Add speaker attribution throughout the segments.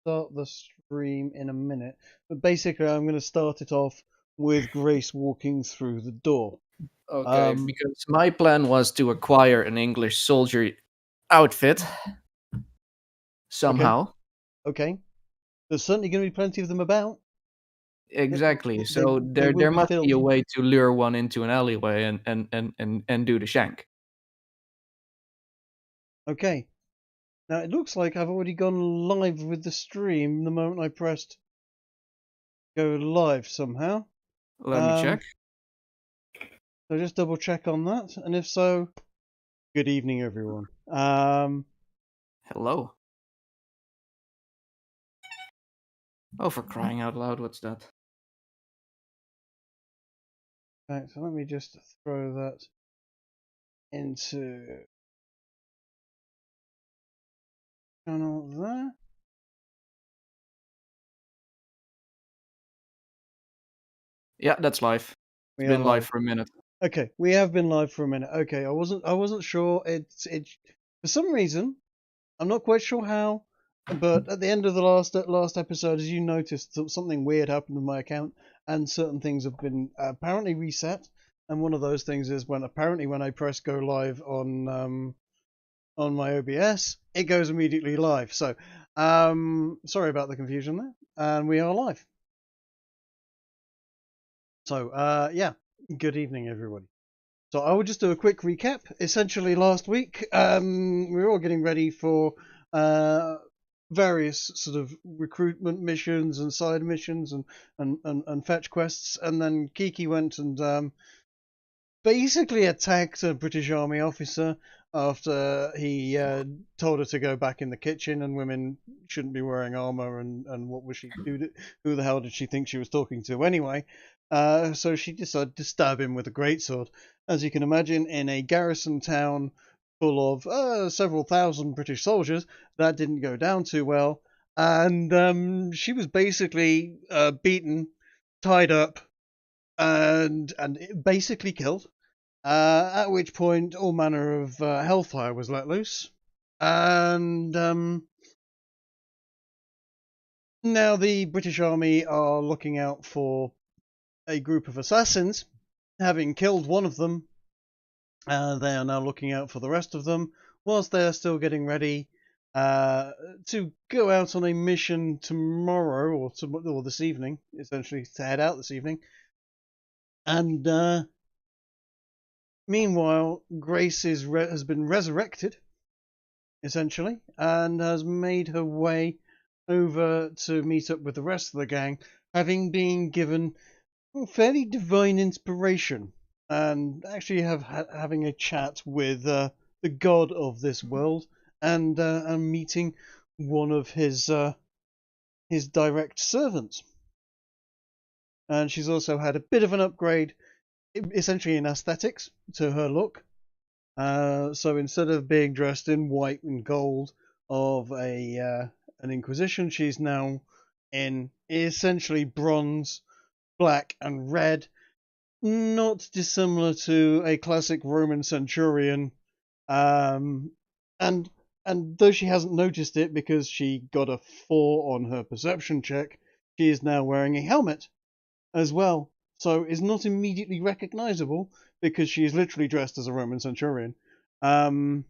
Speaker 1: start the stream in a minute, but basically I'm going to start it off with Grace walking through the door.
Speaker 2: Okay, because my plan was to acquire an English soldier outfit somehow.
Speaker 1: Okay. There's certainly going to be plenty of them about.
Speaker 2: Exactly.
Speaker 1: They
Speaker 2: So
Speaker 1: will
Speaker 2: there
Speaker 1: be
Speaker 2: must be a
Speaker 1: filled.
Speaker 2: way to lure one into an alleyway and do the shank.
Speaker 1: Okay. Now it looks like I've already gone live with the stream the moment I pressed go live somehow.
Speaker 2: Let me check.
Speaker 1: So just double check on that, and if so, good evening, everyone.
Speaker 2: Hello. Oh, for crying out loud, what's that?
Speaker 1: Right, so let me just throw that into channel there.
Speaker 2: Yeah, that's live. It's been live for a minute.
Speaker 1: Okay, we have been live for a minute. Okay, I wasn't sure. It's for some reason, I'm not quite sure how, but at the end of the last episode, as you noticed, something weird happened with my account, and certain things have been apparently reset. And one of those things is when I press go live on my OBS, it goes immediately live. So, sorry about the confusion there, and we are live. So, yeah, good evening, everybody. So I will just do a quick recap. Essentially, last week we were all getting ready for various sort of recruitment missions and side missions and fetch quests, and then Kiki went and basically attacked a British Army officer after he told her to go back in the kitchen and women shouldn't be wearing armor and what was she who the hell did she think she was talking to anyway? So she decided to stab him with a greatsword. As you can imagine, in a garrison town full of several thousand British soldiers, that didn't go down too well. And she was basically beaten, tied up, and basically killed. At which point, all manner of hellfire was let loose. And now the British Army are looking out for a group of assassins. Having killed one of them, they are now looking out for the rest of them, whilst they are still getting ready to go out on a mission tomorrow, or this evening, essentially, to head out this evening. And meanwhile, Grace has been resurrected, essentially, and has made her way over to meet up with the rest of the gang, having been given fairly divine inspiration, and actually having a chat with the god of this world, and meeting one of his direct servants. And she's also had a bit of an upgrade, essentially in aesthetics, to her look. So instead of being dressed in white and gold of an Inquisition, she's now in essentially bronze, black, and red, not dissimilar to a classic Roman centurion. And though she hasn't noticed it because she got a 4 on her perception check, she is now wearing a helmet as well. So is not immediately recognizable because she is literally dressed as a Roman centurion. And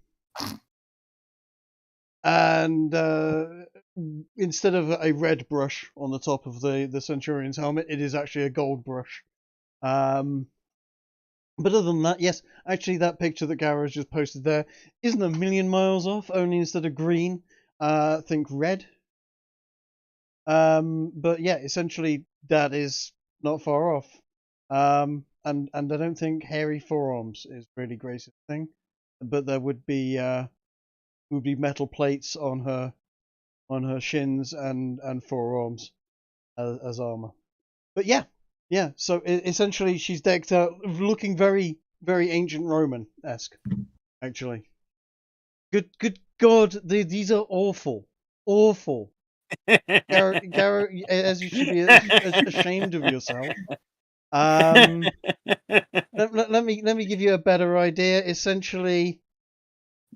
Speaker 1: instead of a red brush on the top of the centurion's helmet, it is actually a gold brush. But other than that, yes, actually that picture that Garrow's just posted there isn't a million miles off, only instead of green, think red. But yeah, essentially that is not far off. And I don't think hairy forearms is really Grace's thing, but there would be metal plates on her shins and forearms as armor. But yeah, so essentially she's decked out, looking very, very ancient Roman-esque, actually. Good God, these are awful. Garrett, as you should be ashamed of yourself. Let me give you a better idea. Essentially,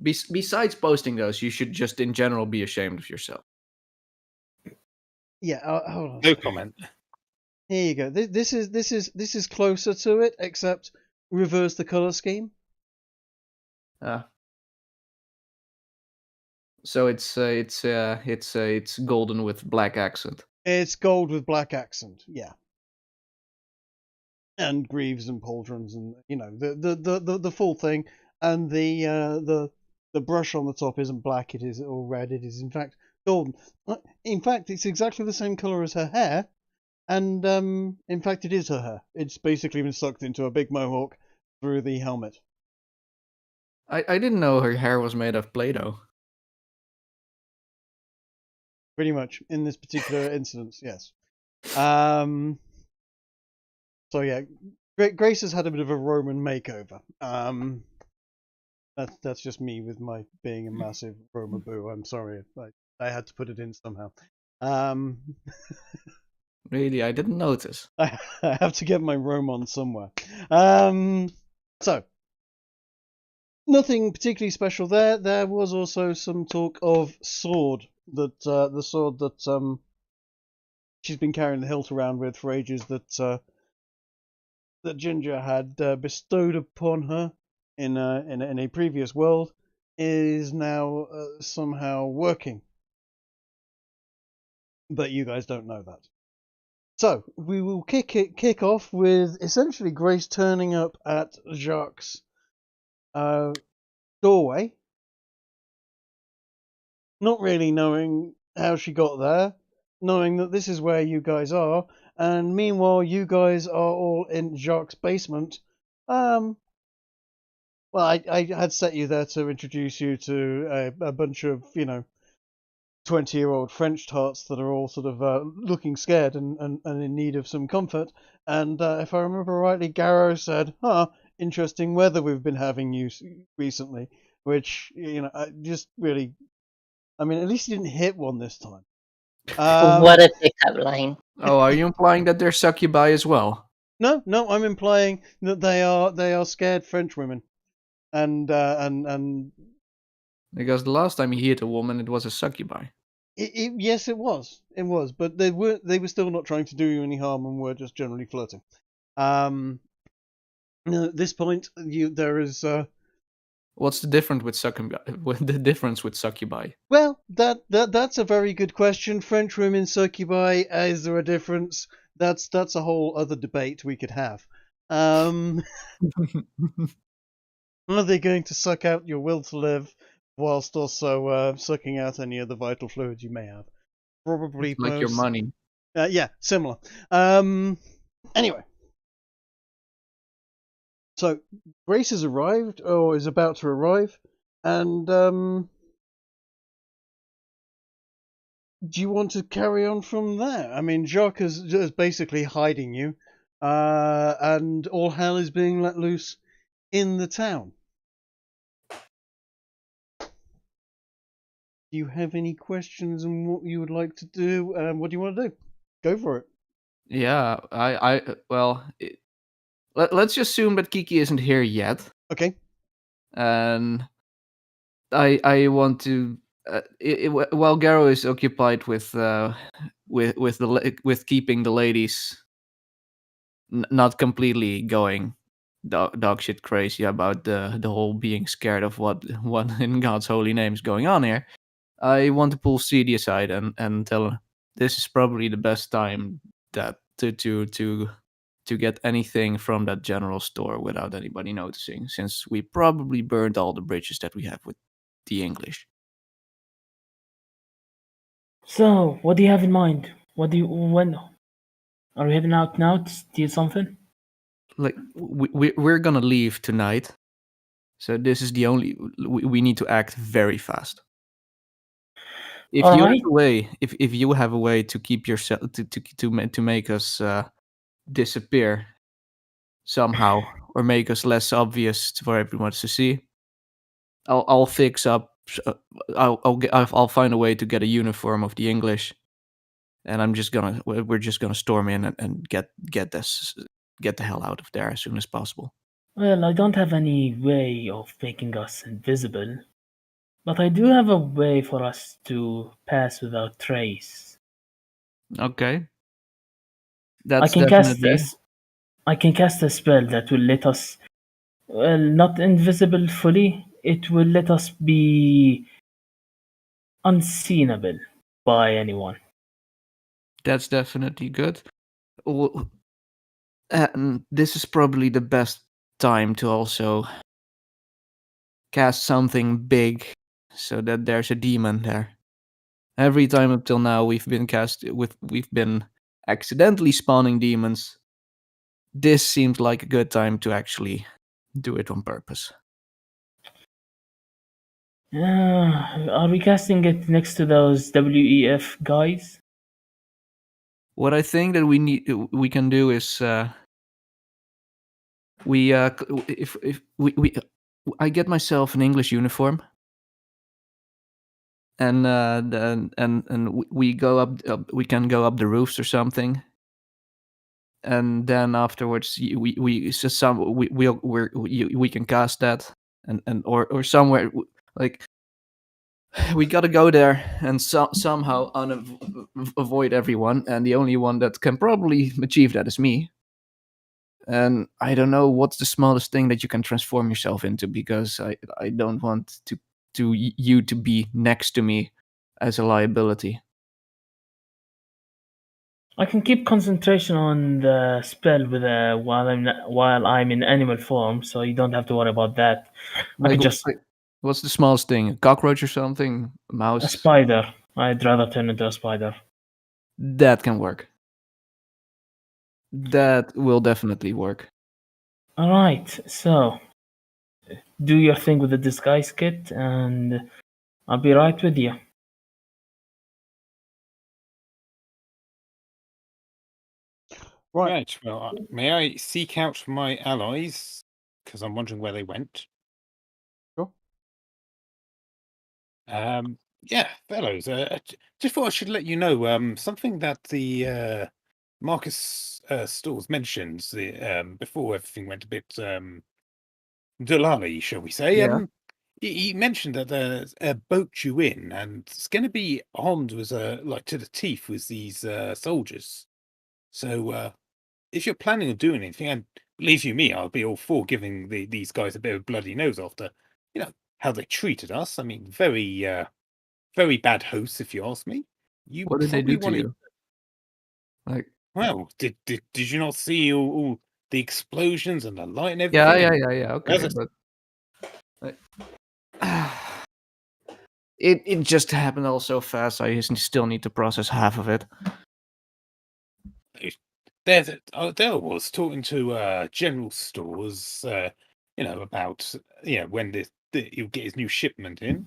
Speaker 2: besides posting those, you should just in general be ashamed of yourself.
Speaker 1: Yeah, hold on.
Speaker 3: No comment.
Speaker 1: Here you go. This is closer to it, except reverse the color scheme.
Speaker 2: So it's golden with black accent.
Speaker 1: It's gold with black accent. Yeah. And greaves and pauldrons and the full thing, and the brush on the top isn't black, it is all red, it is in fact golden. In fact, it's exactly the same color as her hair, and in fact it is her hair. It's basically been sucked into a big mohawk through the helmet.
Speaker 2: I didn't know her hair was made of Play-Doh.
Speaker 1: Pretty much in this particular instance, yes. So yeah, Grace has had a bit of a Roman makeover. That's just me with my being a massive Roma boo. I'm sorry, I had to put it in somehow.
Speaker 2: Really, I didn't notice.
Speaker 1: I have to get my Rome on somewhere. So nothing particularly special there. There was also some talk of sword, that the sword that she's been carrying the hilt around with for ages, that Ginger had bestowed upon her in a previous world, is now somehow working. But you guys don't know that. So we will kick off with essentially Grace turning up at Jacques' doorway, not really knowing how she got there, knowing that this is where you guys are, and meanwhile you guys are all in Jacques' basement. Well, I had set you there to introduce you to a bunch of 20-year-old French tarts that are all sort of looking scared and in need of some comfort. And if I remember rightly, Garrow said, interesting weather we've been having recently, which, I just really, I mean, at least he didn't hit one this time.
Speaker 4: What a pickup line.
Speaker 2: Oh, are you implying that they're succubi as well?
Speaker 1: No, I'm implying that they are scared French women. And
Speaker 2: because the last time he hit a woman, it was a succubi.
Speaker 1: Yes, it was, but they were still not trying to do you any harm and were just generally flirting. At this point, there is.
Speaker 2: What's the difference with succubi?
Speaker 1: Well, that's a very good question. French women succubi. Is there a difference? That's a whole other debate we could have. Are they going to suck out your will to live, whilst also sucking out any other vital fluids you may have? Probably
Speaker 2: like your money.
Speaker 1: Yeah, similar. Anyway. So Grace has arrived, or is about to arrive, and do you want to carry on from there? I mean, Jacques is basically hiding you, and all hell is being let loose in the town. Do you have any questions on what you would like to do? What do you want to do? Go for it.
Speaker 2: Yeah, let's just assume that Kiki isn't here yet.
Speaker 1: Okay.
Speaker 2: And I want to. While Garrow is occupied with keeping the ladies not completely going dog shit crazy about the whole being scared of what in God's holy name is going on here, I want to pull CD aside and tell her this is probably the best time that to get anything from that general store without anybody noticing, since we probably burned all the bridges that we have with the English.
Speaker 5: So, what do you have in mind? When are we heading out now to steal something?
Speaker 2: Like we're gonna leave tonight, so this is the only. We need to act very fast. If
Speaker 5: All
Speaker 2: you
Speaker 5: right.
Speaker 2: have a way, if you have a way to keep yourself to make us disappear somehow, or make us less obvious for everyone to see, I'll fix up. I'll find a way to get a uniform of the English, and we're just gonna storm in and get the hell out of there as soon as possible.
Speaker 5: Well, I don't have any way of making us invisible, but I do have a way for us to pass without trace.
Speaker 2: Okay.
Speaker 5: I
Speaker 2: That's
Speaker 5: can cast
Speaker 2: definitely...
Speaker 5: this. I can cast a spell that will let us, well, not invisible fully. It will let us be unseenable by anyone.
Speaker 2: That's definitely good. And this is probably the best time to also cast something big, so that there's a demon there. Every time up till now, we've been accidentally spawning demons. This seems like a good time to actually do it on purpose.
Speaker 5: Are we casting it next to those WEF guys?
Speaker 2: What I think that we can do is if we I get myself an English uniform, and we go up, we can go up the roofs or something, and then afterwards we can cast that, and or somewhere like we gotta go there and somehow avoid everyone, and the only one that can probably achieve that is me. And I don't know what's the smallest thing that you can transform yourself into, because I don't want you to be next to me as a liability.
Speaker 5: I can keep concentration on the spell with while I'm in animal form, so you don't have to worry about that. I
Speaker 2: Like,
Speaker 5: could just
Speaker 2: what's the smallest thing? A cockroach or something? A
Speaker 5: a
Speaker 2: mouse?
Speaker 5: spider. I'd rather turn into a spider.
Speaker 2: That can work. That will definitely work.
Speaker 5: All right, so do your thing with the disguise kit, and I'll be right with you.
Speaker 1: Right.
Speaker 3: Right. Well, may I seek out my allies? Because I'm wondering where they went.
Speaker 1: Sure.
Speaker 3: Yeah, fellows. Just thought I should let you know something that the Marcus Stalls mentions before everything went a bit Delali, shall we say?
Speaker 2: Yeah.
Speaker 3: He mentioned that there's a boat due in, and it's going to be armed with like to the teeth with these soldiers. So if you're planning on doing anything, and believe you me, I'll be all for giving these guys a bit of bloody nose after, how they treated us. I mean, very bad hosts, if you ask me. You
Speaker 2: What did they
Speaker 3: probably
Speaker 2: do to
Speaker 3: want to.
Speaker 2: you? Like,
Speaker 3: Well, did you not see all the explosions and the light and
Speaker 2: yeah,
Speaker 3: everything?
Speaker 2: okay,
Speaker 3: As I
Speaker 2: but like, it just happened all so fast. I still need to process half of it.
Speaker 3: there I was talking to General Stores, about when he'll get his new shipment in,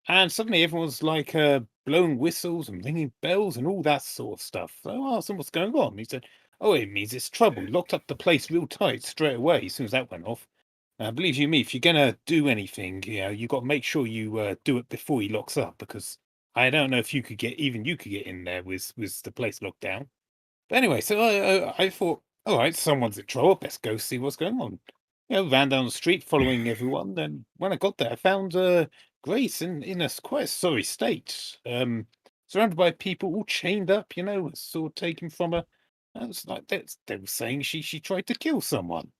Speaker 3: and suddenly everyone's like blowing whistles and ringing bells and all that sort of stuff. So I asked him what's going on. He said, "Oh, it means it's trouble." He locked up the place real tight straight away as soon as that went off. Believe you me, if you're gonna do anything, you got to make sure you do it before he locks up, because I don't know if you could get in there with the place locked down. But anyway, so I thought, all right, someone's in trouble. Let's go see what's going on. Ran down the street following everyone. Then when I got there, I found Grace in a quite a sorry state, surrounded by people all chained up. Sort of taken from her. I was like, they were saying she tried to kill someone.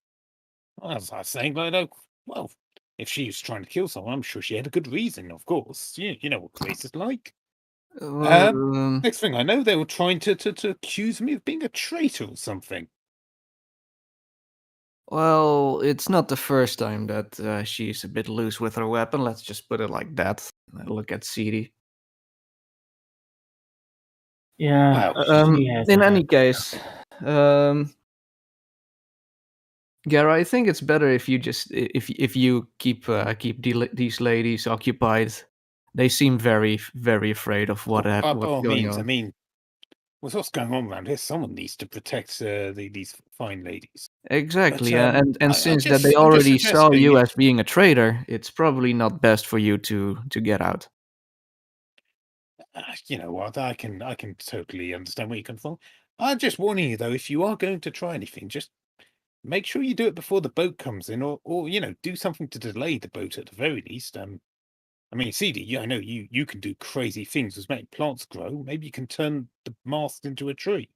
Speaker 3: I was like saying, like, oh, well, if she was trying to kill someone, I'm sure she had a good reason, of course. You know what Grace is like. Next thing I know, they were trying to accuse me of being a traitor or something.
Speaker 2: Well, it's not the first time that she's a bit loose with her weapon. Let's just put it like that. Look at CD.
Speaker 5: Yeah,
Speaker 3: Wow.
Speaker 5: she has
Speaker 2: In
Speaker 5: a
Speaker 2: any
Speaker 5: head.
Speaker 2: case, Gara, I think it's better if you just if you keep these ladies occupied. They seem very very afraid of
Speaker 3: By
Speaker 2: what's
Speaker 3: all
Speaker 2: going
Speaker 3: means, I
Speaker 2: on.
Speaker 3: mean, what's going on around here? Someone needs to protect these fine ladies.
Speaker 2: Exactly,
Speaker 3: But
Speaker 2: and since that they
Speaker 3: I'm just
Speaker 2: already saw
Speaker 3: suggesting,
Speaker 2: you
Speaker 3: if
Speaker 2: as being a traitor, it's probably not best for you to get out.
Speaker 3: you know what, I can totally understand where you come from. I'm just warning you though, if you are going to try anything, just make sure you do it before the boat comes in, or do something to delay the boat at the very least. I mean, CD, I know you can do crazy things with making plants grow. Maybe you can turn the mast into a tree.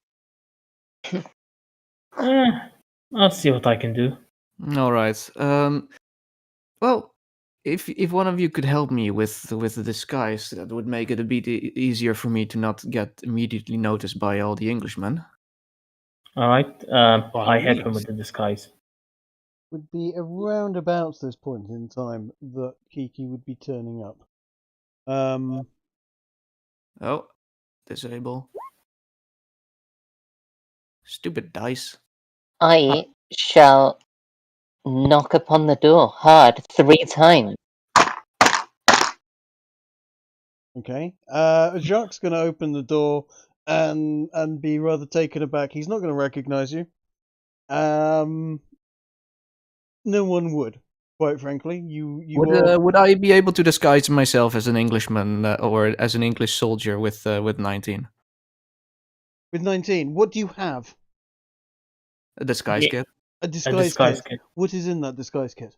Speaker 5: I'll see what I can do.
Speaker 2: All right. Well, if one of you could help me with the disguise, that would make it a bit easier for me to not get immediately noticed by all the Englishmen.
Speaker 5: All right.
Speaker 3: By all
Speaker 5: I help him
Speaker 3: means.
Speaker 5: with the disguise.
Speaker 1: Would be around about this point in time that Kiki would be turning up.
Speaker 2: Oh, disable. Stupid dice.
Speaker 4: I shall knock upon the door hard 3 times.
Speaker 1: Okay. Jacques going to open the door and be rather taken aback. He's not going to recognize you. No one would, quite frankly. You
Speaker 2: Would I be able to disguise myself as an Englishman or as an English soldier with 19?
Speaker 1: with 19. What do you have?
Speaker 2: A disguise
Speaker 5: Yeah.
Speaker 2: kit?
Speaker 1: A disguise kit. What is in that disguise kit?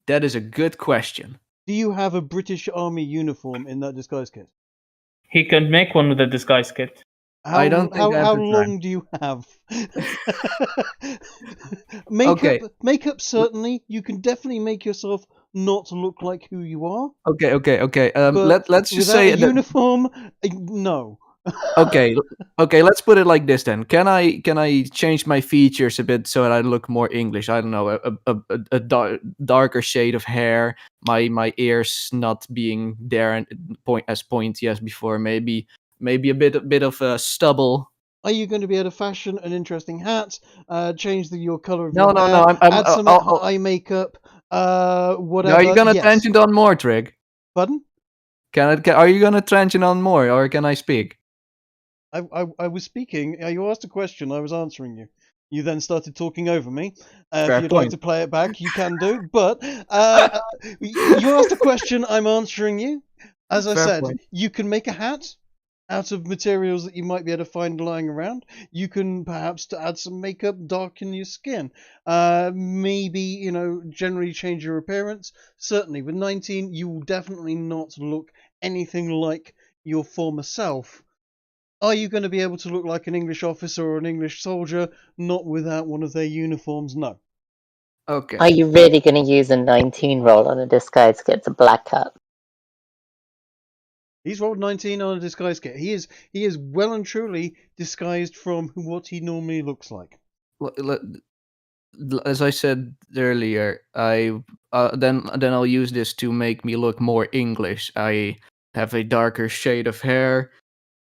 Speaker 2: That is a good question.
Speaker 1: Do you have a British Army uniform in that disguise kit?
Speaker 5: He can make one with a disguise kit.
Speaker 2: I don't think I have
Speaker 1: how
Speaker 2: the
Speaker 1: long
Speaker 2: time.
Speaker 1: do you have?
Speaker 2: Okay.
Speaker 1: Makeup certainly. You can definitely make yourself not look like who you are.
Speaker 2: Okay.
Speaker 1: But
Speaker 2: Let's just
Speaker 1: without
Speaker 2: say
Speaker 1: a
Speaker 2: that.
Speaker 1: uniform, no.
Speaker 2: Okay. Let's put it like this then. Can I change my features a bit so that I look more English? I don't know, a darker shade of hair, my ears not being there and as pointy as before. Maybe a bit of a stubble.
Speaker 1: Are you going to be able to fashion an interesting hat? Change your color of
Speaker 2: No.
Speaker 1: your hair?
Speaker 2: I'm
Speaker 1: add some eye makeup. Whatever.
Speaker 2: Are you gonna
Speaker 1: yes.
Speaker 2: tangent on more, Trig?
Speaker 1: Pardon?
Speaker 2: Are you gonna tangent on more, or can I speak?
Speaker 1: I was speaking. You asked a question. I was answering you. You then started talking over me.
Speaker 2: Fair
Speaker 1: If you'd
Speaker 2: point.
Speaker 1: like to play it back, you can do. But you asked a question. I'm answering you. As I
Speaker 2: Fair
Speaker 1: said,
Speaker 2: point.
Speaker 1: you can make a hat out of materials that you might be able to find lying around. You can perhaps to add some makeup, darken your skin. Maybe generally change your appearance. Certainly, with 19, you will definitely not look anything like your former self. Are you going to be able to look like an English officer or an English soldier? Not without one of their uniforms, no.
Speaker 2: Okay.
Speaker 4: Are you really going to use a 19 roll on a disguise kit? It's a black hat.
Speaker 1: He's rolled 19 on a disguise kit. He is well and truly disguised from what he normally looks like.
Speaker 2: As I said earlier, then I'll use this to make me look more English. I have a darker shade of hair,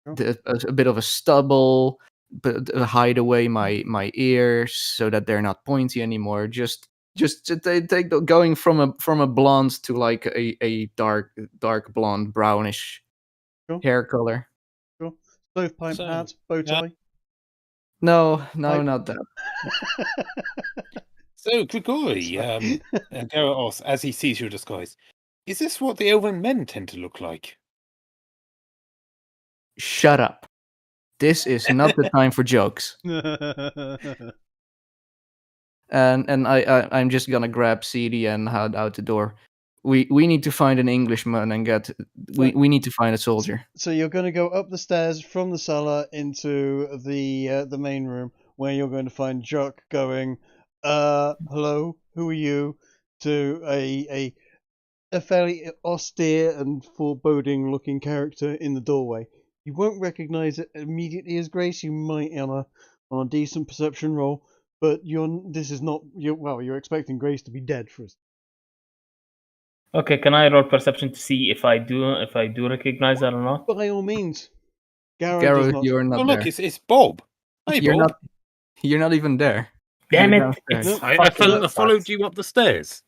Speaker 2: a bit of a stubble, but hide away my ears so that they're not pointy anymore. Just to take going from a blonde to like a dark blonde brownish hair color.
Speaker 1: Sure. Stovepipe hat, bow tie.
Speaker 2: No, not that.
Speaker 3: So, Grigori, Garrett, as he sees your disguise, is this what the elven men tend to look like?
Speaker 2: Shut up. This is not the time for jokes. And I'm just gonna grab CD and head out the door. We need to find an Englishman and we need to find a soldier.
Speaker 1: So you're going to go up the stairs from the cellar into the main room, where you're going to find Jock going, hello, who are you? To a fairly austere and foreboding looking character in the doorway. You won't recognize it immediately as Grace. You might on a decent perception roll, but you're expecting Grace to be dead for us.
Speaker 5: Okay, can I roll perception to see if I do recognize that or not?
Speaker 1: By all means. Garrett does
Speaker 2: Garrett,
Speaker 1: not.
Speaker 2: you're not
Speaker 3: Oh,
Speaker 2: there.
Speaker 3: look, it's Bob. Hey,
Speaker 2: You're
Speaker 3: Bob.
Speaker 2: You're not even there.
Speaker 5: Damn
Speaker 2: You're
Speaker 5: it!
Speaker 2: downstairs.
Speaker 5: It's
Speaker 3: I
Speaker 5: fucking
Speaker 3: followed you up the stairs.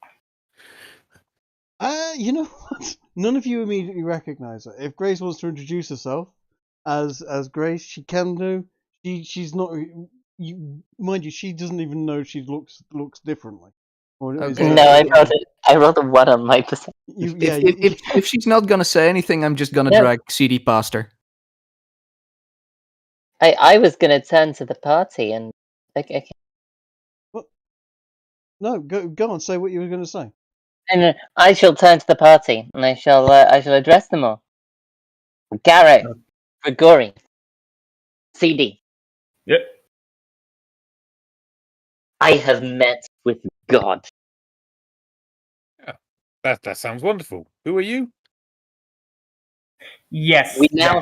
Speaker 1: You know what? None of you immediately recognize her. If Grace wants to introduce herself as Grace, she can do. She's not. Mind you, she doesn't even know she looks differently.
Speaker 2: Okay.
Speaker 4: No, I rolled a 1 on my perception.
Speaker 2: If she's not gonna say anything, I'm just gonna drag CD past her.
Speaker 4: I was going to turn to the party and... Okay.
Speaker 1: What? No, go on. Say what you were going to say.
Speaker 4: And I shall turn to the party, and I shall address them all. Garrett, Grigori, CD.
Speaker 5: Yep.
Speaker 4: I have met with God.
Speaker 3: That sounds wonderful. Who are you?
Speaker 5: Yes.
Speaker 4: We now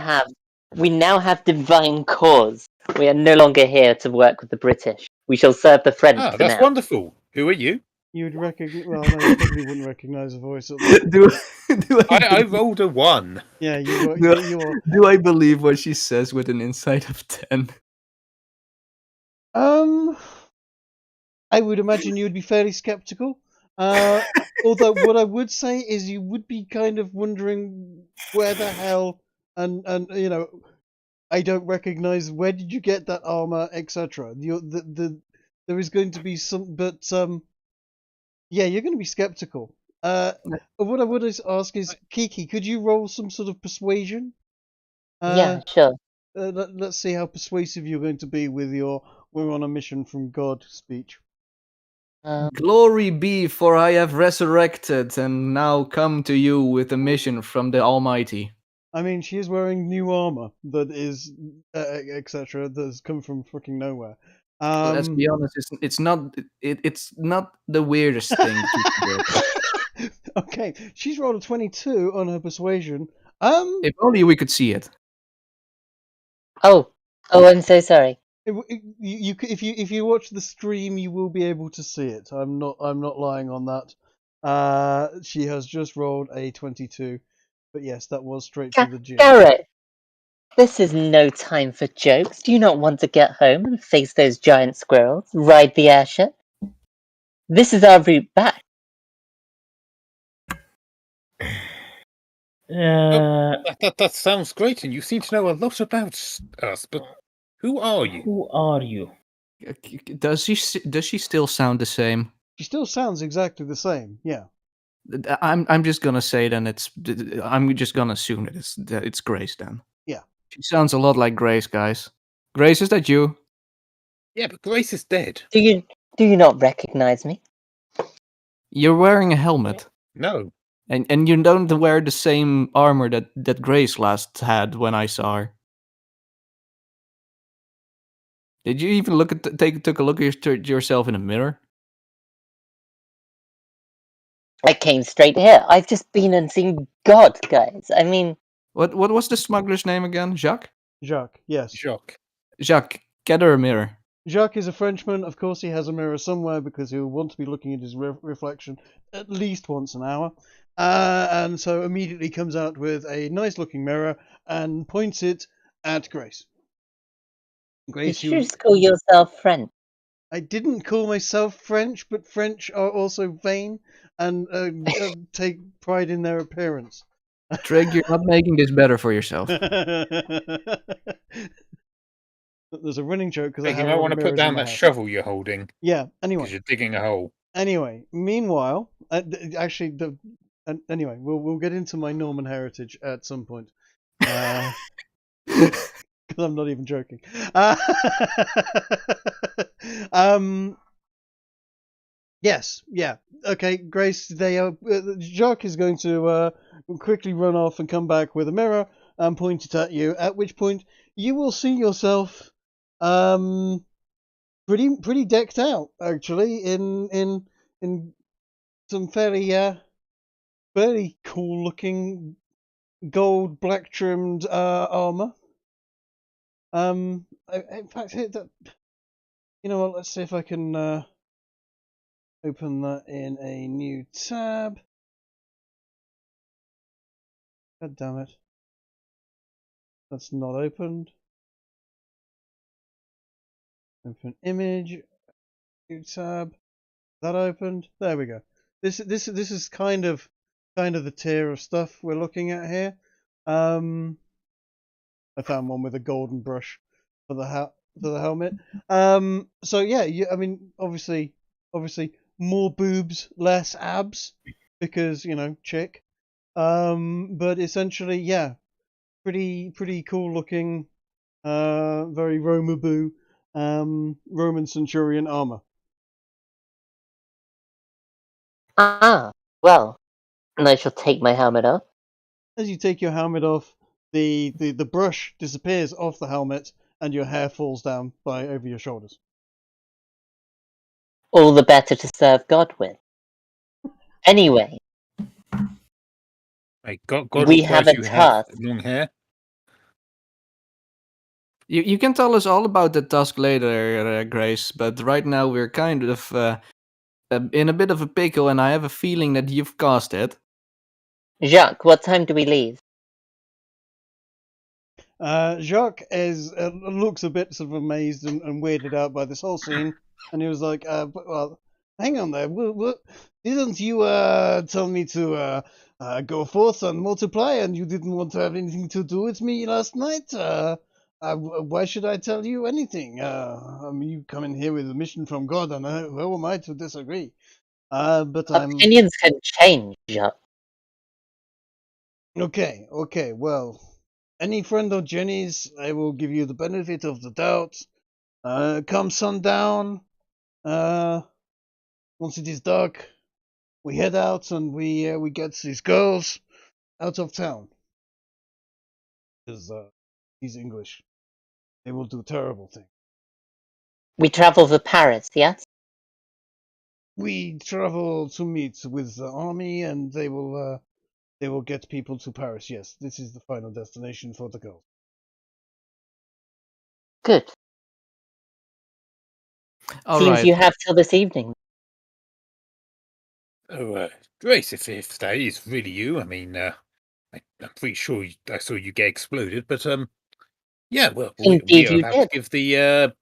Speaker 4: have divine cause. We are no longer here to work with the British. We shall serve the French for
Speaker 3: That's
Speaker 4: now.
Speaker 3: wonderful. Who are you?
Speaker 1: You would recognize. Well, no, you probably wouldn't recognize the voice. At the...
Speaker 3: I rolled a 1.
Speaker 1: Yeah, you are. You are.
Speaker 2: Do I believe what she says with an insight of 10?
Speaker 1: I would imagine you would be fairly skeptical. Although what I would say is you would be kind of wondering where the hell and I don't recognize where did you get that armor, etc. There is going to be some, but yeah, you're going to be skeptical. What I would ask is, Kiki, could you roll some sort of persuasion?
Speaker 4: Yeah, sure.
Speaker 1: Let's see how persuasive you're going to be with your "we're on a mission from God" speech.
Speaker 2: Glory be, for I have resurrected and now come to you with a mission from the Almighty.
Speaker 1: I mean, she is wearing new armor that is, etc. That has come from fucking nowhere.
Speaker 2: Let's be honest, it's not the weirdest thing.
Speaker 1: Okay, she's rolled a 22 on her persuasion.
Speaker 2: If only we could see it.
Speaker 4: Oh, I'm so sorry.
Speaker 1: If you watch the stream, you will be able to see it. I'm not lying on that. She has just rolled a 22, but yes, that was straight to the gym.
Speaker 4: Garrett, this is no time for jokes. Do you not want to get home and face those giant squirrels? Ride the airship? This is our route back.
Speaker 3: That sounds great, and you seem to know a lot about us, but who are you?
Speaker 5: Who are you?
Speaker 2: Does she still sound the same?
Speaker 1: She still sounds exactly the same. Yeah.
Speaker 2: I'm just gonna say then I'm just gonna assume that it's Grace then.
Speaker 1: Yeah.
Speaker 2: She sounds a lot like Grace, guys. Grace, is that you?
Speaker 3: Yeah, but Grace is dead.
Speaker 4: Do you not recognize me?
Speaker 2: You're wearing a helmet.
Speaker 3: No.
Speaker 2: And you don't wear the same armor that Grace last had when I saw her. Did you even took a look at yourself in a mirror?
Speaker 4: I came straight here. I've just been and seen God, guys. I mean,
Speaker 2: What was the smuggler's name again? Jacques?
Speaker 1: Jacques, yes.
Speaker 2: Jacques, get her a mirror.
Speaker 1: Jacques is a Frenchman. Of course, he has a mirror somewhere because he'll want to be looking at his reflection at least once an hour. And so immediately comes out with a nice-looking mirror and points it at Grace. Grace,
Speaker 4: did you just call yourself French?
Speaker 1: I didn't call myself French, but French are also vain and take pride in their appearance.
Speaker 2: Trig, you're not making this better for yourself.
Speaker 1: There's a running joke because I
Speaker 3: You might want to put down that shovel you're holding.
Speaker 1: Yeah. Anyway,
Speaker 3: because you're digging a hole.
Speaker 1: Anyway, meanwhile, anyway, we'll get into my Norman heritage at some point. Because I'm not even joking. Yes, yeah. Okay, Grace, Jacques is going to quickly run off and come back with a mirror and point it at you, at which point you will see yourself pretty decked out, actually, in some fairly cool looking gold black trimmed armor. In fact, you know what? Let's see if I can open that in a new tab. God damn it! That's not opened. Open image, new tab. That opened. There we go. This is kind of the tier of stuff we're looking at here. I found one with a golden brush for the helmet. So yeah, I mean, obviously, more boobs, less abs, because chick. But essentially, yeah, pretty cool looking, very Romaboo, Roman centurion armor.
Speaker 4: Well, Well, and I shall take my helmet off.
Speaker 1: As you take your helmet off, the brush disappears off the helmet, and your hair falls down over your shoulders.
Speaker 4: All the better to serve God with. Anyway,
Speaker 3: Hey, God
Speaker 4: we have
Speaker 3: requires
Speaker 4: a
Speaker 3: you have
Speaker 4: task.
Speaker 3: long hair.
Speaker 2: You can tell us all about the task later, Grace, but right now we're kind of in a bit of a pickle, and I have a feeling that you've caused it.
Speaker 4: Jacques, what time do we leave?
Speaker 1: Jacques looks a bit sort of amazed and weirded out by this whole scene, and he was like, well, hang on there. Didn't you tell me to go forth and multiply, and you didn't want to have anything to do with me last night? Why should I tell you anything? You come in here with a mission from God, and who am I to disagree? But
Speaker 4: Opinions can change, Jacques.
Speaker 1: Okay, well, any friend of Jenny's, I will give you the benefit of the doubt. Come sundown, once it is dark, we head out and we get these girls out of town. Because he's English. They will do terrible things.
Speaker 4: We travel for Paris, yes?
Speaker 1: We travel to meet with the army, and they will get people to Paris. Yes, this is the final destination for the girls.
Speaker 4: Good.
Speaker 2: All
Speaker 4: Seems
Speaker 2: right.
Speaker 4: you have till this evening.
Speaker 3: Oh, Grace, if that is really you, I mean, I'm pretty sure I saw you get exploded, but yeah, well, we
Speaker 4: Indeed
Speaker 3: are
Speaker 4: you
Speaker 3: about
Speaker 4: did.
Speaker 3: to give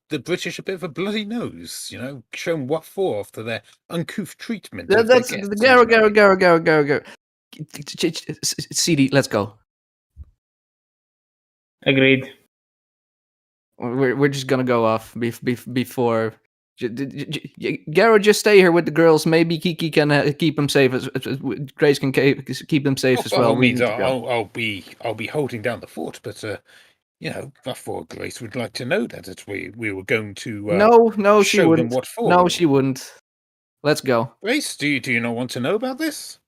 Speaker 3: the British a bit of a bloody nose, you know, show them what for after their uncouth treatment of their
Speaker 2: That's
Speaker 3: guests.
Speaker 2: Garo. CD, let's go.
Speaker 5: Agreed.
Speaker 2: We're just gonna go off before. Garo, just stay here with the girls. Maybe Kiki can keep them safe. Grace can keep them safe as
Speaker 3: By
Speaker 2: well.
Speaker 3: all
Speaker 2: We
Speaker 3: means,
Speaker 2: need to go.
Speaker 3: I'll be holding down the fort, but you know, I thought Grace would like to know that we were going to
Speaker 2: No, she
Speaker 3: show them
Speaker 2: wouldn't.
Speaker 3: what for.
Speaker 2: No, she wouldn't. Let's go.
Speaker 3: Grace, do you not want to know about this?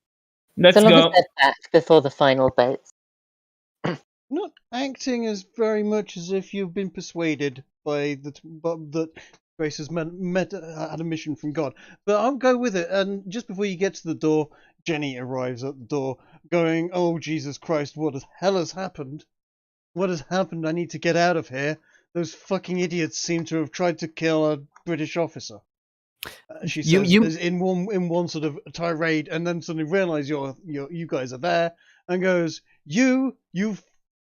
Speaker 5: Let's
Speaker 4: So long as
Speaker 5: go.
Speaker 4: they're back before the final boats.
Speaker 1: Not acting as very much as if you've been persuaded by that Grace has had a mission from God. But I'll go with it. And just before you get to the door, Jenny arrives at the door, going, "Oh Jesus Christ! What the hell has happened? What has happened? I need to get out of here. Those fucking idiots seem to have tried to kill a British officer." She says in one sort of tirade, and then suddenly realise you guys are there, and goes, "You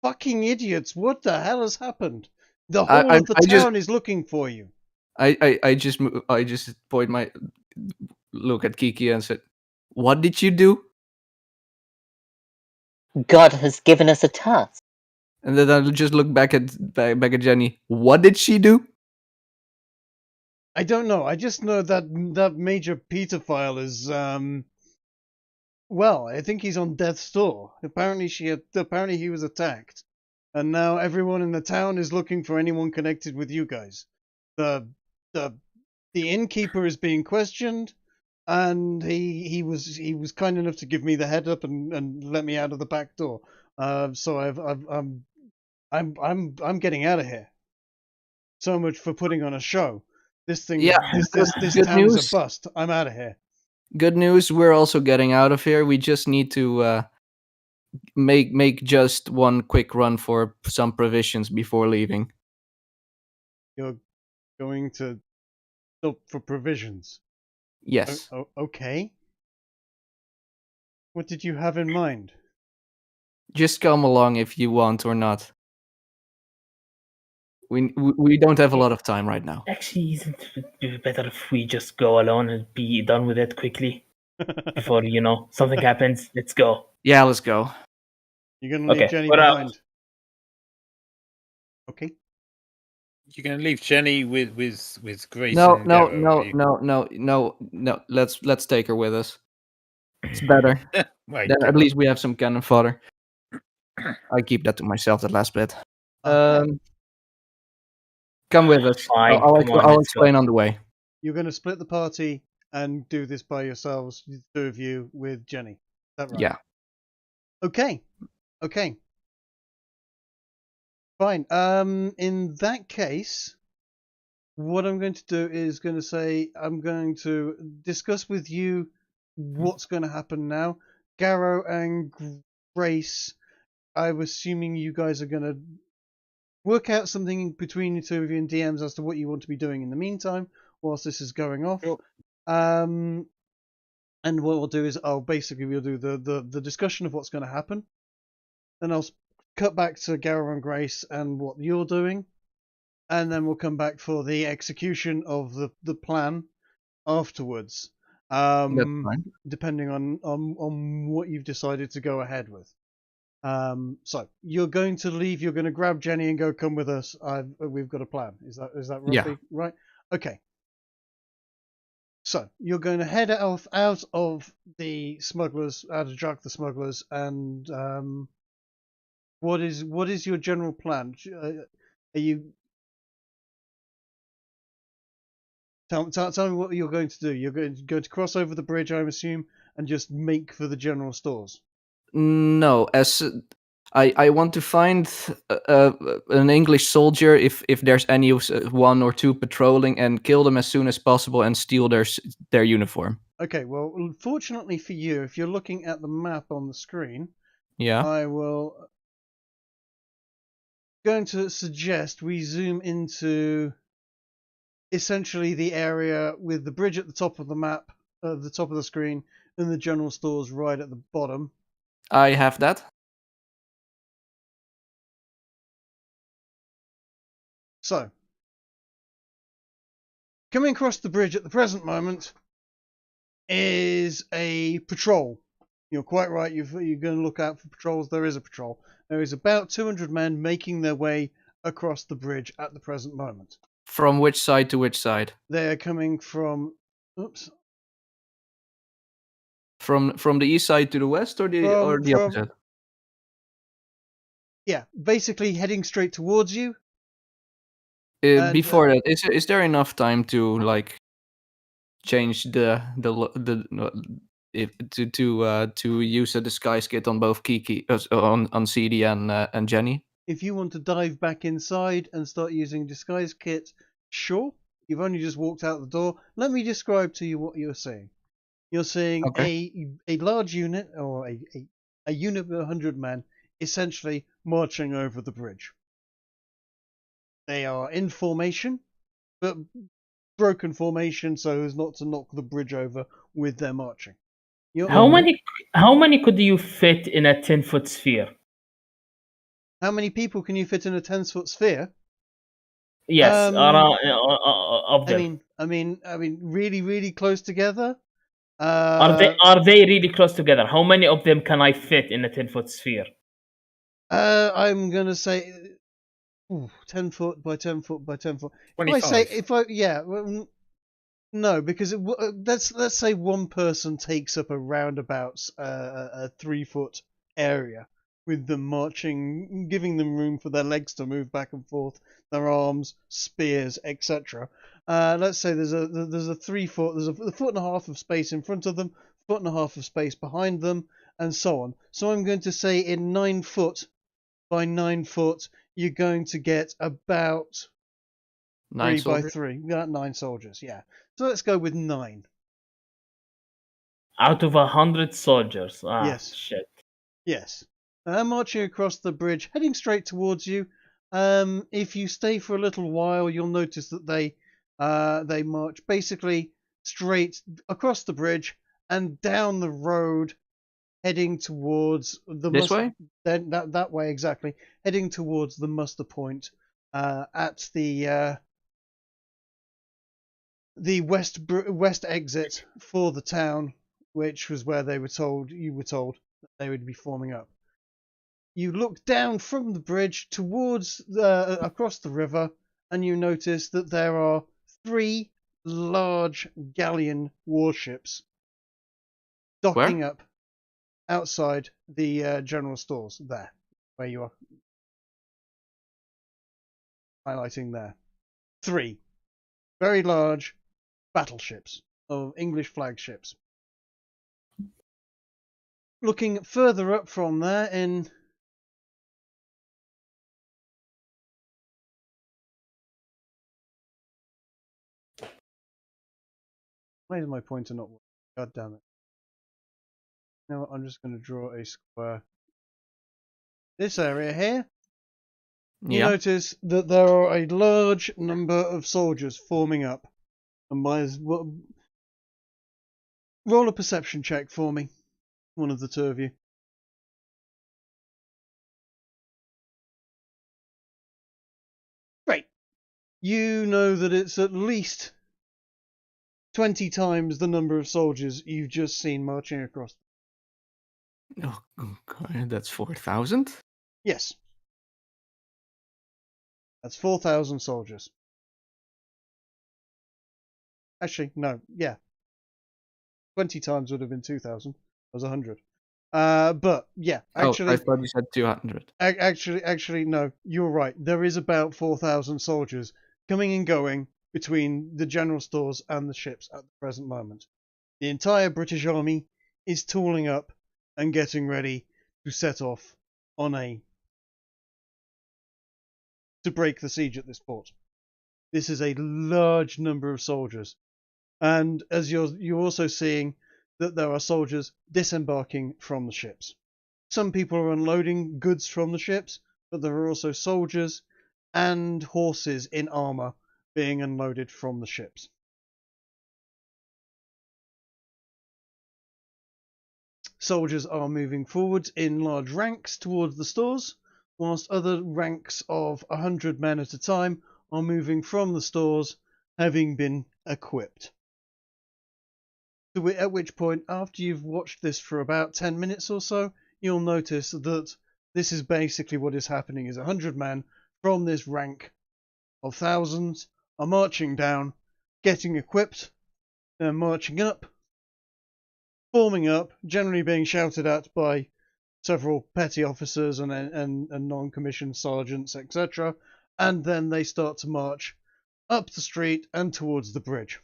Speaker 1: fucking idiots! What the hell has happened? The whole of the town is looking for you."
Speaker 2: I just point my look at Kiki and said, "What did you do?"
Speaker 4: God has given us a task.
Speaker 2: And then I'll just look back at Jenny. What did she do?
Speaker 1: I don't know. I just know that Major Peterphile is well, I think he's on death's door. Apparently he was attacked, and now everyone in the town is looking for anyone connected with you guys. The innkeeper is being questioned, and he was kind enough to give me the head up and let me out of the back door. So I'm getting out of here. So much for putting on a show. This thing, this town is a bust. I'm out of here.
Speaker 2: Good news, we're also getting out of here. We just need to make just one quick run for some provisions before leaving.
Speaker 1: You're going to stop for provisions?
Speaker 2: Yes.
Speaker 1: Okay. What did you have in mind?
Speaker 2: Just come along if you want or not. We don't have a lot of time right now.
Speaker 5: Actually, isn't it better if we just go alone and be done with it quickly before something happens? Let's go.
Speaker 2: Yeah, let's go.
Speaker 1: You're gonna leave Jenny
Speaker 5: we're out.
Speaker 1: behind. Okay.
Speaker 3: You're going to leave Jenny with Grace.
Speaker 2: No.
Speaker 3: and Garo,
Speaker 2: No. Let's take her with us. It's better.
Speaker 3: Right.
Speaker 2: Then at least we have some cannon fodder. I keep that to myself. That last bit. Come with us.
Speaker 5: Fine,
Speaker 2: I'll
Speaker 5: come on, let's
Speaker 2: explain
Speaker 5: go.
Speaker 2: on the way.
Speaker 1: You're gonna split the party and do this by yourselves, the two of you with Jenny. Is that right?
Speaker 2: Yeah.
Speaker 1: Okay. Fine. In that case, what I'm going to do is going to say I'm going to discuss with you what's going to happen now. Garrow and Grace, I'm assuming you guys are going to work out something between the two of you in DMs as to what you want to be doing in the meantime, whilst this is going off.
Speaker 3: Sure.
Speaker 1: And what we'll do is we'll do the discussion of what's going to happen. Then I'll cut back to Garrow and Grace and what you're doing. And then we'll come back for the execution of the plan afterwards.
Speaker 2: That's fine.
Speaker 1: Depending on what you've decided to go ahead with. So you're going to leave. You're going to grab Jenny and go. Come with us. We've got a plan. Is that roughly right? Okay. So you're going to head out of the smugglers, out of Jack the smugglers, and what is your general plan? Are you tell me what you're going to do? You're going to cross over the bridge, I assume, and just make for the general stores.
Speaker 2: No, as I want to find an English soldier if there's any one or two patrolling, and kill them as soon as possible and steal their uniform.
Speaker 1: Okay, well, fortunately for you, if you're looking at the map on the screen,
Speaker 2: Yeah.
Speaker 1: I will going to suggest we zoom into essentially the area with the bridge at the top of the map, the top of the screen, and the general stores right at the bottom.
Speaker 2: I have that.
Speaker 1: So, coming across the bridge at the present moment is a patrol. You're quite right. You're going to look out for patrols. There is a patrol. There is about 200 men making their way across the bridge at the present moment.
Speaker 2: From which side to which side?
Speaker 1: They are coming from. Oops.
Speaker 2: From the east side to the west, or the opposite?
Speaker 1: Yeah, basically heading straight towards you.
Speaker 2: Before that, is there enough time to like change to use a disguise kit on both Kiki on CD and Jenny?
Speaker 1: If you want to dive back inside and start using disguise kit, sure. You've only just walked out the door. Let me describe to you what you're seeing. You're seeing a large unit, or a unit of 100 men, essentially marching over the bridge. They are in formation, but broken formation so as not to knock the bridge over with their marching.
Speaker 5: How many could you fit in a 10-foot sphere?
Speaker 1: How many people can you fit in a 10-foot sphere?
Speaker 5: Yes, of them.
Speaker 1: I mean, really, really close together.
Speaker 5: Are they really close together? How many of them can I fit in a 10-foot sphere?
Speaker 1: I'm gonna say 10 foot by 10 foot by 10 foot.
Speaker 3: 25.
Speaker 1: No, because let's say one person takes up a roundabouts a 3-foot area with them marching, giving them room for their legs to move back and forth, their arms, spears, etc. Let's say there's a 3 foot, there's a foot and a half of space in front of them, foot and a half of space behind them, and so on. So I'm going to say in 9 foot by 9 foot, you're going to get about
Speaker 2: 9
Speaker 1: 3 by 3. You got 9 soldiers, yeah. So let's go with 9.
Speaker 5: Out of 100 soldiers.
Speaker 1: Yes.
Speaker 5: Shit.
Speaker 1: Yes. Marching across the bridge, heading straight towards you. If you stay for a little while, you'll notice that they march basically straight across the bridge and down the road, heading towards the
Speaker 2: this way.
Speaker 1: Then that way exactly, heading towards the muster point at the west exit for the town, which was where you were told that they would be forming up. You look down from the bridge towards across the river, and you notice that there are 3 large galleon warships docking up outside the general stores there, where you are highlighting there. 3 very large battleships. of English flagships. Looking further up from there in why is my pointer not working? God damn it. You know what, I'm just going to draw a square. This area here, you
Speaker 2: Yeah.
Speaker 1: notice that there are a large number of soldiers forming up. And roll a perception check for me, one of the two of you. Great. You know that it's at least 20 times the number of soldiers you've just seen marching across.
Speaker 2: Oh, okay, that's 4,000.
Speaker 1: Yes. That's 4,000 soldiers. Actually, no, yeah. 20 times would have been 2,000. That was 100. But yeah, actually,
Speaker 2: I thought you said 200.
Speaker 1: Actually, no, you're right. There is about 4,000 soldiers coming and going between the general stores and the ships at the present moment. The entire British Army is tooling up and getting ready to set off to break the siege at this port. This is a large number of soldiers, and as you're also seeing that there are soldiers disembarking from the ships. Some people are unloading goods from the ships, but there are also soldiers and horses in armor being unloaded from the ships. Soldiers are moving forward in large ranks towards the stores, whilst other ranks of 100 men at a time are moving from the stores, having been equipped. At which point, after you've watched this for about 10 minutes or so, you'll notice that this is basically what is happening, is 100 men from this rank of thousands are marching down, getting equipped, they're marching up, forming up, generally being shouted at by several petty officers and non-commissioned sergeants, etc., and then they start to march up the street and towards the bridge.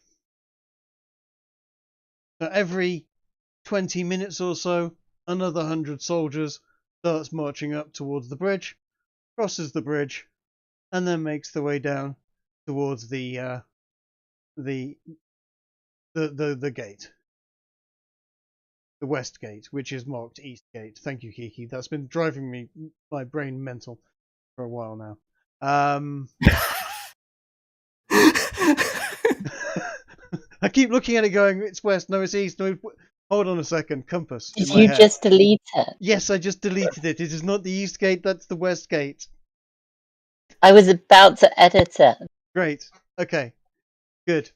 Speaker 1: So every 20 minutes or so, another 100 soldiers starts marching up towards the bridge, crosses the bridge, and then makes their way down towards the gate, the west gate, which is marked east gate. Thank you, Kiki. That's been driving my brain mental for a while now. I keep looking at it going, it's west, no, it's east. No, hold on a second, compass.
Speaker 4: Did you just delete it?
Speaker 1: Yes, I just deleted it. It is not the east gate, that's the west gate.
Speaker 4: I was about to edit it.
Speaker 1: Great. Okay. Good.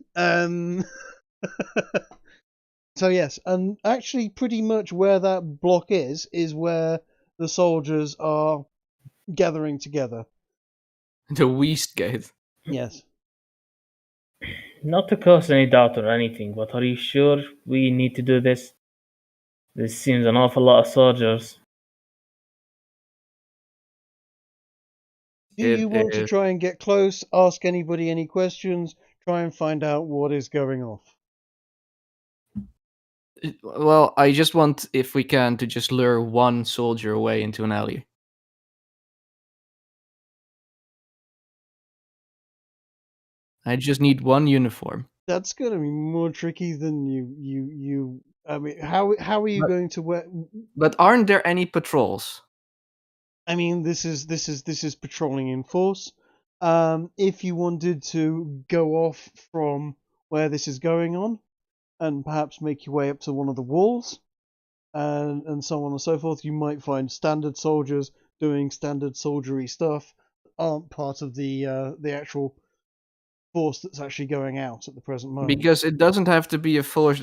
Speaker 1: So yes, and actually pretty much where that block is where the soldiers are gathering together.
Speaker 2: The West Gate.
Speaker 1: Yes.
Speaker 5: Not to cause any doubt or anything, but are you sure we need to do this? This seems an awful lot of soldiers.
Speaker 1: Do you want to try and get close, ask anybody any questions, try and find out what is going off?
Speaker 2: Well, I just want, if we can, to just lure one soldier away into an alley. I just need one uniform.
Speaker 1: That's going to be more tricky than you. I mean, how are you going to wear?
Speaker 2: But aren't there any patrols?
Speaker 1: I mean, this is patrolling in force. If you wanted to go off from where this is going on, and perhaps make your way up to one of the walls, and so on and so forth, you might find standard soldiers doing standard soldiery stuff that aren't part of the actual force that's actually going out at the present moment.
Speaker 2: Because it doesn't have to be a force.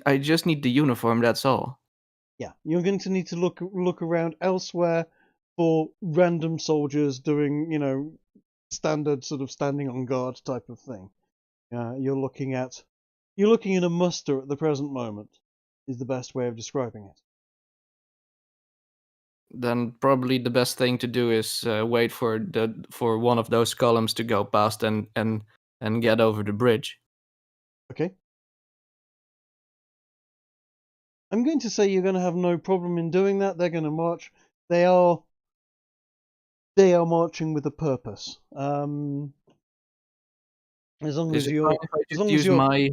Speaker 2: I just need the uniform. That's all.
Speaker 1: Yeah, you're going to need to look around elsewhere for random soldiers doing, standard sort of standing on guard type of thing. You're looking at a muster at the present moment, is the best way of describing it.
Speaker 2: Then probably the best thing to do is wait for one of those columns to go past and get over the bridge.
Speaker 1: Okay. I'm going to say you're going to have no problem in doing that. They're going to march. They are marching with a purpose. As long
Speaker 2: Is
Speaker 1: as
Speaker 2: it
Speaker 1: you're,
Speaker 2: fine if I
Speaker 1: as
Speaker 2: just
Speaker 1: long as
Speaker 2: use
Speaker 1: you're,
Speaker 2: my?
Speaker 1: as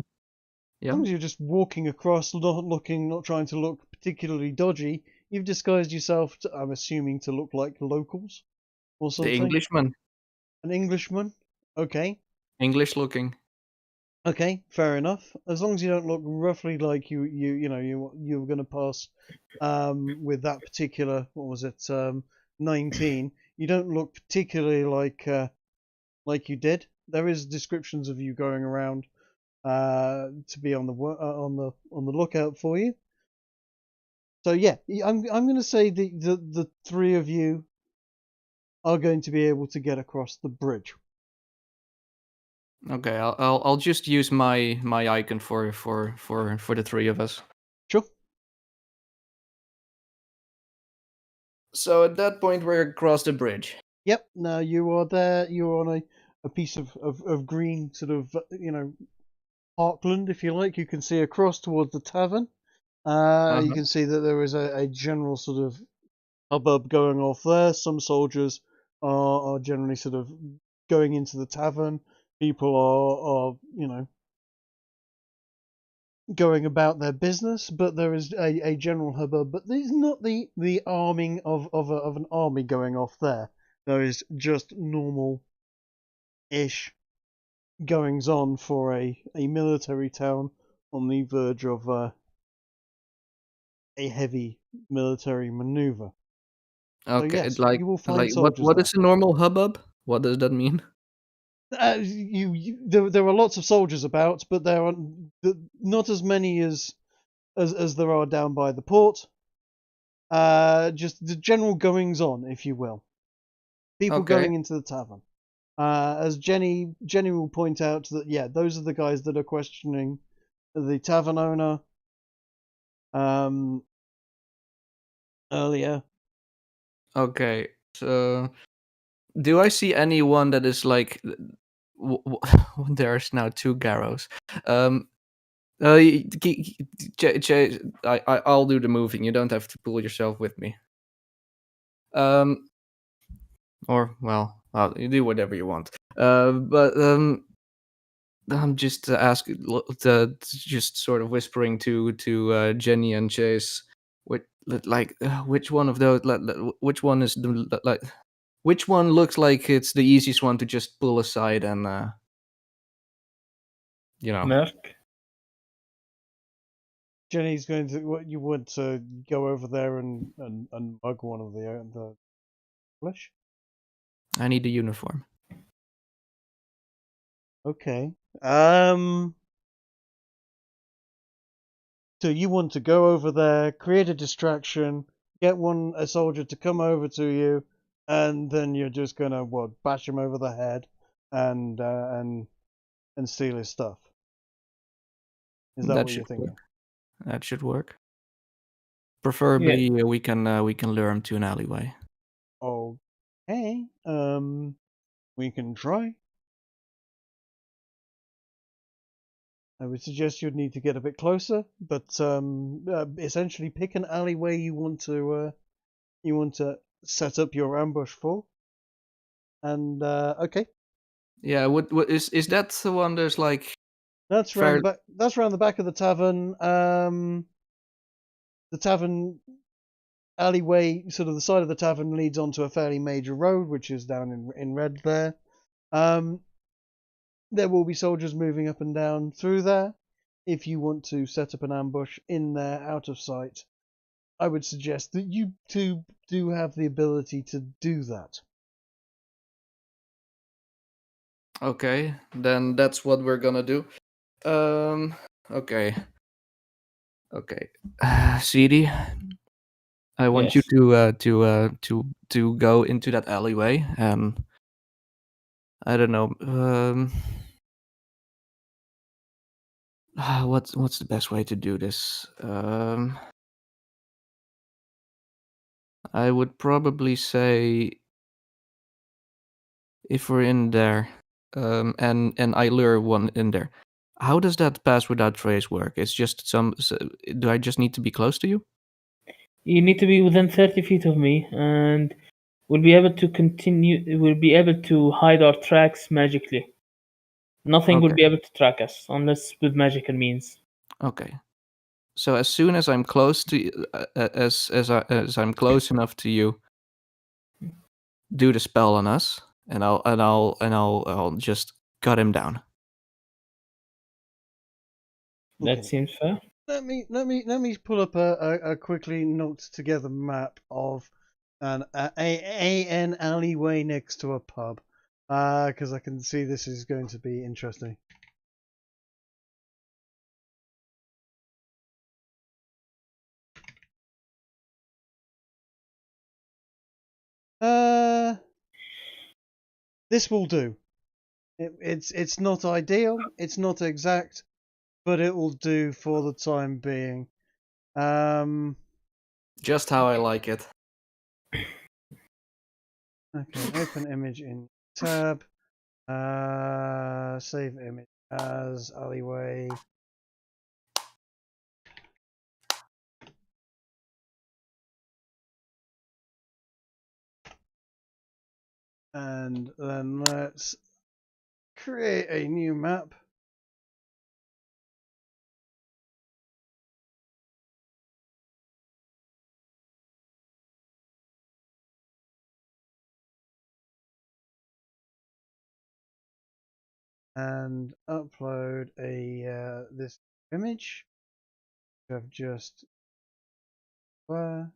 Speaker 2: Yeah.
Speaker 1: long as you're just walking across, not looking, not trying to look particularly dodgy. You've disguised yourself, I'm assuming, to look like locals or
Speaker 2: The
Speaker 1: something.
Speaker 2: Englishman.
Speaker 1: An Englishman. Okay.
Speaker 2: English looking.
Speaker 1: Okay, fair enough. As long as you don't look roughly like you were going to pass with that particular, what was it, 19. You don't look particularly like you did. There is descriptions of you going around to be on the lookout for you. So yeah, I'm going to say the three of you are going to be able to get across the bridge.
Speaker 2: Okay, I'll just use my icon for the three of us.
Speaker 1: Sure.
Speaker 2: So at that point, we're across the bridge.
Speaker 1: Yep. Now you are there. You're on a piece of green sort of parkland, if you like. You can see across towards the tavern. You can see that there is a general sort of hubbub going off there. Some soldiers are generally sort of going into the tavern. People are going about their business, but there is a general hubbub. But there's not the arming of an army going off there. There is just normal-ish goings on for a military town on the verge of a heavy military maneuver.
Speaker 2: Okay,
Speaker 1: So yes,
Speaker 2: like
Speaker 1: you will find
Speaker 2: what
Speaker 1: soldiers
Speaker 2: what
Speaker 1: there.
Speaker 2: is a normal hubbub? What does that mean?
Speaker 1: There are lots of soldiers about, but there are not as many as there are down by the port. Just the general goings on, if you will. People
Speaker 2: Okay.
Speaker 1: going into the tavern. As Jenny will point out that those are the guys that are questioning the tavern owner. Earlier.
Speaker 2: Okay, so do I see anyone that is like? There's now two Garrows. I'll do the moving. You don't have to pull yourself with me. Or well, you do whatever you want. But I'm just asking, just sort of whispering to Jenny and Chase, which one of those, which one is the like, which one looks like it's the easiest one to just pull aside and
Speaker 5: Merc.
Speaker 1: Jenny's going to. What you want to go over there and mug one of the flesh?
Speaker 2: I need the uniform.
Speaker 1: Okay. So you want to go over there, create a distraction, get a soldier to come over to you, and then you're just gonna bash him over the head and steal his stuff. Is that what you're thinking?
Speaker 2: Work. That should work. Preferably, we can lure him to an alleyway.
Speaker 1: Okay. We can try. I would suggest you'd need to get a bit closer, but essentially pick an alleyway you want to set up your ambush for. And okay.
Speaker 2: Yeah, what is that the one? There's like
Speaker 1: That's round the back. That's round the back of the tavern. The tavern alleyway, sort of the side of the tavern, leads onto a fairly major road, which is down in red there. There will be soldiers moving up and down through there. If you want to set up an ambush in there, out of sight, I would suggest that you two do have the ability to do that.
Speaker 2: Okay, then that's what we're gonna do. Okay. CD, I want you to go into that alleyway, and I don't know. What's the best way to do this? I would probably say if we're in there, and I lure one in there, How does that pass without trace work? It's just do I just need to be close to you?
Speaker 5: You need to be within 30 feet of me, and we'll be able to continue. We'll be able to hide our tracks magically. Nothing will
Speaker 2: Okay.
Speaker 5: be able to track us unless with magical means.
Speaker 2: Okay. So as soon as I'm close to as I'm close enough to you, do the spell on us, and I'll just cut him down.
Speaker 5: That
Speaker 1: Okay.
Speaker 5: seems fair.
Speaker 1: Let me pull up a quickly knocked together map of an alleyway next to a pub, because I can see this is going to be interesting. This will do. It's not ideal, it's not exact, but it will do for the time being.
Speaker 2: Just how I like it.
Speaker 1: Okay, open image in tab. Save image as alleyway. And then let's create a new map. And upload a this image. I've just where.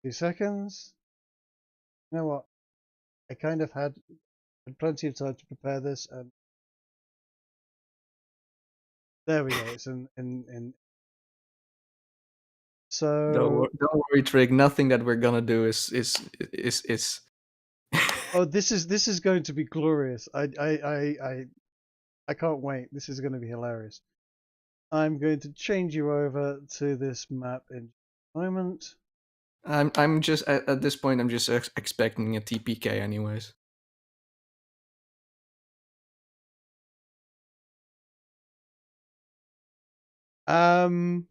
Speaker 1: Few seconds. You know what? I kind of had plenty of time to prepare this, and there we go. It's in. So
Speaker 2: Don't worry, Trig. Nothing that we're gonna do is.
Speaker 1: oh, this is going to be glorious. I can't wait. This is going to be hilarious. I'm going to change you over to this map in a moment.
Speaker 2: I'm just at this point. I'm just expecting a TPK, anyways.
Speaker 1: Um.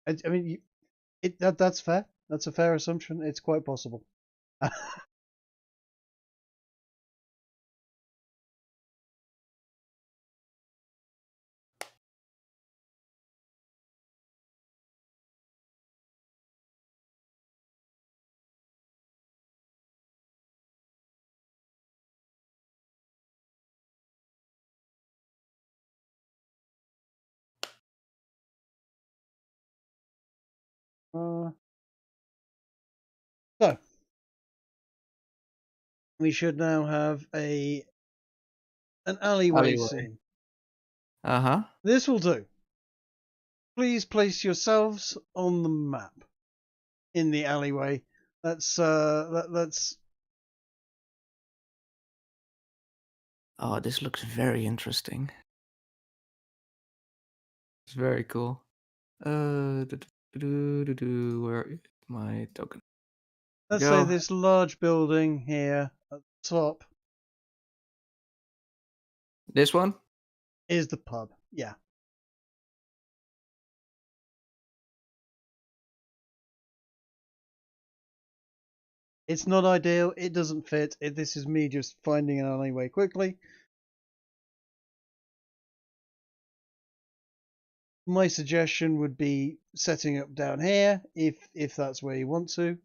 Speaker 1: I mean, that's fair. That's a fair assumption. It's quite possible. So we should now have an alleyway scene.
Speaker 2: Uh-huh.
Speaker 1: This will do. Please place yourselves on the map in the alleyway. Let's.
Speaker 2: Oh, this looks very interesting. It's very cool. Where is my token?
Speaker 1: Let's
Speaker 2: Go.
Speaker 1: say this large building here at the top
Speaker 2: This one?
Speaker 1: is the pub. Yeah. It's not ideal. It doesn't fit. This is me just finding an alleyway quickly. My suggestion would be setting up down here if that's where you want to.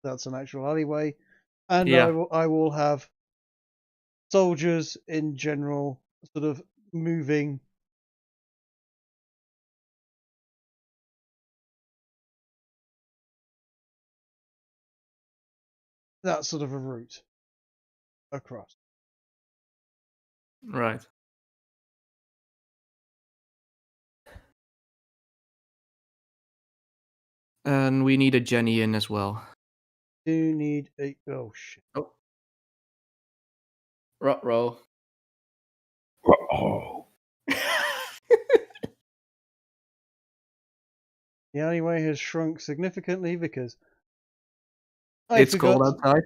Speaker 1: That's an actual alleyway, and
Speaker 2: Yeah.
Speaker 1: I will have soldiers in general sort of moving that sort of a route across.
Speaker 2: Right. And we need a Jenny in as well.
Speaker 1: do need a... Oh, shit.
Speaker 2: Oh. Ruh-roh.
Speaker 5: Oh.
Speaker 1: The alleyway has shrunk significantly because I
Speaker 2: It's
Speaker 1: forgot.
Speaker 2: cold outside.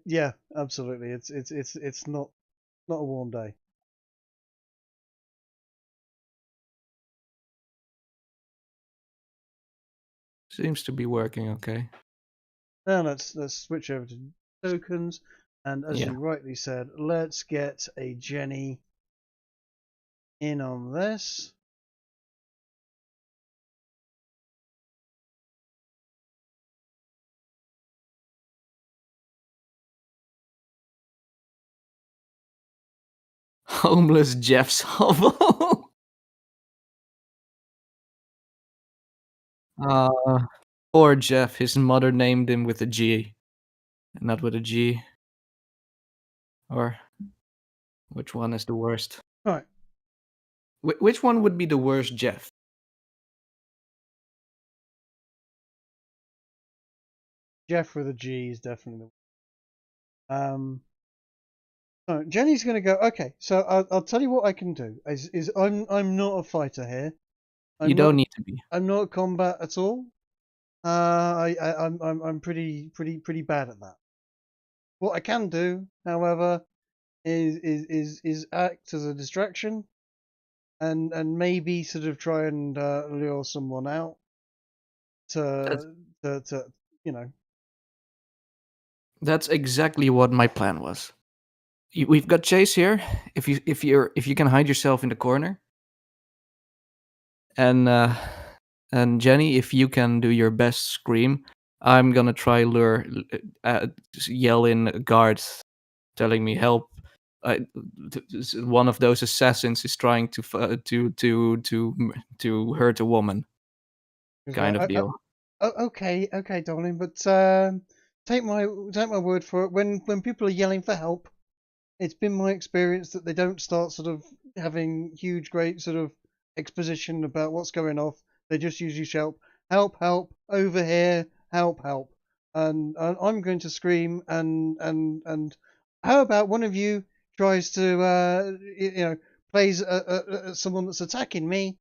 Speaker 1: Yeah, absolutely. It's not a warm day.
Speaker 2: Seems to be working okay.
Speaker 1: Now let's switch over to tokens, and as
Speaker 2: Yeah.
Speaker 1: you rightly said, let's get a Jenny in on this.
Speaker 2: Homeless Jeff's hovel. Poor Jeff. His mother named him with a G, not with a G. Or which one is the worst?
Speaker 1: Right,
Speaker 2: Which one would be the worst Jeff?
Speaker 1: Jeff with a G is definitely the. So Jenny's going to go. Okay, so I'll tell you what I can do. Is I'm not a fighter here.
Speaker 2: You don't need to be.
Speaker 1: I'm not combat at all. I'm pretty bad at that. What I can do, however, is act as a distraction, and maybe sort of try and lure someone out to you know.
Speaker 2: That's exactly what my plan was. We've got Chase here. If you can hide yourself in the corner, and Jenny, if you can do your best scream, I'm gonna try yell in guards, telling me help. One of those assassins is trying to hurt a woman, kind of deal.
Speaker 1: Okay, darling, but take my word for it. When people are yelling for help, it's been my experience that they don't start sort of having huge, great sort of exposition about what's going off. They just usually shout, "Help! Help! Over here! Help! Help!" And I'm going to scream. And how about one of you tries to plays someone that's attacking me?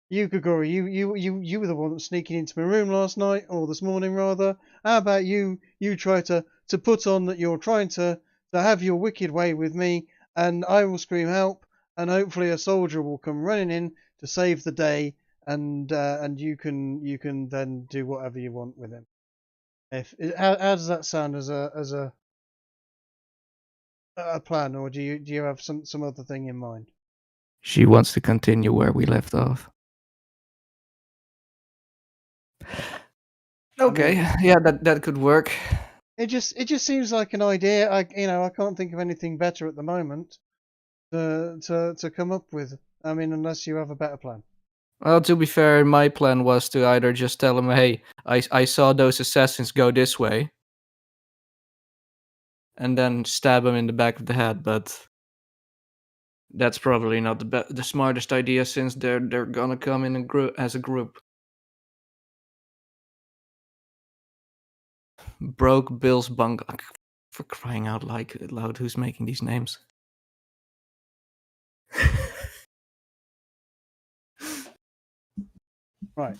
Speaker 1: You, Grigori, you were the one that was sneaking into my room last night, or this morning rather. How about you try to put on that you're trying to have your wicked way with me, and I will scream help, and hopefully a soldier will come running in to save the day, and you can then do whatever you want with him. How does that sound as a plan, or do you have some other thing in mind?
Speaker 2: She wants to continue where we left off. Okay, yeah, that could work.
Speaker 1: It just seems like an idea. I can't think of anything better at the moment to come up with. I mean, unless you have a better plan.
Speaker 2: Well, to be fair, my plan was to either just tell him, "Hey, I saw those assassins go this way," and then stab him in the back of the head. But that's probably not the smartest idea, since they're gonna come in as a group. Broke Bill's bunk. For crying out loud, who's making these names?
Speaker 1: Right.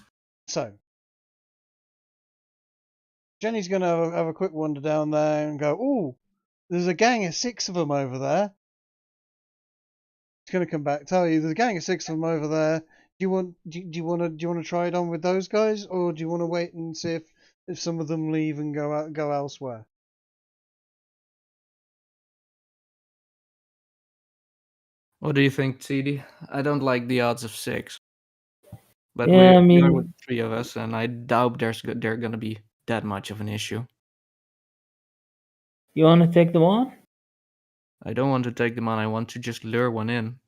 Speaker 1: So Jenny's going to have a quick wander down there and go, "Ooh, there's a gang of 6 of them over there." She's going to come back, tell you there's a gang of 6 of them over there. Do you want to try it on with those guys, or do you want to wait and see if some of them leave and go elsewhere?
Speaker 2: What do you think, TD? I don't like the odds of 6. But
Speaker 5: Yeah, I
Speaker 2: we are
Speaker 5: mean,
Speaker 2: with 3 of us, and I doubt they're gonna be that much of an issue.
Speaker 5: you want to take them on?
Speaker 2: I don't want to take them on. I want to just lure one in.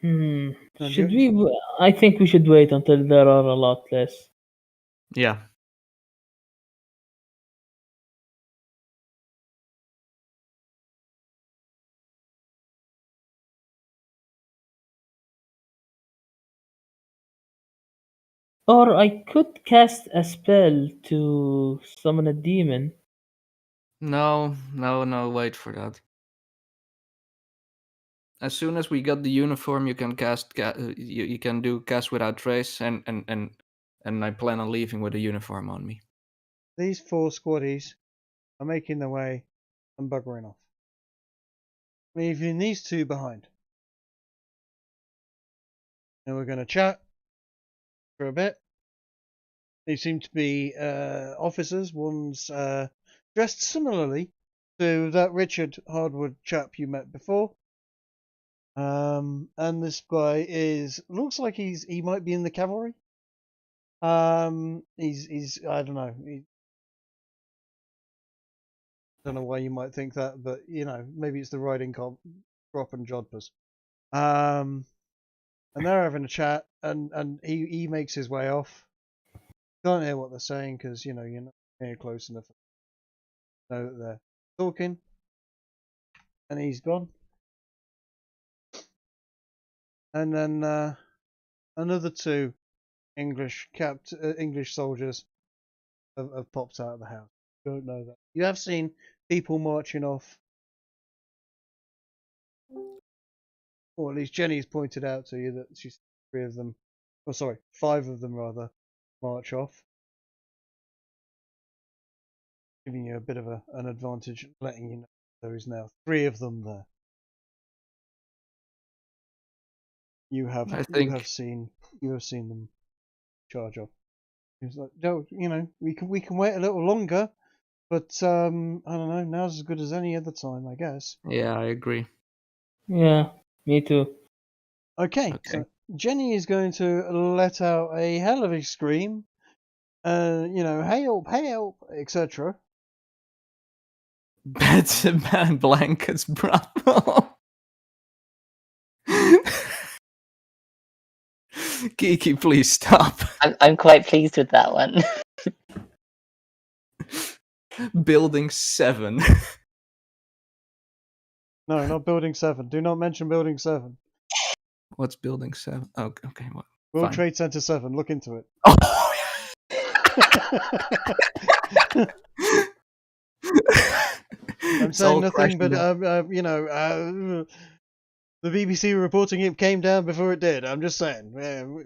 Speaker 5: Hmm.
Speaker 1: No,
Speaker 5: Should we? I think we should wait until there are a lot less.
Speaker 2: Yeah.
Speaker 5: Or I could cast a spell to summon a demon.
Speaker 2: No, wait for that. As soon as we got the uniform, you can you can do cast without trace, and I plan on leaving with a uniform on me.
Speaker 1: These 4 squaddies are making their way and buggering off, leaving these 2 behind. And we're going to chat for a bit. They seem to be officers. One's dressed similarly to that Richard Hardwood chap you met before. And this guy looks like he might be in the cavalry. He's I don't know. Don't know why you might think that, but maybe it's the riding crop and jodhpurs. And they're having a chat, and he makes his way off. Can't hear what they're saying because you're not near close enough to know that they're talking. And he's gone. And then another 2 English soldiers have popped out of the house. Don't know that. You have seen people marching off, or at least Jenny's pointed out to you that she's 3 of them, 5 of them rather, march off, giving you a bit of an advantage, letting you know there is now 3 of them there. You have seen them charge off. He's like, no, we can wait a little longer, but I don't know. Now's as good as any other time, I guess.
Speaker 2: Yeah, I agree.
Speaker 5: Yeah, me too.
Speaker 1: Okay. So Jenny is going to let out a hell of a scream, help, etc.
Speaker 2: Beds and blankets, bravo. Kiki, please stop.
Speaker 4: I'm quite pleased with that one.
Speaker 2: Building 7.
Speaker 1: No, not Building 7. Do not mention Building 7.
Speaker 2: What's Building 7? Oh, okay. What?
Speaker 1: World Trade Center 7. Look into it.
Speaker 2: Oh,
Speaker 1: I'm saying nothing, but the BBC reporting it came down before it did. I'm just saying,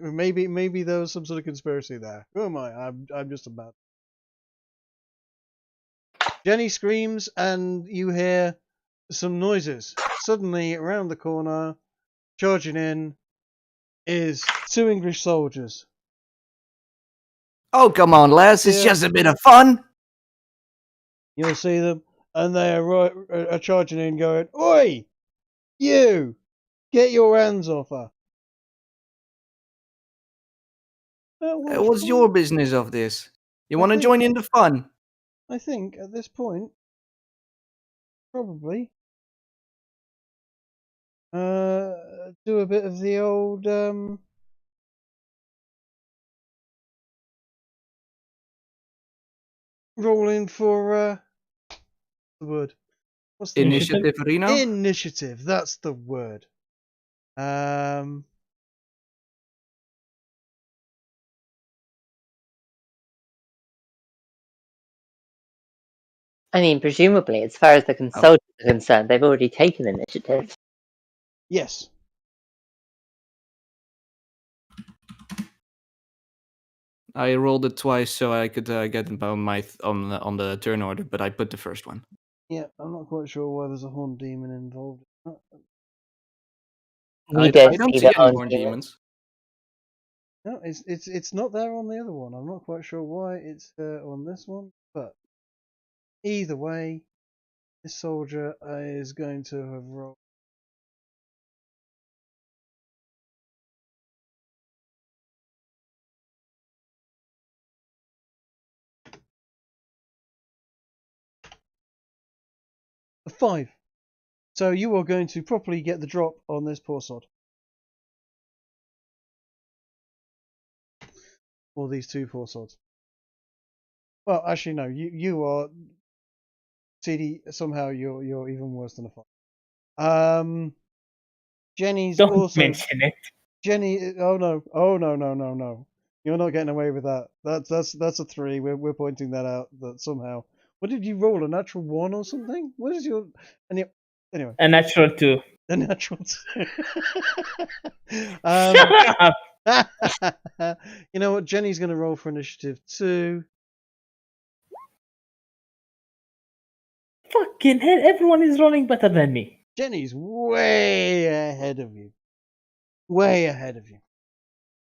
Speaker 1: maybe there was some sort of conspiracy there. Who am I? I'm just a man. Jenny screams, and you hear some noises. Suddenly, around the corner, charging in, is 2 English soldiers.
Speaker 2: Oh, come on, lads. It's just a bit of fun.
Speaker 1: You'll see them, and they are charging in, going, "Oi! You! Get your hands off her!"
Speaker 2: What's your business of this? You want to join in the fun?
Speaker 1: I think at this point, probably do a bit of the old rolling for the word. What's the
Speaker 2: Initiative, Reno?
Speaker 1: Initiative. That's the word.
Speaker 4: I mean, presumably, as far as the consultants are concerned, they've already taken initiative.
Speaker 1: Yes.
Speaker 2: I rolled it twice so I could get on the turn order, but I put the first one.
Speaker 1: Yeah, I'm not quite sure why there's a horn demon involved.
Speaker 4: We
Speaker 2: I
Speaker 4: don't
Speaker 2: don't
Speaker 4: see
Speaker 2: see
Speaker 4: the
Speaker 2: any
Speaker 4: horn
Speaker 2: horn
Speaker 4: demon.
Speaker 2: demons.
Speaker 1: No, it's not there on the other one. I'm not quite sure why it's on this one, but either way, this soldier is going to have rolled. A 5. So you are going to properly get the drop on this poor sod. Or these 2 poor sods. Well, actually, no. You are CD. Somehow you're even worse than a 5. Jenny's
Speaker 5: Don't
Speaker 1: also
Speaker 5: mention it.
Speaker 1: Jenny. Oh no. You're not getting away with that. That's a 3. We're pointing that out. That somehow. What did you roll? A natural 1 or something? What is your? Anyway.
Speaker 5: A natural 2.
Speaker 1: A natural 2.
Speaker 5: Shut up!
Speaker 1: You know what? Jenny's going to roll for initiative 2.
Speaker 5: Fucking hell! Everyone is rolling better than me.
Speaker 1: Jenny's way ahead of you. Way ahead of you.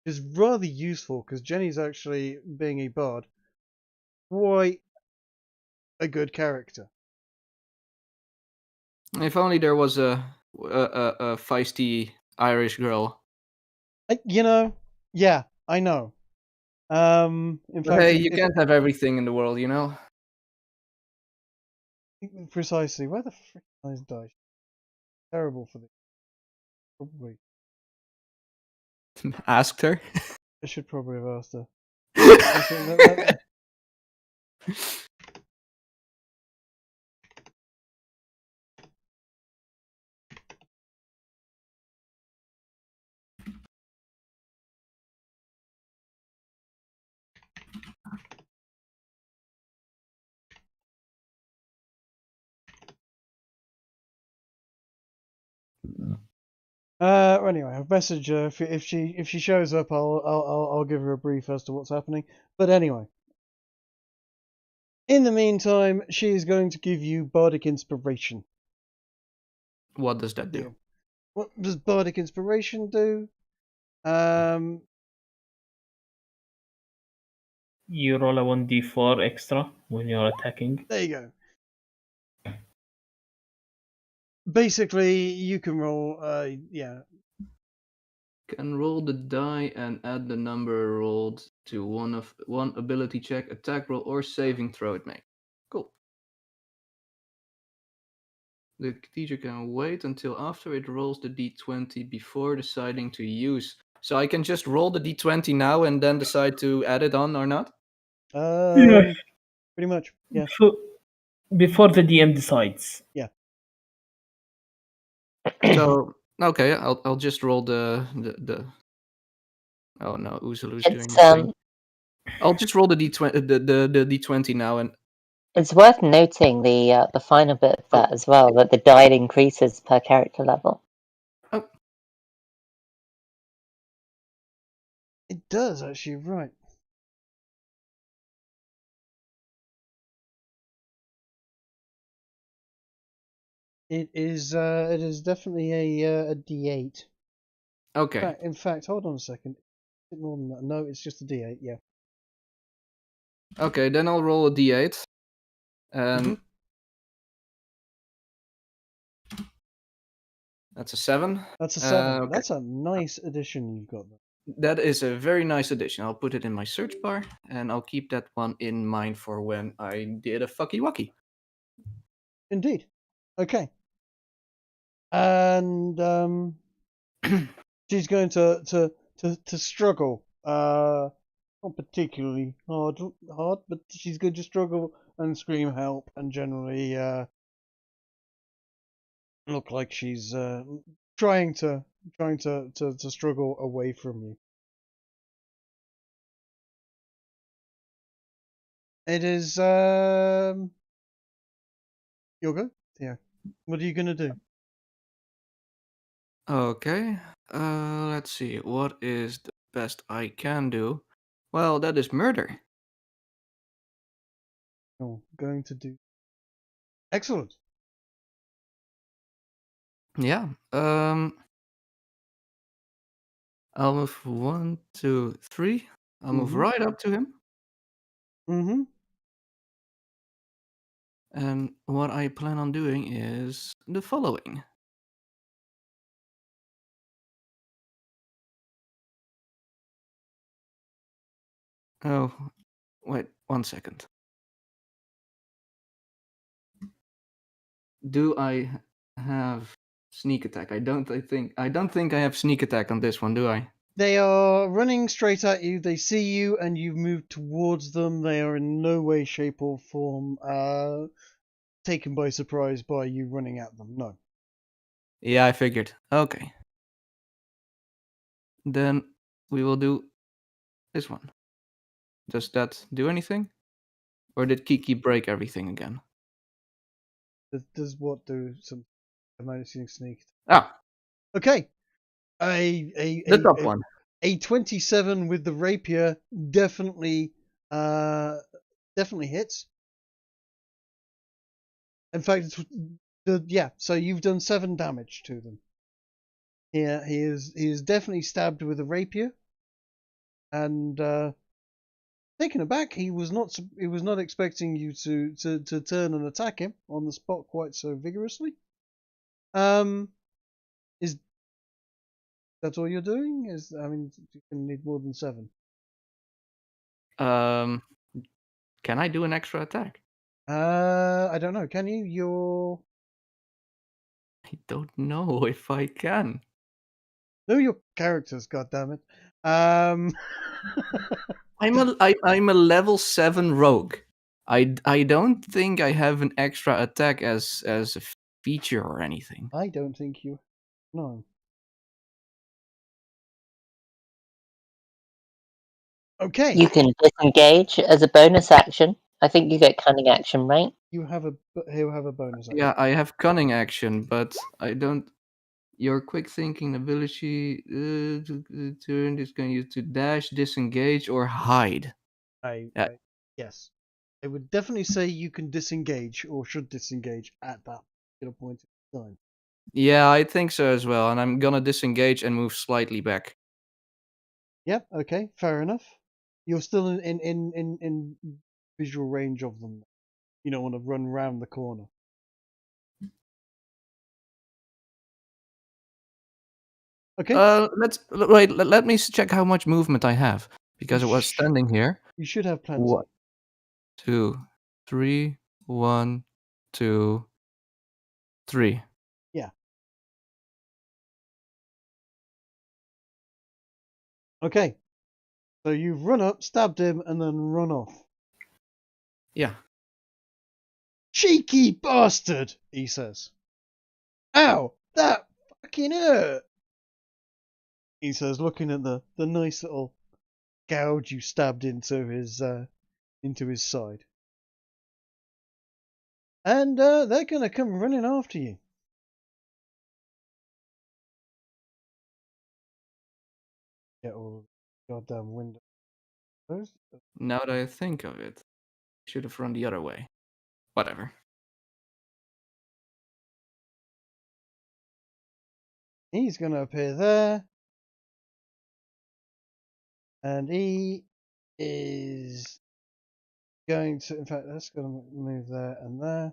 Speaker 1: Which is rather useful because Jenny's actually, being a bard, quite a good character.
Speaker 2: If only there was a feisty Irish girl.
Speaker 1: Yeah, I know. In
Speaker 2: But
Speaker 1: fact,
Speaker 2: hey, you can't have everything in the world, you know?
Speaker 1: precisely. Where the frick are those dice? Terrible for this. Probably.
Speaker 2: Asked her.
Speaker 1: I should probably have asked her. That- Anyway, I've messaged her. If she shows up, I'll give her a brief as to what's happening. But anyway, in the meantime, she is going to give you Bardic Inspiration.
Speaker 2: What does that do?
Speaker 1: Yeah. What does Bardic Inspiration do?
Speaker 5: You roll a 1d4 extra when you're attacking.
Speaker 1: There you go. Basically, you can roll.
Speaker 2: Can roll the die and add the number rolled to one ability check, attack roll, or saving throw it makes. Cool. The teacher can wait until after it rolls the d20 before deciding to use. So I can just roll the d20 now and then decide to add it on or not?
Speaker 1: Pretty much. Yeah.
Speaker 5: Before the DM decides.
Speaker 1: Yeah.
Speaker 2: So okay, I'll just roll the. Oh no, Uzulu's doing
Speaker 4: It's
Speaker 2: the thing. I'll just roll the d20 the d20 now and.
Speaker 4: It's worth noting the final bit of that as well, that the die increases per character level.
Speaker 2: Oh.
Speaker 1: It does actually, right? It is definitely a D8.
Speaker 2: Okay.
Speaker 1: In fact, hold on a second. Is it more than that? No, it's just a D8. Yeah.
Speaker 2: Okay, then I'll roll a d8. And that's a 7.
Speaker 1: That's a 7.
Speaker 2: Okay.
Speaker 1: That's a nice addition you've got there.
Speaker 2: That is a very nice addition. I'll put it in my search bar, and I'll keep that one in mind for when I did a fucky wucky.
Speaker 1: Indeed. Okay. And she's going to struggle. Not particularly hard, but she's going to struggle and scream help, and generally look like she's trying to struggle away from you. It is your go, Theo. What are you gonna do?
Speaker 2: Okay. Let's see. What is the best I can do? Well, that is murder.
Speaker 1: Oh, going to do. Excellent.
Speaker 2: Yeah. I'll move 1, 2, 3. I'll move right up to him.
Speaker 1: Mm-hmm.
Speaker 2: And what I plan on doing is the following. Oh, wait 1 second. Do I have sneak attack? I don't think I have sneak attack on this one, do I?
Speaker 1: They are running straight at you. They see you, and you've moved towards them. They are in no way, shape, or form taken by surprise by you running at them. No.
Speaker 2: Yeah, I figured. Okay. Then we will do This one. Does that do anything? Or did Kiki break everything again?
Speaker 1: Does what do some amazing sneak?
Speaker 2: Ah,
Speaker 1: Okay.
Speaker 2: the top one.
Speaker 1: A 27 with the rapier definitely hits. In fact, so you've done 7 damage to them. Yeah, he is definitely stabbed with a rapier, and taken aback, he was not expecting you to turn and attack him on the spot quite so vigorously. Is that all you're doing? You can need more than 7.
Speaker 2: Can I do an extra attack?
Speaker 1: I don't know. Can you?
Speaker 2: I don't know if I can.
Speaker 1: Know your characters, goddammit.
Speaker 2: I'm a level 7 rogue. I don't think I have an extra attack as a feature or anything.
Speaker 1: I don't think you. No. Okay.
Speaker 4: You can disengage as a bonus action. I think you get cunning action, right?
Speaker 1: He'll have a bonus action.
Speaker 2: Yeah, I have cunning action, but I don't. Your quick thinking ability turn is going to use to dash, disengage, or hide.
Speaker 1: Yes. I would definitely say you can disengage or should disengage at that particular point in time.
Speaker 2: Yeah, I think so as well, and I'm gonna disengage and move slightly back.
Speaker 1: Yep. Okay. Fair enough. You're still in visual range of them. You don't want to run round the corner. Okay.
Speaker 2: Let me check how much movement I have because it was standing here.
Speaker 1: You should have plenty.
Speaker 2: 1, 2, 3. 1, 2, 3.
Speaker 1: Yeah. Okay. So you've run up, stabbed him, and then run off.
Speaker 2: Yeah.
Speaker 1: Cheeky bastard, he says. Ow, that fucking hurt. He says, looking at the nice little gouge you stabbed into his side. And they're gonna come running after you. Get all the goddamn windows closed.
Speaker 2: Now that I think of it, I should have run the other way. Whatever.
Speaker 1: He's gonna appear there. And he is going to, in fact, that's going to move there and there.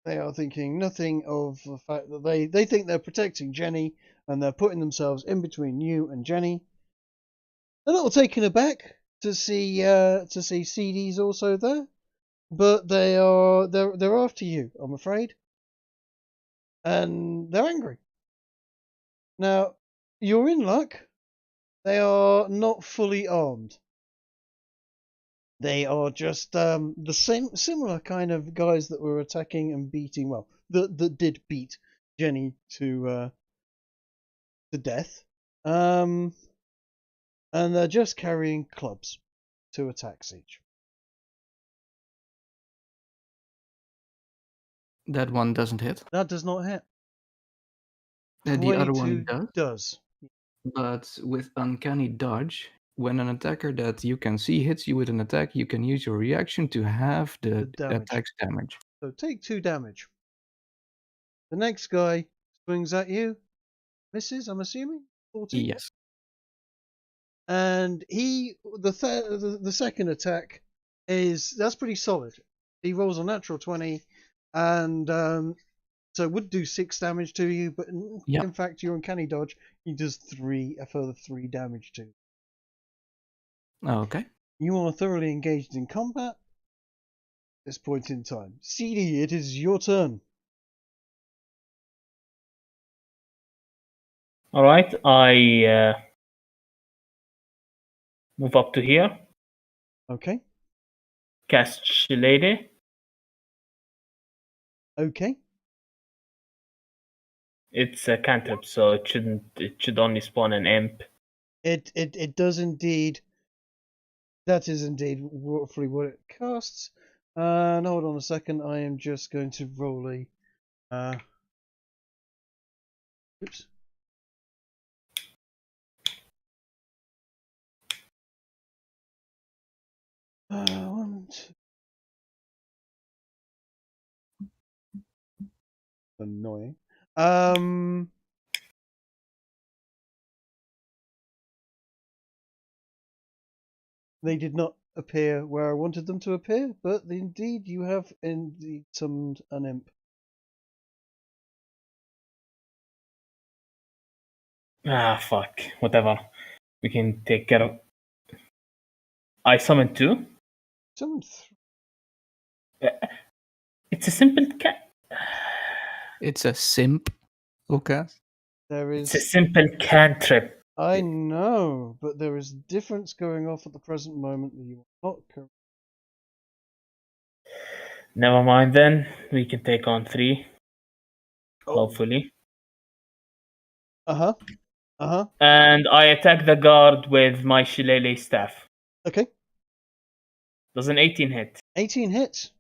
Speaker 1: They are thinking nothing of the fact that they think they're protecting Jenny, and they're putting themselves in between you and Jenny. They're a little taken aback to see CD's also there, but they're after you, I'm afraid, and they're angry. Now, you're in luck. They are not fully armed. They are just the similar kind of guys that were attacking and beating. Well, that did beat Jenny to death. And they're just carrying clubs, 2 attacks each.
Speaker 2: That one doesn't hit.
Speaker 1: That does not hit.
Speaker 2: The other one
Speaker 1: does.
Speaker 2: But with Uncanny Dodge, when an attacker that you can see hits you with an attack, you can use your reaction to halve the attack's damage.
Speaker 1: So take 2 damage. The next guy swings at you. Misses, I'm assuming? 14?
Speaker 2: Yes.
Speaker 1: And the second attack that's pretty solid. He rolls a natural 20, and so it would do 6 damage to you, but in fact, your Uncanny Dodge, he does a further 3 damage to you.
Speaker 2: Oh, okay.
Speaker 1: You are thoroughly engaged in combat at this point in time. CD, it is your turn.
Speaker 5: Alright, I move up to here.
Speaker 1: Okay.
Speaker 5: Cast Shillelagh.
Speaker 1: Okay.
Speaker 5: It's a cantrip, so it should only spawn an imp.
Speaker 1: It does indeed. That is indeed roughly what it costs. And hold on a second, I am just going to roll a. Oops. One, two. Annoying. They did not appear where I wanted them to appear, but indeed you have indeed summoned an imp.
Speaker 5: Ah, fuck. Whatever. We can take care of. I summoned 2.
Speaker 1: Summoned
Speaker 5: It's a simple cat.
Speaker 2: It's a simp. Okay.
Speaker 1: There
Speaker 5: It's a
Speaker 1: is.
Speaker 5: simple cantrip.
Speaker 1: I know, but there is difference going off at the present moment that you are not correct.
Speaker 5: Never mind then. We can take on 3.
Speaker 1: Oh.
Speaker 5: Hopefully.
Speaker 1: Uh-huh.
Speaker 5: And I attack the guard with my shillelagh staff.
Speaker 1: Okay.
Speaker 5: Does an 18 hit?
Speaker 1: 18 hits.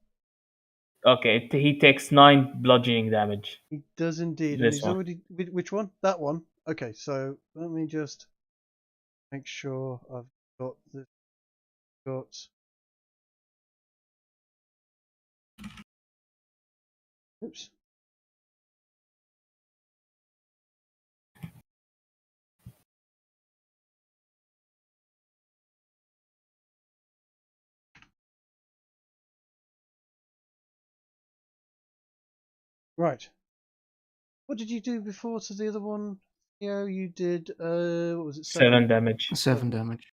Speaker 5: Okay, he takes 9 bludgeoning damage.
Speaker 1: He does indeed, and
Speaker 5: This
Speaker 1: he's
Speaker 5: one.
Speaker 1: already. Which one? That one. Okay, so let me just make sure I've got this. Oops. Right. What did you do before to the other one? Theo, you did. What was it?
Speaker 5: 7 damage.
Speaker 2: 7 damage.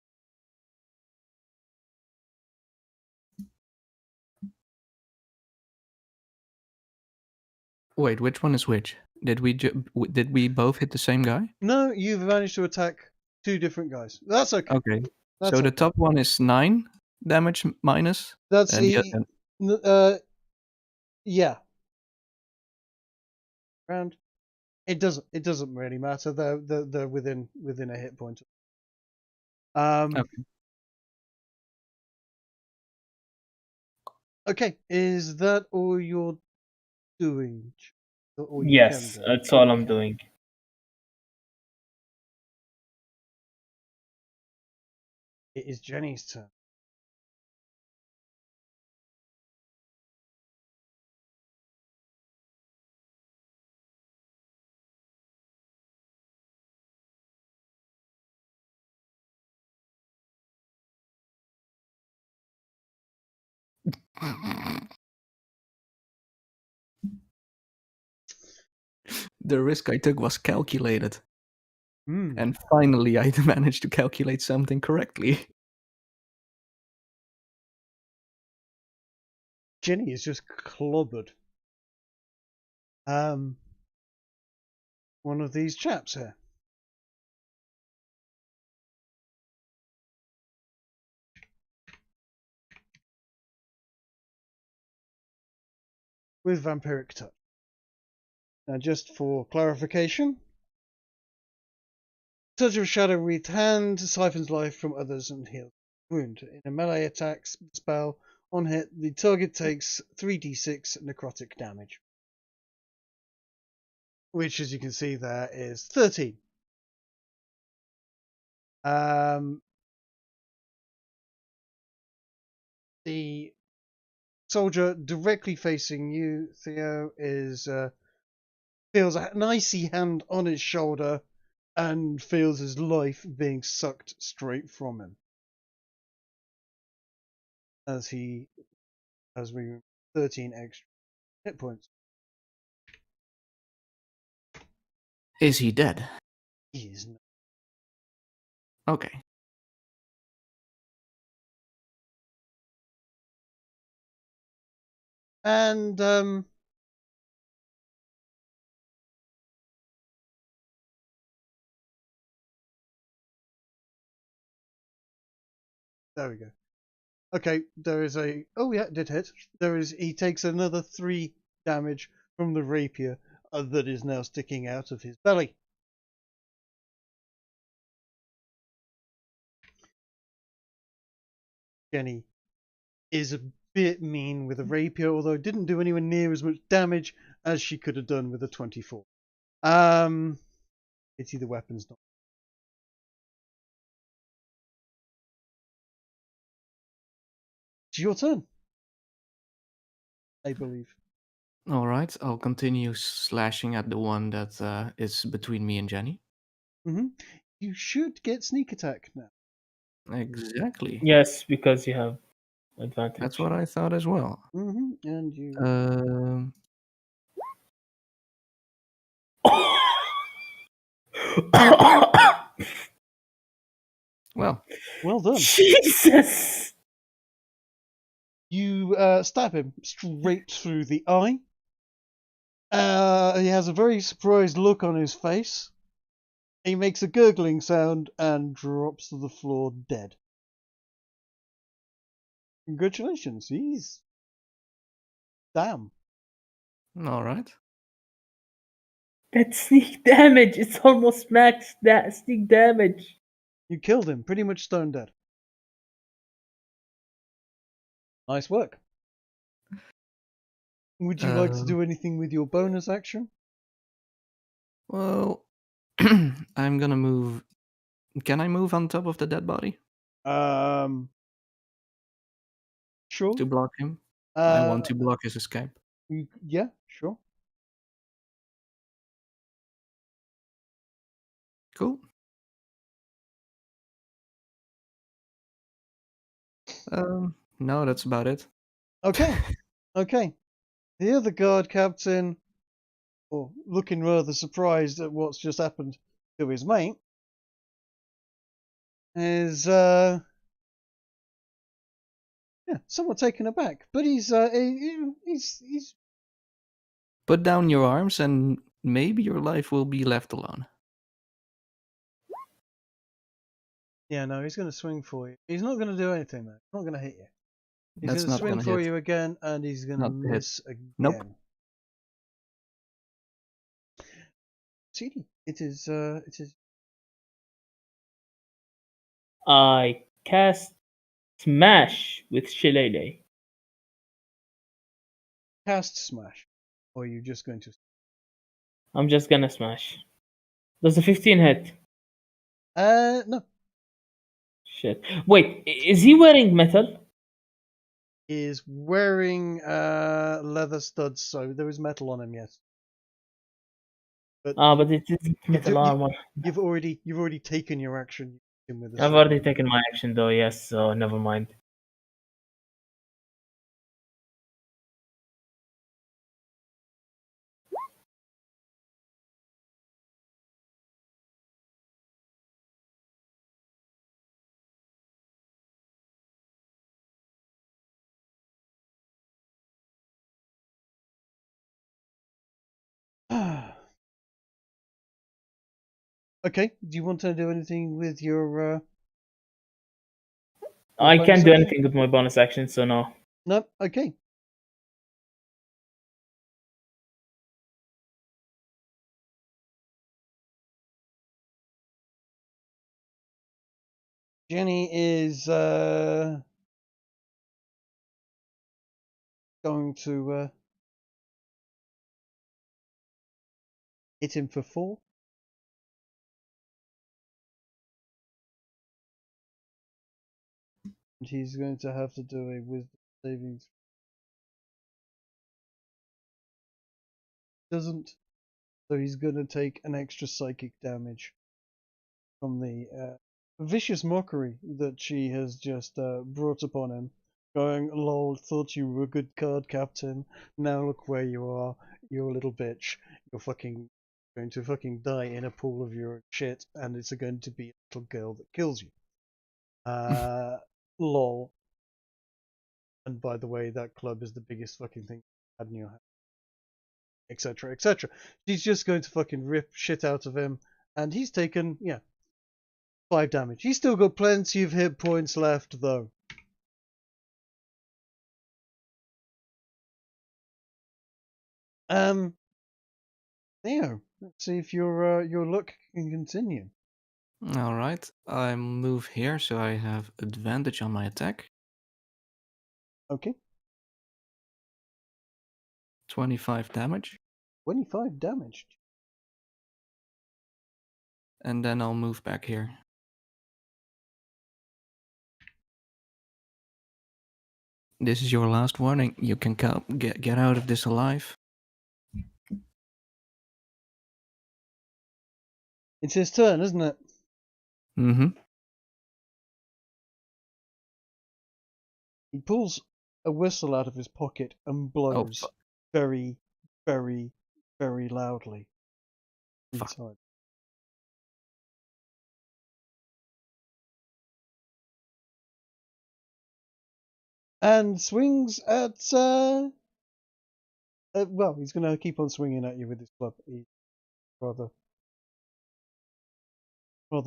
Speaker 2: Wait, which one is which? Did we both hit the same guy?
Speaker 1: No, you've managed to attack 2 different guys. That's okay.
Speaker 2: Okay.
Speaker 1: That's
Speaker 2: So the
Speaker 1: okay.
Speaker 2: top one is 9 damage minus.
Speaker 1: That's
Speaker 2: and the
Speaker 1: yeah. Round. It doesn't really matter. They're within a hit point.
Speaker 2: Okay.
Speaker 1: Okay. Is that all you're doing? Or you
Speaker 5: Yes,
Speaker 1: can do?
Speaker 5: that's all I'm doing.
Speaker 1: It is Jenny's turn.
Speaker 2: The risk I took was calculated.
Speaker 1: Hmm.
Speaker 2: And finally I managed to calculate something correctly.
Speaker 1: Jenny is just clobbered. One of these chaps here. With Vampiric Touch. Now, just for clarification, Touch of Shadow wreathed hand siphons life from others and heals wound. In a melee attack spell, on hit, the target takes 3d6 necrotic damage. Which, as you can see there, is 13. The soldier directly facing you, Theo, feels an icy hand on his shoulder and feels his life being sucked straight from him. As he has 13 extra hit points.
Speaker 2: Is he dead?
Speaker 1: He is not.
Speaker 2: Okay.
Speaker 1: And there we go. Okay, there is a. Oh yeah, it did hit. He takes another 3 damage from the rapier that is now sticking out of his belly. Jenny is a bit mean with a rapier, although it didn't do anywhere near as much damage as she could have done with a 24. It's either weapons not. It's your turn, I believe.
Speaker 2: All right, I'll continue slashing at the one that is between me and Jenny.
Speaker 1: You should get sneak attack now.
Speaker 2: Exactly.
Speaker 5: Yes, because you have advantage.
Speaker 2: That's what I thought as well.
Speaker 1: And you. Well done.
Speaker 5: Jesus!
Speaker 1: You stab him straight through the eye. He has a very surprised look on his face. He makes a gurgling sound and drops to the floor dead. Congratulations, he's... Damn.
Speaker 2: All right.
Speaker 5: That's sneak damage. It's almost max sneak damage.
Speaker 1: You killed him, pretty much stone dead. Nice work. Would you like to do anything with your bonus action?
Speaker 2: Well, I'm gonna move. Can I move on top of the dead body
Speaker 1: Sure.
Speaker 2: to block him? I want to block his escape.
Speaker 1: Yeah, sure.
Speaker 2: Cool. No, that's about it.
Speaker 1: Okay. Okay. The other guard captain, looking rather surprised at what's just happened to his mate, is somewhat taken aback. But he's
Speaker 2: Put down your arms, and maybe your life will be left alone.
Speaker 1: yeah, no, he's going to swing for you. He's not going to do anything though. He's not going to hit you. He's
Speaker 2: That's
Speaker 1: going to
Speaker 2: not
Speaker 1: swing
Speaker 2: gonna
Speaker 1: for
Speaker 2: hit.
Speaker 1: you again, and he's going to
Speaker 2: Not hit.
Speaker 1: miss again.
Speaker 2: Nope.
Speaker 1: CD, it is.
Speaker 5: I cast Smash with Shillelagh.
Speaker 1: Cast smash, or are you just going to?
Speaker 5: I'm just gonna smash. Does a 15 hit?
Speaker 1: No.
Speaker 5: Shit. Wait, is he wearing metal?
Speaker 1: He is wearing leather studs, so there is metal on him. Yes.
Speaker 5: But it is metal armor.
Speaker 1: You've already taken your action. With
Speaker 5: I've already taken my action though, yes, so never mind.
Speaker 1: Okay, do you want to do anything with your
Speaker 5: I can't
Speaker 1: bonus
Speaker 5: do
Speaker 1: action?
Speaker 5: anything with my bonus action, so no.
Speaker 1: No, okay. Jenny is going to hit him for 4. And he's going to have to do a wisdom saving. Doesn't, so he's going to take an extra psychic damage from the vicious mockery that she has just brought upon him. Going, lol, thought you were a good card captain. Now look where you are, you little bitch. You're fucking going to fucking die in a pool of your shit, and it's going to be a little girl that kills you. Lol. And by the way, that club is the biggest fucking thing you had in your hand. Etc. etc. She's just going to fucking rip shit out of him, and he's taken 5 damage. He's still got plenty of hit points left though. Theo, let's see if your luck can continue.
Speaker 2: All right, I move here, so I have advantage on my attack.
Speaker 1: Okay.
Speaker 2: 25 damage.
Speaker 1: 25 damage.
Speaker 2: And then I'll move back here. This is your last warning. You can get out of this alive.
Speaker 1: It's his turn, isn't it?
Speaker 2: Mm-hmm.
Speaker 1: He pulls a whistle out of his pocket and blows very, very, very loudly.
Speaker 2: Fuck.
Speaker 1: Inside. And swings at well, he's going to keep on swinging at you with his club. He's rather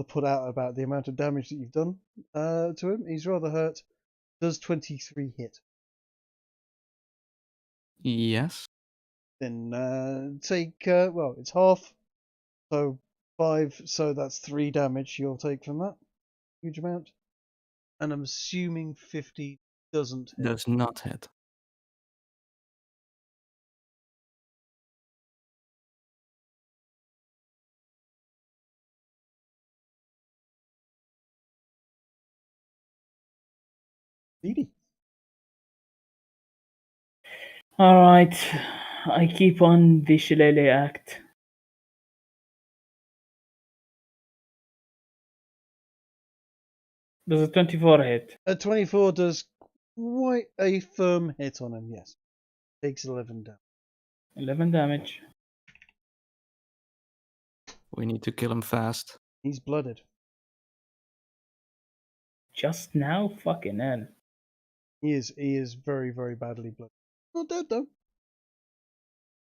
Speaker 1: put out about the amount of damage that you've done to him. He's rather hurt. Does 23 hit?
Speaker 2: Yes.
Speaker 1: Then take well, it's half, so 5. So that's 3 damage you'll take from that. Huge amount. And I'm assuming 50 doesn't hit.
Speaker 2: Does not hit.
Speaker 1: Edie.
Speaker 5: Alright. I keep on the shillelagh act. Does a 24 hit?
Speaker 1: A 24 does quite a firm hit on him, yes. Takes 11 damage.
Speaker 5: 11 damage.
Speaker 2: We need to kill him fast.
Speaker 1: He's blooded.
Speaker 5: Just now? Fucking hell.
Speaker 1: He is very, very badly blooded. Not dead though.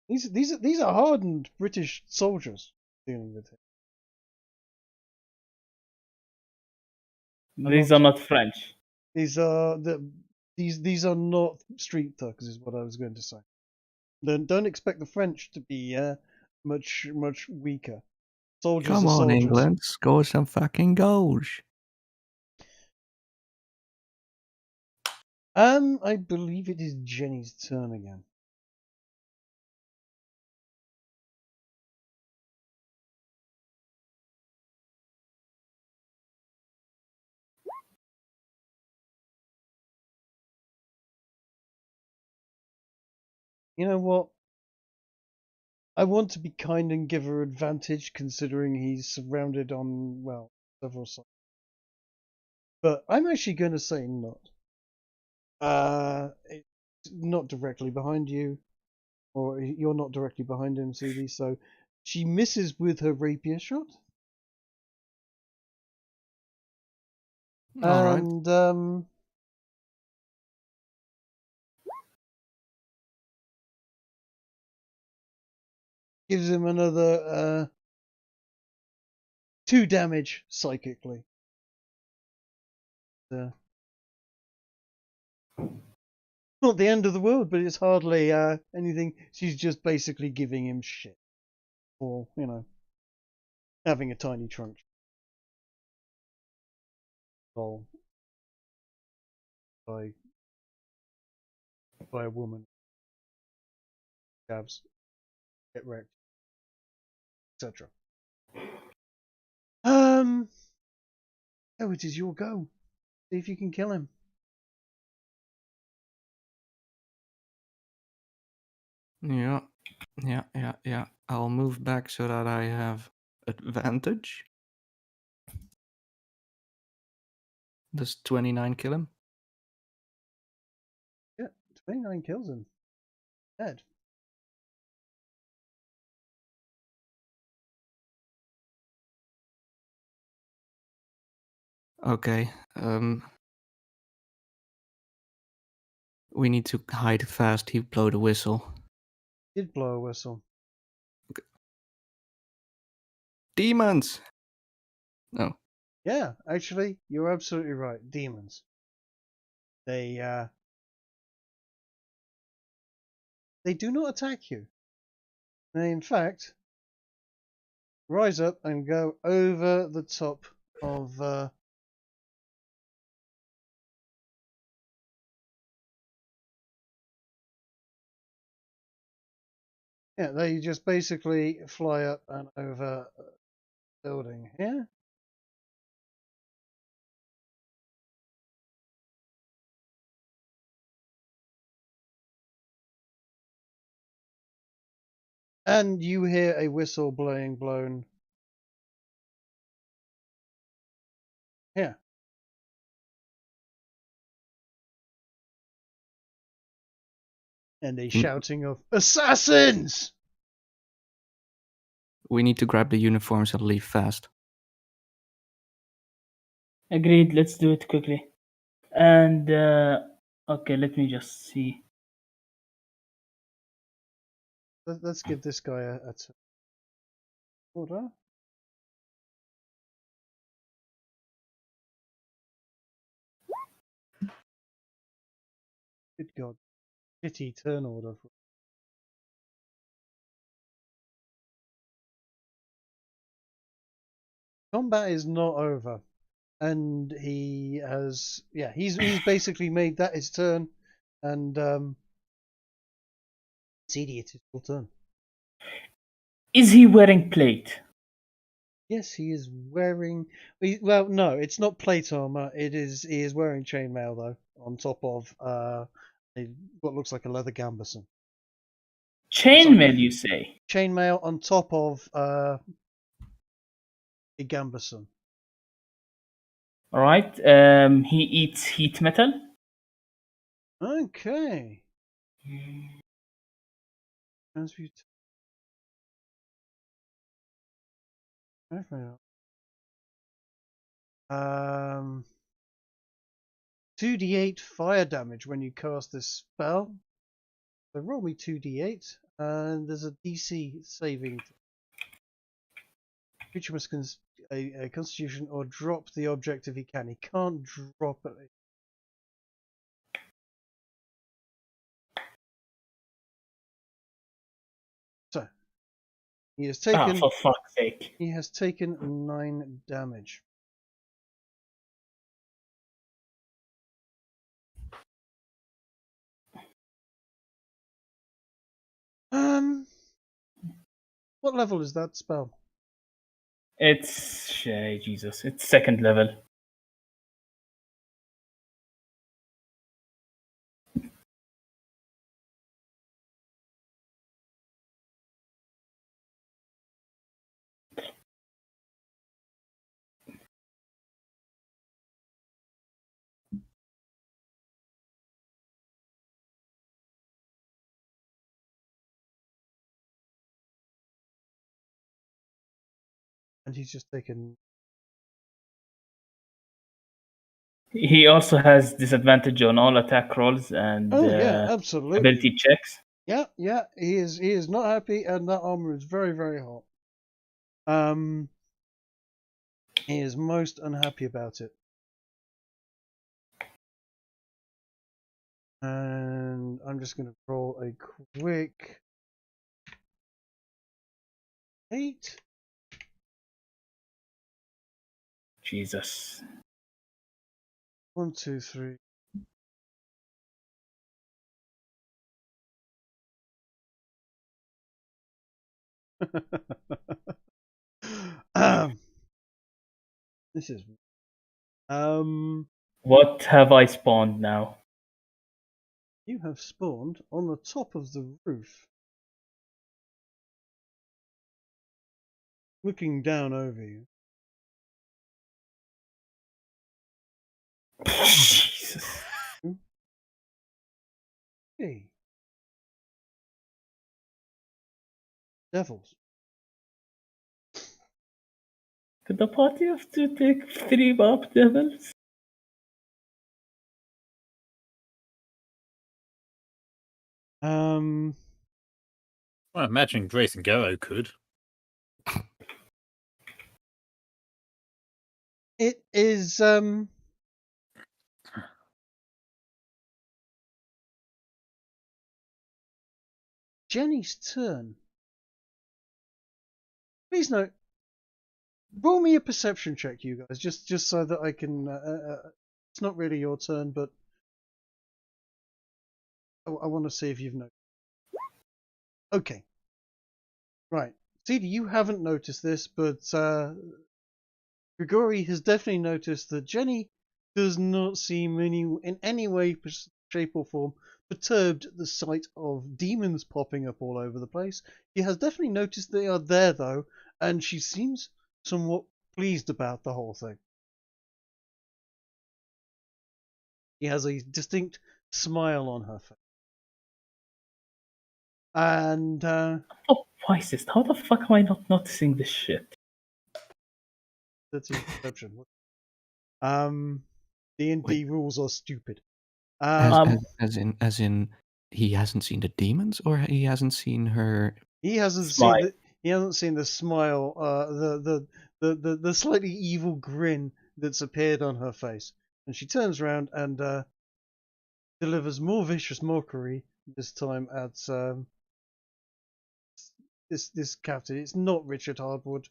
Speaker 1: These are hardened British soldiers dealing with him.
Speaker 5: These are not French.
Speaker 1: These are these are not street thugs, is what I was going to say. Don't expect the French to be much weaker. Soldiers
Speaker 2: Come
Speaker 1: are
Speaker 2: on,
Speaker 1: soldiers.
Speaker 2: England, score some fucking goals.
Speaker 1: I believe it is Jenny's turn again. You know what? I want to be kind and give her advantage, considering he's surrounded on, well, several sides. But I'm actually going to say not. It's not directly behind you, or you're not directly behind him, CD. So she misses with her rapier shot,
Speaker 2: All right.
Speaker 1: and gives him another 2 damage psychically. Not the end of the world, but it's hardly anything. She's just basically giving him shit for, having a tiny trunk. Oh, by a woman. Cabs, get wrecked, etc. Oh, it is your go. See if you can kill him.
Speaker 2: Yeah. I'll move back so that I have advantage. Does 29 kill him?
Speaker 1: Yeah, 29 kills him. Dead.
Speaker 2: Okay. We need to hide fast. He blow the whistle.
Speaker 1: Did blow a whistle.
Speaker 2: Demons! No.
Speaker 1: Yeah, actually, you're absolutely right. Demons. They do not attack you. They, in fact, rise up and go over the top of Yeah, they just basically fly up and over the building here. And you hear a whistle blown here. And a shouting of assassins!
Speaker 2: We need to grab the uniforms and leave fast.
Speaker 5: Agreed. Let's do it quickly. And okay, let me just see.
Speaker 1: Let's give this guy a order. Good God. Shitty turn order. Combat is not over. And he has, yeah, he's basically made that his turn. And, it's idiot, it's your turn.
Speaker 5: Is he wearing plate?
Speaker 1: Yes, he is wearing. Well, no, it's not plate armor. He is wearing chainmail though, on top of what looks like a leather gambeson.
Speaker 5: Chainmail, you say?
Speaker 1: Chainmail on top of a gambeson.
Speaker 5: All right. He eats heat metal.
Speaker 1: Okay. Transmute. Um, 2d8 fire damage when you cast this spell. So roll me 2d8, and there's a DC saving. Creature must a Constitution or drop the object if he can. He can't drop it. So he has taken.
Speaker 5: For fuck's sake!
Speaker 1: He has taken 9 damage. What level is that spell?
Speaker 5: It's Jesus. It's second level.
Speaker 1: And he's just taken.
Speaker 5: He also has disadvantage on all attack rolls and
Speaker 1: Oh yeah, absolutely.
Speaker 5: ability checks.
Speaker 1: Yeah, he is not happy, and that armor is very, very hot. He is most unhappy about it. And I'm just going to roll a quick 8.
Speaker 5: Jesus.
Speaker 1: 1, 2, 3. This is.
Speaker 5: What have I spawned now?
Speaker 1: You have spawned on the top of the roof, looking down over you.
Speaker 5: Jesus.
Speaker 1: Hey. Devils.
Speaker 5: Did the party have to take 3 mob devils?
Speaker 3: Well, I imagine Grace and Garrow could.
Speaker 1: It is Jenny's turn. Please note, roll me a perception check, you guys, just so that I can. It's not really your turn, but I want to see if you've noticed. Okay, Right. Cedar, you haven't noticed this, but Grigori has definitely noticed that Jenny does not seem in any way, shape, or form perturbed at the sight of demons popping up all over the place. She has definitely noticed they are there, though, and she seems somewhat pleased about the whole thing. She has a distinct smile on her face. And
Speaker 5: Oh, why is this? How the fuck am I not noticing this shit?
Speaker 1: that's your perception. D&D
Speaker 2: Wait.
Speaker 1: rules are stupid.
Speaker 2: As in, he hasn't seen the demons, or he hasn't seen her.
Speaker 1: He hasn't
Speaker 5: Smile.
Speaker 1: seen the smile, the slightly evil grin that's appeared on her face, and she turns around and delivers more vicious mockery. This time at this captain. It's not Richard Hardwood,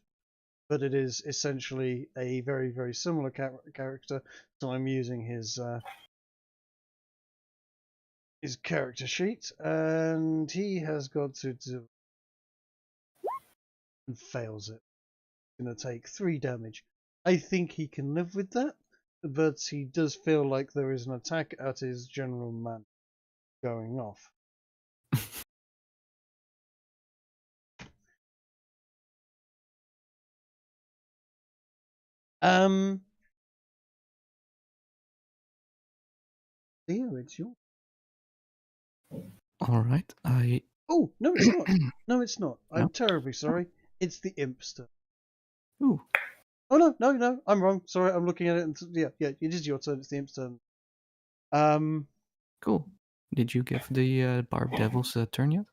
Speaker 1: but it is essentially a very, very similar character. So I'm using his character sheet, and he has got to do and fails it. Going to take 3 damage. I think he can live with that, but he does feel like there is an attack at his general man going off. Theo, it's your.
Speaker 2: All right,
Speaker 1: Oh, no, it's not. No, it's not. I'm
Speaker 2: No?
Speaker 1: terribly sorry. It's the imp's turn.
Speaker 2: Ooh.
Speaker 1: Oh, no, I'm wrong. Sorry, I'm looking at it. And yeah, it is your turn. It's the imp's turn.
Speaker 2: Cool. Did you give the Barb Devils a turn yet?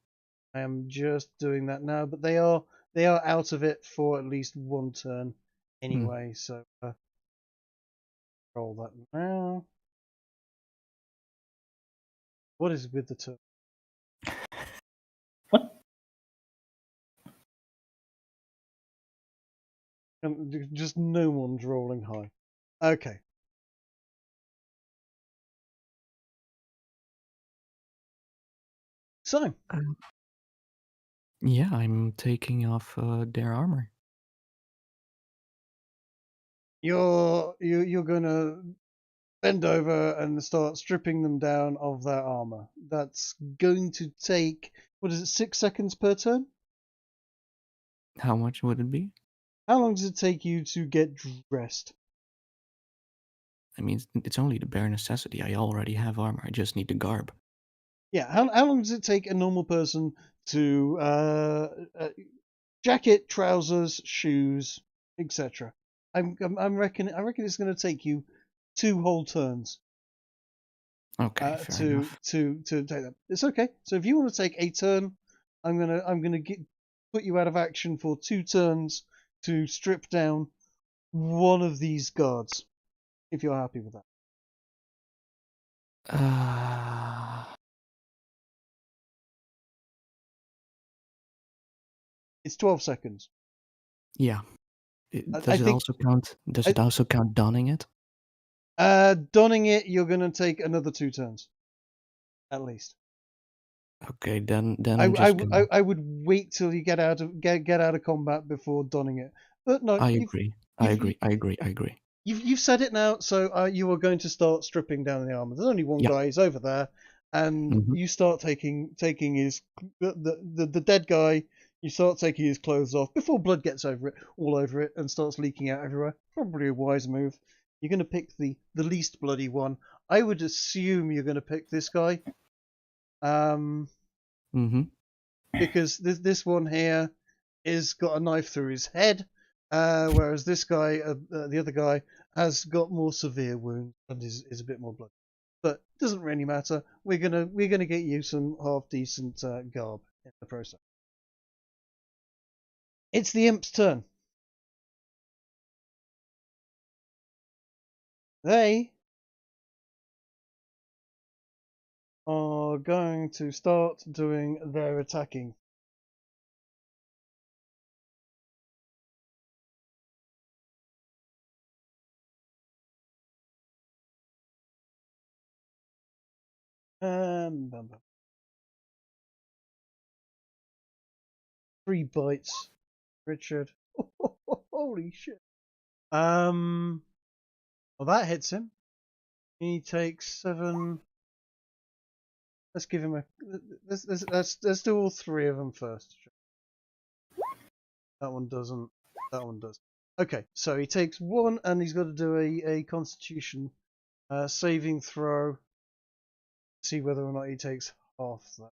Speaker 1: I am just doing that now, but they are out of it for at least 1 turn anyway. So roll that now. What is with the turn?
Speaker 5: What?
Speaker 1: Just no one's rolling high. Okay. So,
Speaker 2: Yeah, I'm taking off their armor.
Speaker 1: you're gonna bend over and start stripping them down of their armor. That's going to take, what is it, 6 seconds per turn?
Speaker 2: How much would it be?
Speaker 1: How long does it take you to get dressed?
Speaker 2: I mean, it's only the bare necessity. I already have armor. I just need the garb.
Speaker 1: Yeah, how long does it take a normal person to jacket, trousers, shoes, etc.? I reckon it's going to take you 2 whole turns.
Speaker 2: Okay, fair enough.
Speaker 1: To take that. It's okay. So if you want to take a turn, I'm gonna put you out of action for 2 turns to strip down one of these guards. If you're happy with that. It's 12 seconds.
Speaker 2: Yeah.
Speaker 1: I
Speaker 2: Does it
Speaker 1: think
Speaker 2: also count? Does it also count donning it?
Speaker 1: donning it, you're gonna take another 2 turns, at least.
Speaker 2: Okay, then I'm just gonna.
Speaker 1: I would wait till you get out of combat before donning it. But no,
Speaker 2: I agree. I agree.
Speaker 1: You've said it now, so you are going to start stripping down the armor. There's only one
Speaker 2: Yeah.
Speaker 1: guy. He's over there, and
Speaker 2: Mhm.
Speaker 1: you start taking his the dead guy. You start taking his clothes off before blood gets all over it, and starts leaking out everywhere. Probably a wise move. You're going to pick the least bloody one. I would assume you're going to pick this guy, because this one here is got a knife through his head. Whereas this guy, the other guy, has got more severe wounds and is a bit more bloody. But it doesn't really matter. We're gonna get you some half decent garb in the process. It's the imp's turn. They are going to start doing their attacking. Bum, bum. 3 bites. Richard. Holy shit. Well, that hits him. He takes 7. Let's give him a. Let's do all 3 of them first. That one doesn't. That one does. Okay, so he takes 1, and he's got to do a Constitution saving throw. See whether or not he takes half that.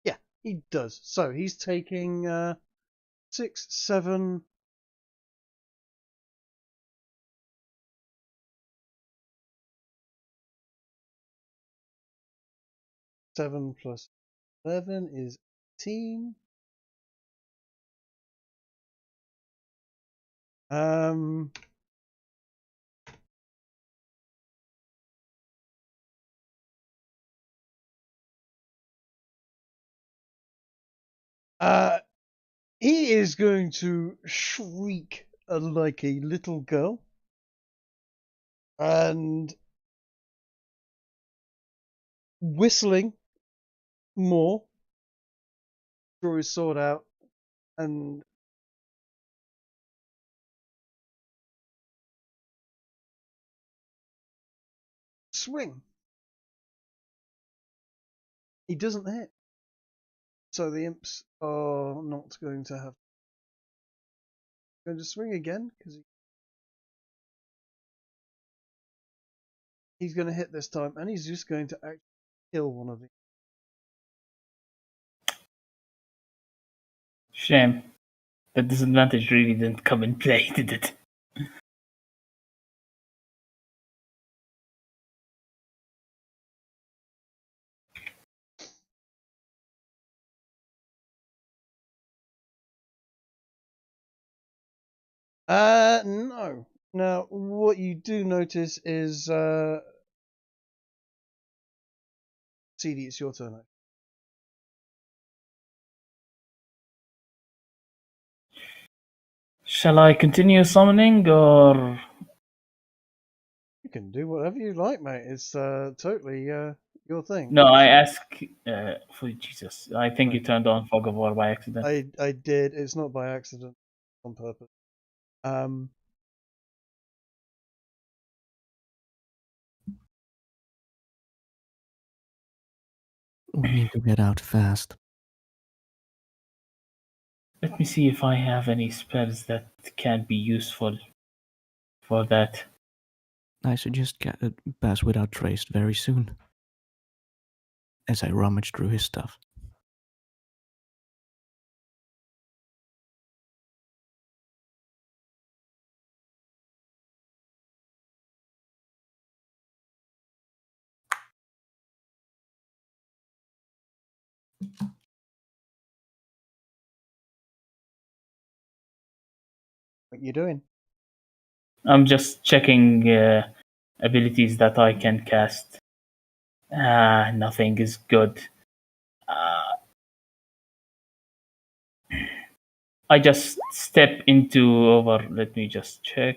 Speaker 1: Yeah, he does. So he's taking 6, 7. 7 plus 11 is 18. He is going to shriek like a little girl and whistling more, draw his sword out and swing. He doesn't hit. So the imps are not going to have. Going to swing again because he's going to hit this time, and he's just going to actually kill one of these.
Speaker 5: Shame. The disadvantage really didn't come in play, did it?
Speaker 1: No. Now, what you do notice is, CD, it's your turn.
Speaker 5: Shall I continue summoning, or
Speaker 1: You can do whatever you like, mate. It's totally your thing.
Speaker 5: no? I ask for Jesus. I think you
Speaker 1: Right.
Speaker 5: turned on fog of war by accident.
Speaker 1: I did. It's not by accident, on purpose.
Speaker 2: We need to get out fast.
Speaker 5: Let me see if I have any spells that can be useful for that.
Speaker 2: I suggest pass without trace very soon. As I rummage through his stuff.
Speaker 1: What you doing?
Speaker 5: I'm just checking abilities that I can cast. Nothing is good. I just step into over. Let me just check.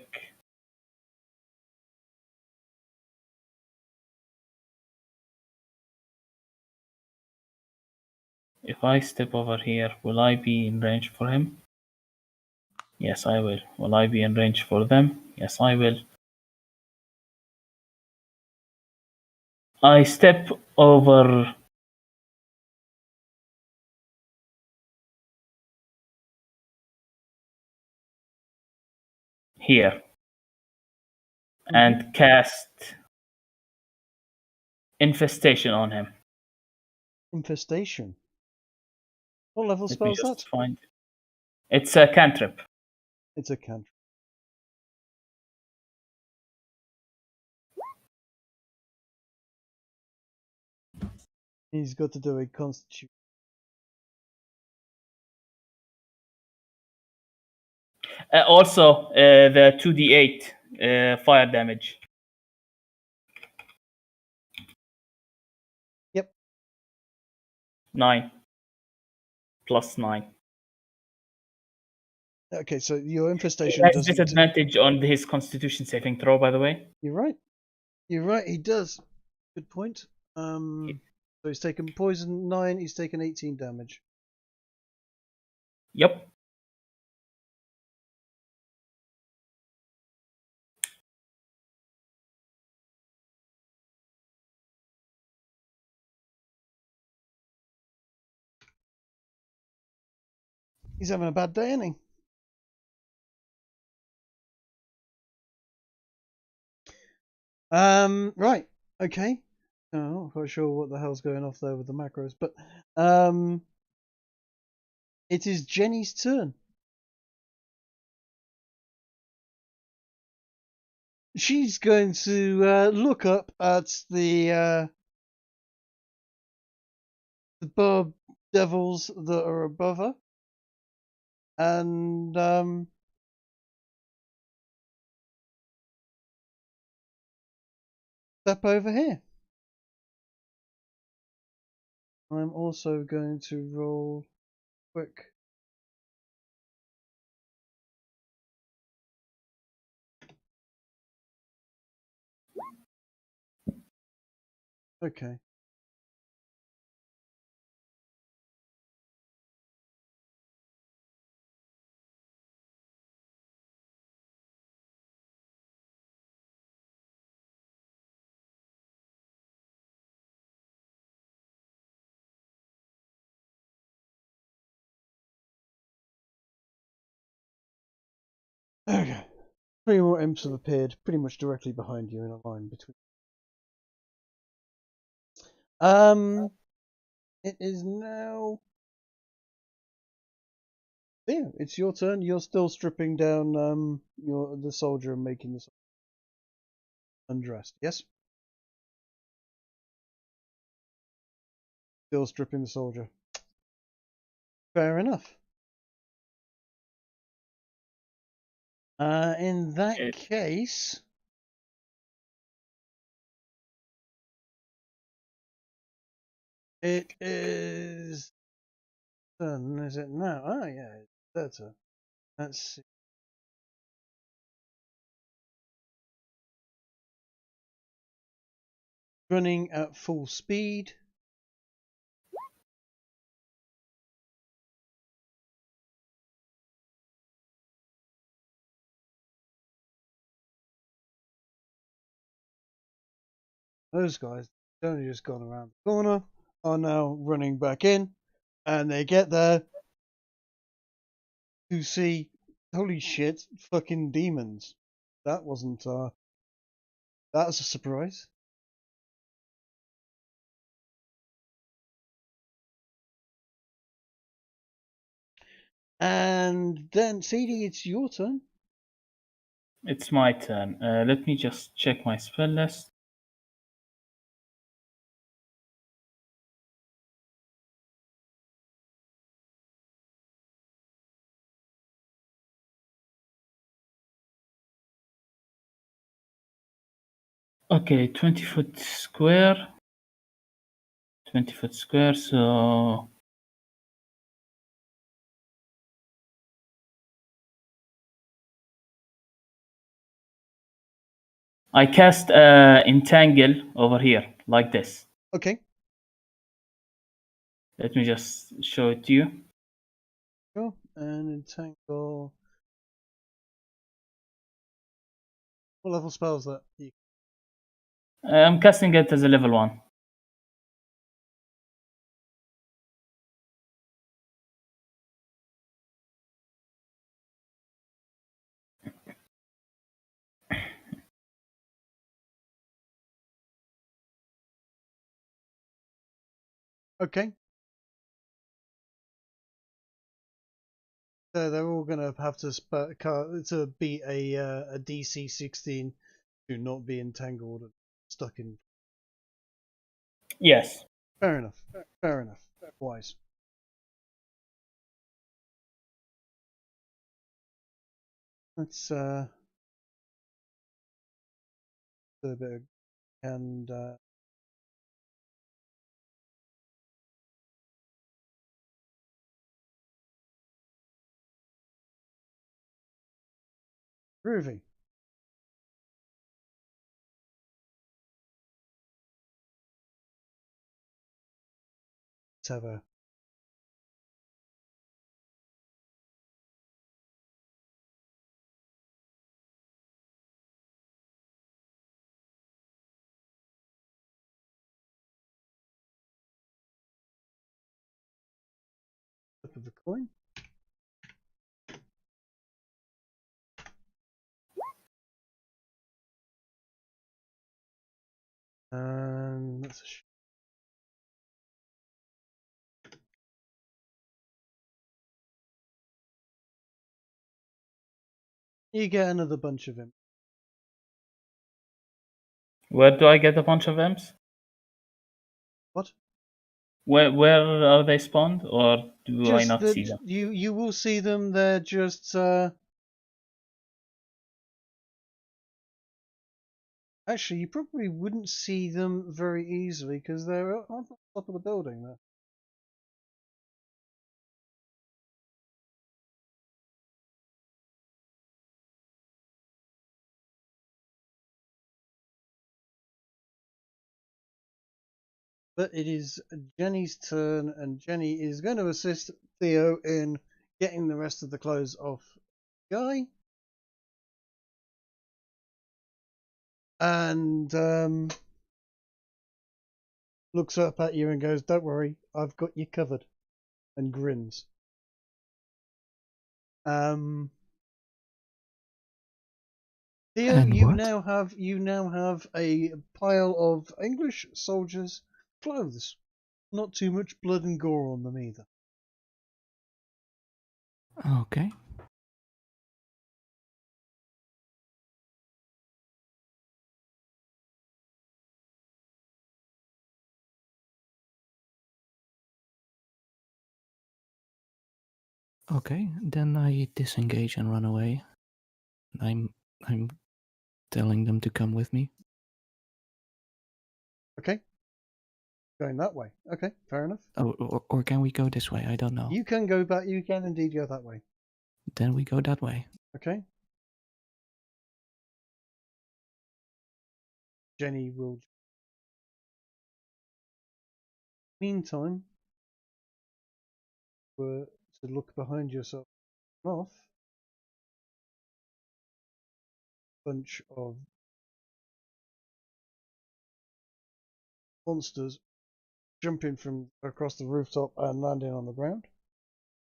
Speaker 5: If I step over here, will I be in range for him? Yes, I will. Will I be in range for them? Yes, I will. I step over here and cast Infestation on him.
Speaker 1: Infestation. What level
Speaker 5: Let
Speaker 1: spell
Speaker 5: me
Speaker 1: is
Speaker 5: just
Speaker 1: that?
Speaker 5: find it. It's a cantrip.
Speaker 1: It's a cantrip. He's got to do a constitution.
Speaker 5: Also, the 2d8 fire damage.
Speaker 1: Yep.
Speaker 5: 9 plus 9.
Speaker 1: Okay, so your
Speaker 5: He
Speaker 1: infestation
Speaker 5: has
Speaker 1: doesn't.
Speaker 5: disadvantage on his Constitution saving throw, by the way.
Speaker 1: You're right. You're right. He does. Good point. So he's taken poison 9. He's taken 18 damage.
Speaker 5: Yep.
Speaker 1: He's having a bad day, isn't he? Right. Okay. I'm not quite sure what the hell's going off there with the macros, but it is Jenny's turn. She's going to look up at the barb devils that are above her, and step over here. I'm also going to roll quick. Okay. Okay. 3 more imps have appeared pretty much directly behind you in a line between. It is now. Yeah, it's your turn. You're still stripping down the soldier and making this undressed. Yes. Still stripping the soldier. Fair enough. In that case, it is. Is it now? Oh yeah, it's their turn. Let's see. Running at full speed. Those guys, they've only just gone around the corner, are now running back in, and they get there to see, holy shit, fucking demons. That wasn't, that's a surprise. And then, Sadie, it's your turn.
Speaker 5: It's my turn. Let me just check my spell list. Okay, 20-foot square. 20-foot square, so I cast Entangle over here, like this.
Speaker 1: Okay.
Speaker 5: Let me just show it to you.
Speaker 1: Sure. And entangle. What level spell is that?
Speaker 5: I'm casting it as a level 1.
Speaker 1: Okay. So they're all gonna have to beat a DC 16 to not be entangled and stuck in.
Speaker 5: Yes.
Speaker 1: Fair enough. Fair enough. Wise. Let's do a bit of and Groovy. Let's have a flip of a coin. And that's a you get another bunch of him.
Speaker 5: Where do I get a bunch of imps?
Speaker 1: What?
Speaker 5: Where are they spawned, or do I
Speaker 1: Just
Speaker 5: not
Speaker 1: that
Speaker 5: see them?
Speaker 1: you will see them. They're just actually you probably wouldn't see them very easily because they're on the top of the building there. But it is Jenny's turn, and Jenny is going to assist Theo in getting the rest of the clothes off Guy. And looks up at you and goes, "Don't worry, I've got you covered," and grins. Theo,
Speaker 2: And
Speaker 1: you
Speaker 2: what?
Speaker 1: now have a pile of English soldiers' clothes. Not too much blood and gore on them either.
Speaker 2: Okay. Okay, then I disengage and run away. I'm telling them to come with me.
Speaker 1: Okay, going that way. Okay, fair enough.
Speaker 2: Oh, or can we go this way? I don't know.
Speaker 1: You can go back. You can indeed go that way.
Speaker 2: Then we go that way.
Speaker 1: Okay. Jenny will. Meantime, were to look behind yourself off. Bunch of monsters jumping from across the rooftop and landing on the ground,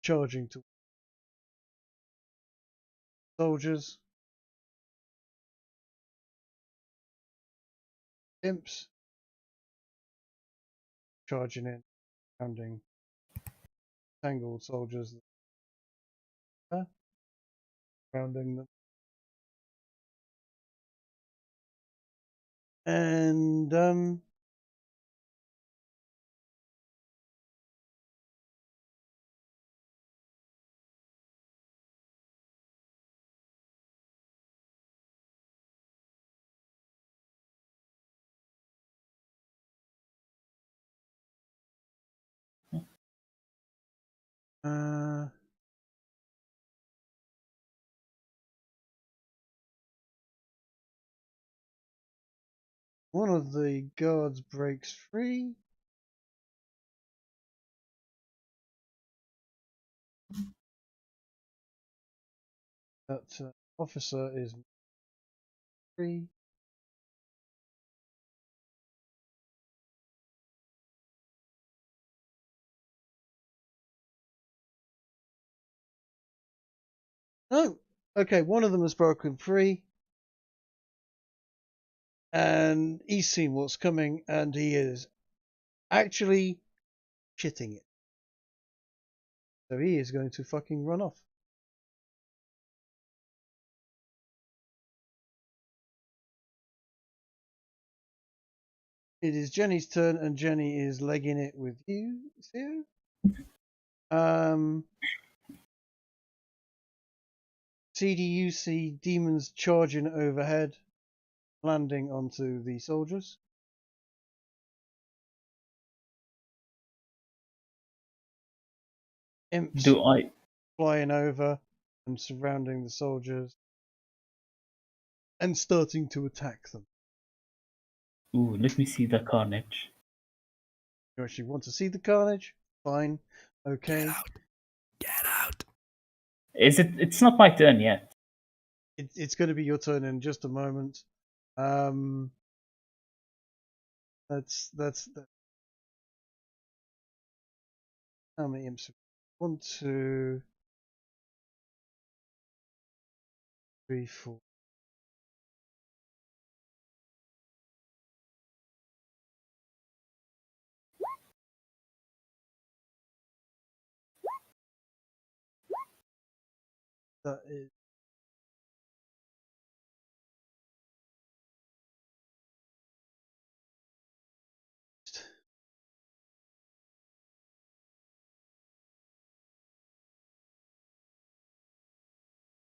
Speaker 1: charging to soldiers, imps, charging in, pounding tangled soldiers, pounding them, and one of the guards breaks free. That officer is free. Oh, okay, one of them has broken free. And he's seen what's coming, and he is actually shitting it. So he is going to fucking run off. It is Jenny's turn, and Jenny is legging it with you, Theo. CDUC demons charging overhead, landing onto the soldiers. Imps
Speaker 5: Do I
Speaker 1: flying over and surrounding the soldiers. and starting to attack them.
Speaker 5: Ooh, let me see the carnage.
Speaker 1: You actually want to see the carnage? Fine. Okay.
Speaker 2: Get out.
Speaker 5: Is it? It's not my turn yet.
Speaker 1: It's going to be your turn in just a moment. That's how many imps? 1, 2, 3, 4. That is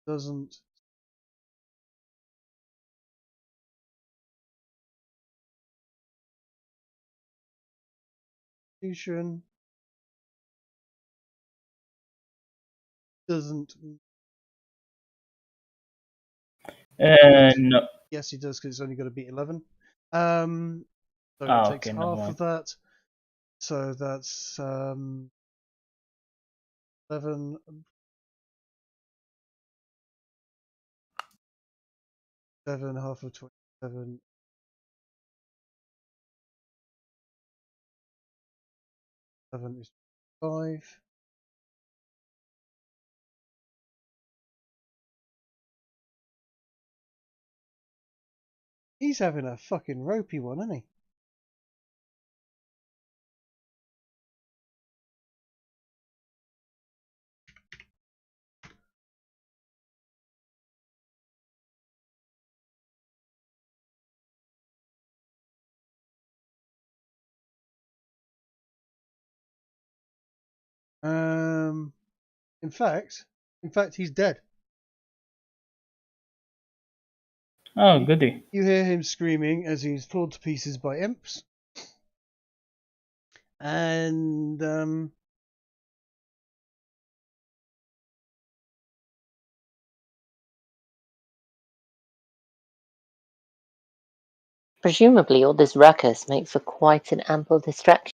Speaker 1: doesn't. Constitution doesn't.
Speaker 5: No.
Speaker 1: Yes, he does because it's only going to be 11. So it takes
Speaker 5: Okay, never
Speaker 1: half
Speaker 5: mind.
Speaker 1: of that. So that's 11. 7, half of 27. 7 is 5. He's having a fucking ropey one, isn't he? In fact, he's dead.
Speaker 5: Oh, goody.
Speaker 1: You hear him screaming as he's torn to pieces by imps. And
Speaker 4: Presumably, all this ruckus makes for quite an ample distraction.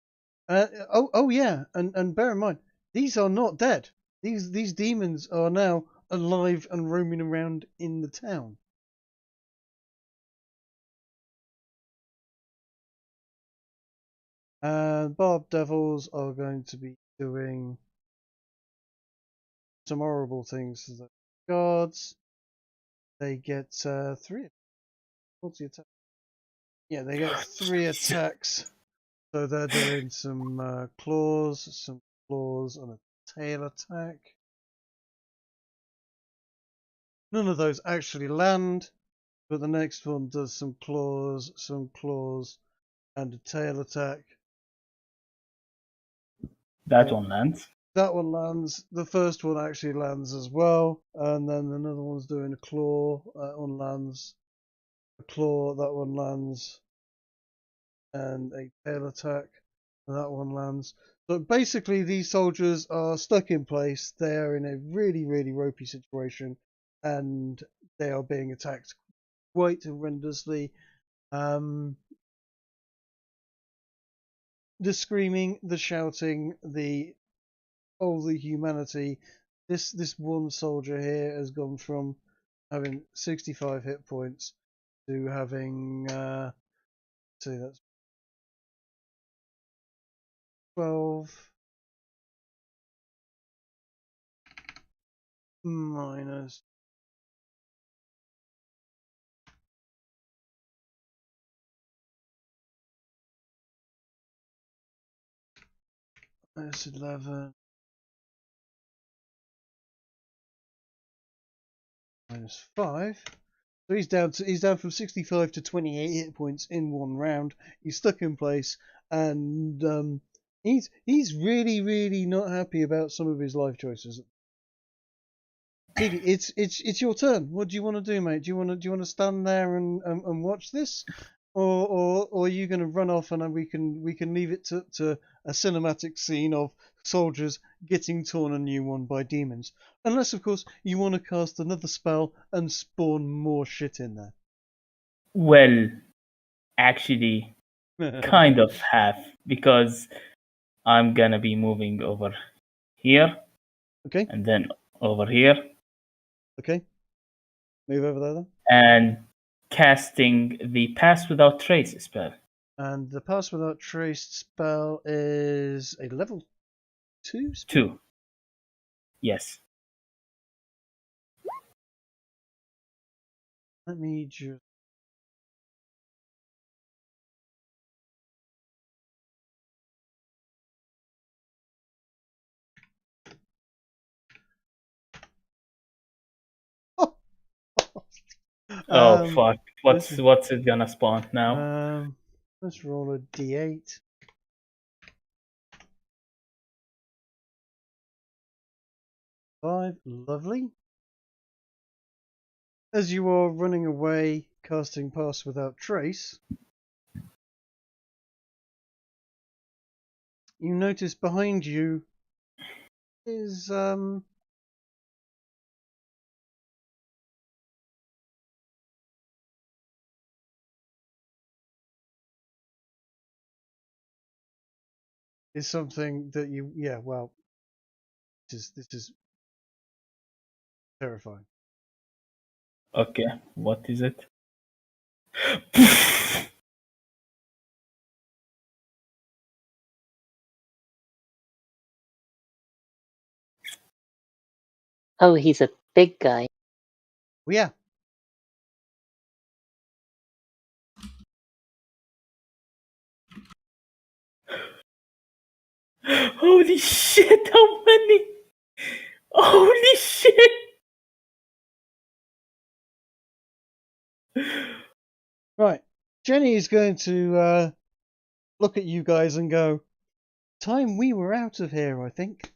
Speaker 1: oh yeah, and bear in mind, these are not dead. These demons are now alive and roaming around in the town. And Barb Devils are going to be doing some horrible things to the guards. They get 3. What's the attack? Yeah, they get 3 attacks. So they're doing some claws, and a tail attack. None of those actually land, but the next one does some claws, and a tail attack.
Speaker 5: That one lands.
Speaker 1: That one lands. The first one actually lands as well, and then another one's doing a claw. That one lands. A claw. That one lands, and a tail attack. And that one lands. So basically, these soldiers are stuck in place. They are in a really, really ropey situation, and they are being attacked quite horrendously. The screaming, the shouting, the humanity. This one soldier here has gone from having 65 hit points to having see that's 12 minus minus 11 minus 5. So he's down from 65 to 28 hit points in one round. He's stuck in place, and he's really, really not happy about some of his life choices. Kiki, it's your turn. What do you want to do, mate? Do you want to stand there and watch this, or are you going to run off and we can leave it to a cinematic scene of soldiers getting torn a new one by demons? Unless, of course, you want to cast another spell and spawn more shit in there.
Speaker 5: Well, actually, kind of half, because I'm gonna be moving over here
Speaker 1: Okay.
Speaker 5: and then over here
Speaker 1: Okay. Move over there then.
Speaker 5: and casting the Pass Without Trace spell.
Speaker 1: And the Pass Without Trace spell is a level 2 spell?
Speaker 5: 2. Yes.
Speaker 1: Let me just...
Speaker 5: Oh fuck!
Speaker 1: this
Speaker 5: What's it gonna spawn now?
Speaker 1: Let's roll a d8. Five, lovely. As you are running away, casting Pass Without Trace, you notice behind you is something that you this is terrifying.
Speaker 5: Okay, what is it?
Speaker 4: Oh, he's a big guy.
Speaker 1: Well, yeah.
Speaker 5: Holy shit! How many? Holy shit!
Speaker 1: Right. Jenny is going to look at you guys and go, time we were out of here, I think.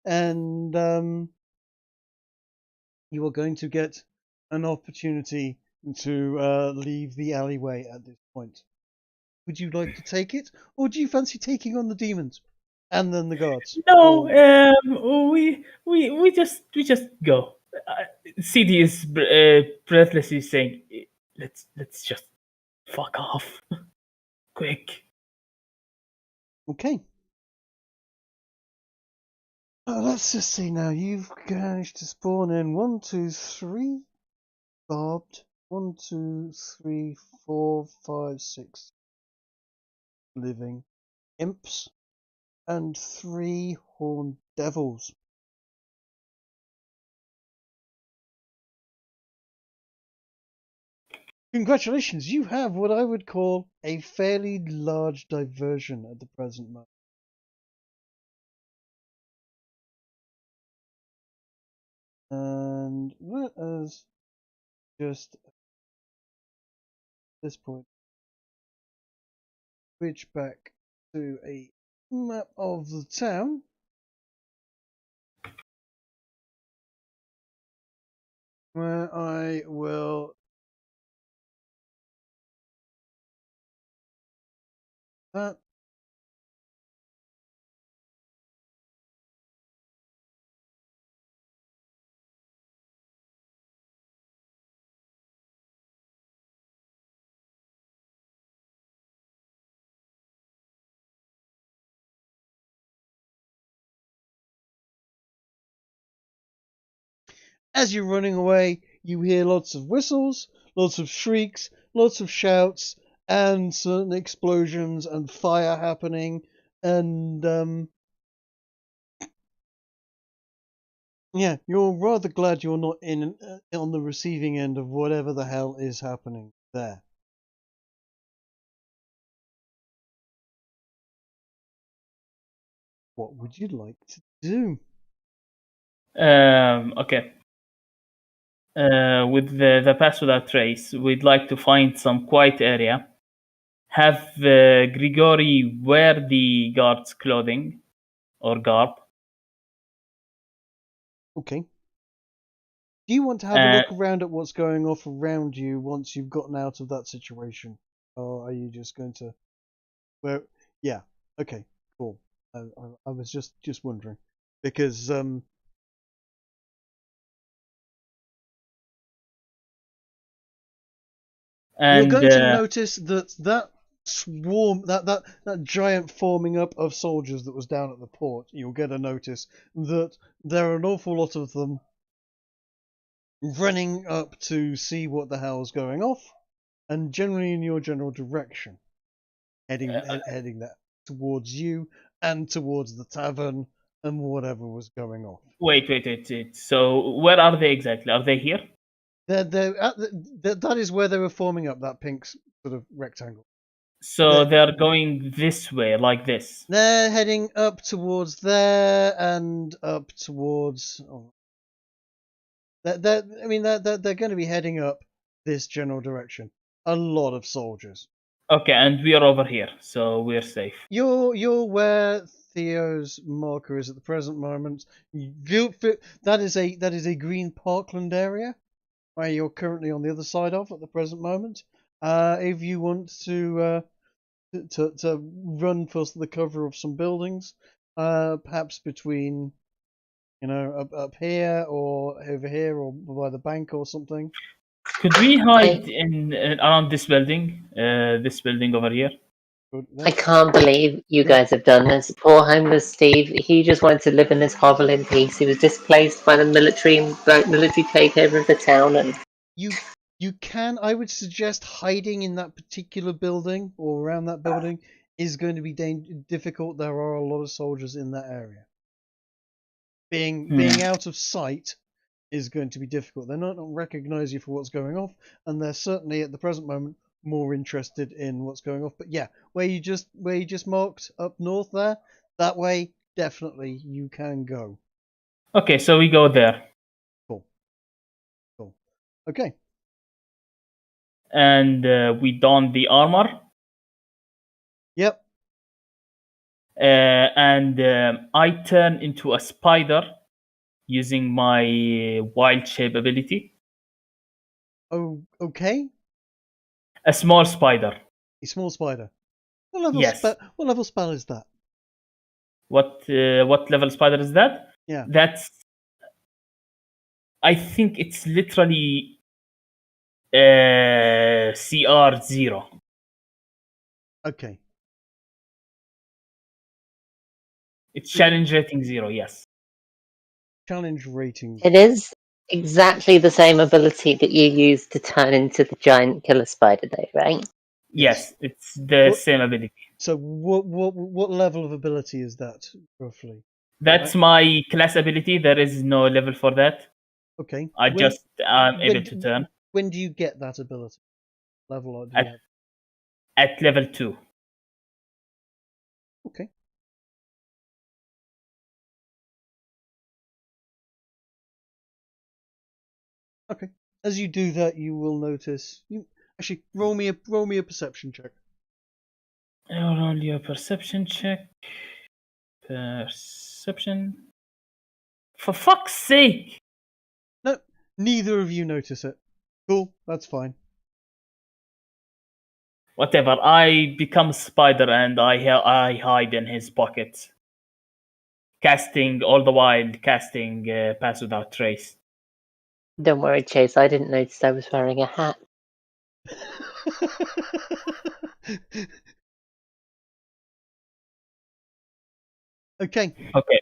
Speaker 1: And you are going to get an opportunity to leave the alleyway at this point. Would you like to take it, or do you fancy taking on the demons and then the guards?
Speaker 5: No,
Speaker 1: Or-
Speaker 5: we just go. CD is breathlessly saying, "Let's just fuck off, quick."
Speaker 1: Okay. Let's just see now. You've managed to spawn in 1, 2, 3 barbed. 1, 2, 3, 4, 5, 6 living imps and 3 horned devils. Congratulations, you have what I would call a fairly large diversion at the present moment. And let us just, at this point, switch back to a map of the town. Where I will that. As you're running away, you hear lots of whistles, lots of shrieks, lots of shouts, and certain explosions and fire happening. And yeah, you're rather glad you're not in on the receiving end of whatever the hell is happening there. What would you like to do?
Speaker 5: Okay. With the Pass Without Trace, we'd like to find some quiet area. Have Grigori wear the guard's clothing or garb.
Speaker 1: Okay. Do you want to have a look around at what's going off around you once you've gotten out of that situation? Or are you just going to... Well, yeah. Okay, cool. I was just wondering. Because,
Speaker 5: And
Speaker 1: You're going to notice that swarm, that giant forming up of soldiers that was down at the port. You'll get a notice that there are an awful lot of them running up to see what the hell's going off, and generally in your general direction, heading that towards you and towards the tavern and whatever was going off.
Speaker 5: wait. So where are they exactly? Are they here?
Speaker 1: That is where they were forming up, that pink sort of rectangle.
Speaker 5: So they're going this way, like this.
Speaker 1: They're heading up towards there and up towards. They're going to be heading up this general direction. A lot of soldiers.
Speaker 5: Okay, and we are over here, so we're safe.
Speaker 1: You're where Theo's marker is at the present moment. That is a green parkland area where you're currently on the other side of at the present moment. If you want to run for the cover of some buildings, perhaps between, up here or over here or by the bank or something.
Speaker 5: Could we hide in around this building over here?
Speaker 4: I can't believe you guys have done this. Poor homeless Steve. He just wanted to live in this hovel in peace. He was displaced by the military takeover of the town, and
Speaker 1: you can. I would suggest hiding in that particular building or around that building is going to be difficult. There are a lot of soldiers in that area. Being out of sight is going to be difficult. They're not going to recognise you for what's going off, and they're certainly at the present moment more interested in what's going off. But yeah, where you just marked up north there, that way definitely you can go.
Speaker 5: Okay, so we go there.
Speaker 1: Cool. Okay.
Speaker 5: And we don the armor.
Speaker 1: Yep.
Speaker 5: And I turn into a spider using my wild shape ability.
Speaker 1: Oh, okay.
Speaker 5: A small spider.
Speaker 1: A small spider. What level
Speaker 5: Yes.
Speaker 1: What level spell is that?
Speaker 5: What level spider is that?
Speaker 1: Yeah.
Speaker 5: That's. I think it's literally CR 0.
Speaker 1: Okay.
Speaker 5: It's challenge rating 0. Yes.
Speaker 1: Challenge rating.
Speaker 4: it is exactly the same ability that you use to turn into the giant killer spider, though, right?
Speaker 5: Yes, it's the same ability.
Speaker 1: So what level of ability is that roughly?
Speaker 5: That's my class ability. There is no level for that.
Speaker 1: Okay.
Speaker 5: I just am able to turn.
Speaker 1: When do you get that ability? Level do you have?
Speaker 5: At level 2.
Speaker 1: Okay. Okay. As you do that, you will notice. You actually roll me a perception check.
Speaker 5: I'll roll your perception check. Perception. For fuck's sake!
Speaker 1: No, neither of you notice it. Cool, that's fine.
Speaker 5: Whatever. I become a spider and I hide in his pocket, casting Pass Without Trace.
Speaker 4: Don't worry, Chase. I didn't notice I was wearing a hat.
Speaker 1: Okay.
Speaker 5: Okay.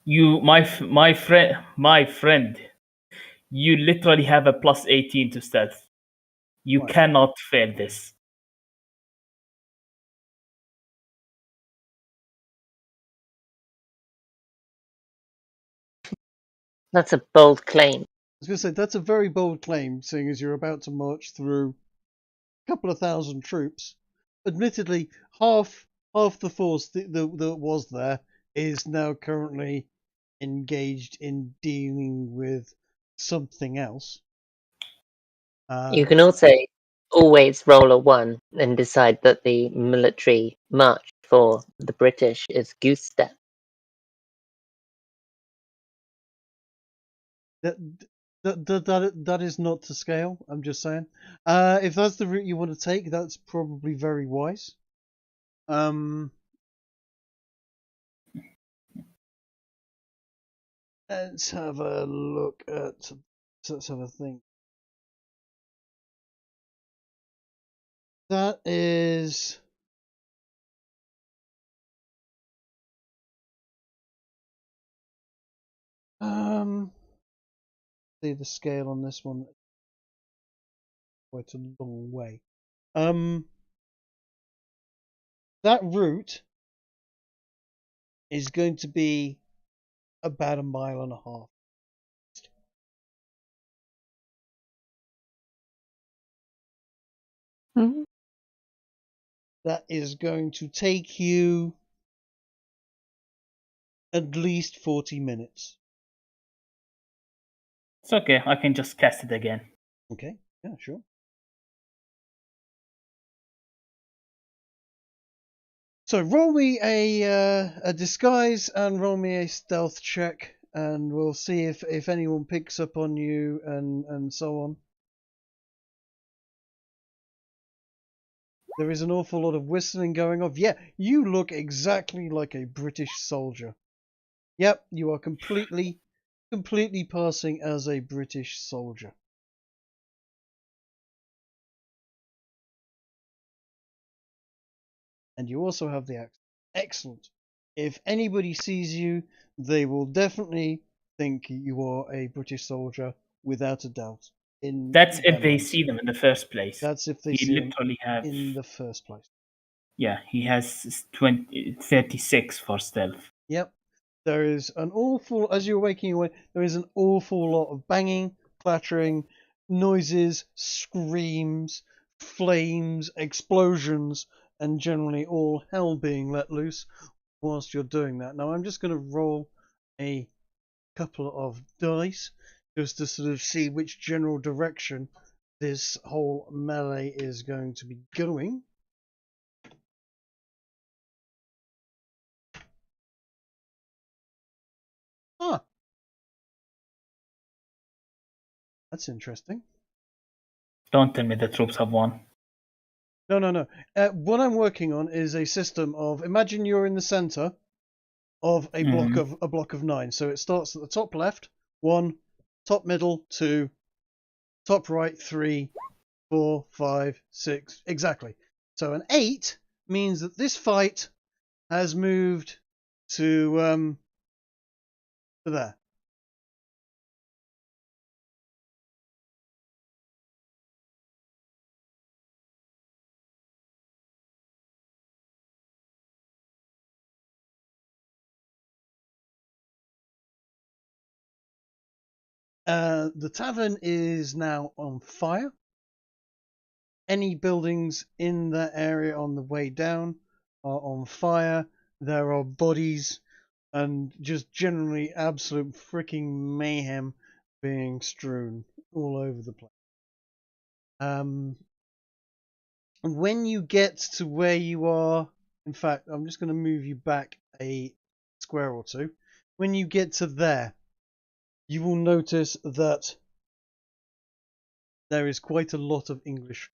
Speaker 5: You, my friend, you literally have a plus 18 to stealth. You
Speaker 1: Right.
Speaker 5: cannot fail this.
Speaker 4: That's a bold claim.
Speaker 1: I was going to say, that's a very bold claim, seeing as you're about to march through a couple of thousand troops. Admittedly, half the force that was there is now currently engaged in dealing with something else.
Speaker 4: You can also always roll a 1 and decide that the military march for the British is goose step.
Speaker 1: That is not to scale. I'm just saying. If that's the route you want to take, that's probably very wise. Let's have a look at. Let's have a think. That is. See the scale on this one. Quite a long way. That route is going to be about 1.5 miles.
Speaker 4: Mhm.
Speaker 1: That is going to take you at least 40 minutes.
Speaker 5: It's okay. I can just cast it again.
Speaker 1: Okay, yeah, sure. So roll me a disguise and roll me a stealth check, and we'll see if anyone picks up on you and so on. There is an awful lot of whistling going off. Yeah, you look exactly like a British soldier. Yep, you are completely passing as a British soldier. And you also have the accent. Excellent. If anybody sees you, they will definitely think you are a British soldier, without a doubt.
Speaker 5: That's if they see them in the first place.
Speaker 1: That's if they
Speaker 5: He
Speaker 1: see them
Speaker 5: literally have.
Speaker 1: in the first place.
Speaker 5: Yeah, he has 36 for stealth.
Speaker 1: Yep. There is an awful, as you're waking away, there is an awful lot of banging, clattering, noises, screams, flames, explosions, and generally all hell being let loose whilst you're doing that. Now I'm just going to roll a couple of dice just to sort of see which general direction this whole melee is going to be going. Ah, that's interesting.
Speaker 5: Don't tell me the troops have won.
Speaker 1: No. What I'm working on is a system of, imagine you're in the center of a block of 9. So it starts at the top left, 1, top middle, 2, top right, 3, 4, 5, 6. Exactly. So an 8 means that this fight has moved to there. The tavern is now on fire. Any buildings in that area on the way down are on fire. There are bodies and just generally absolute freaking mayhem being strewn all over the place. When you get to where you are, in fact, I'm just going to move you back a square or two. When you get to there, you will notice that there is quite a lot of English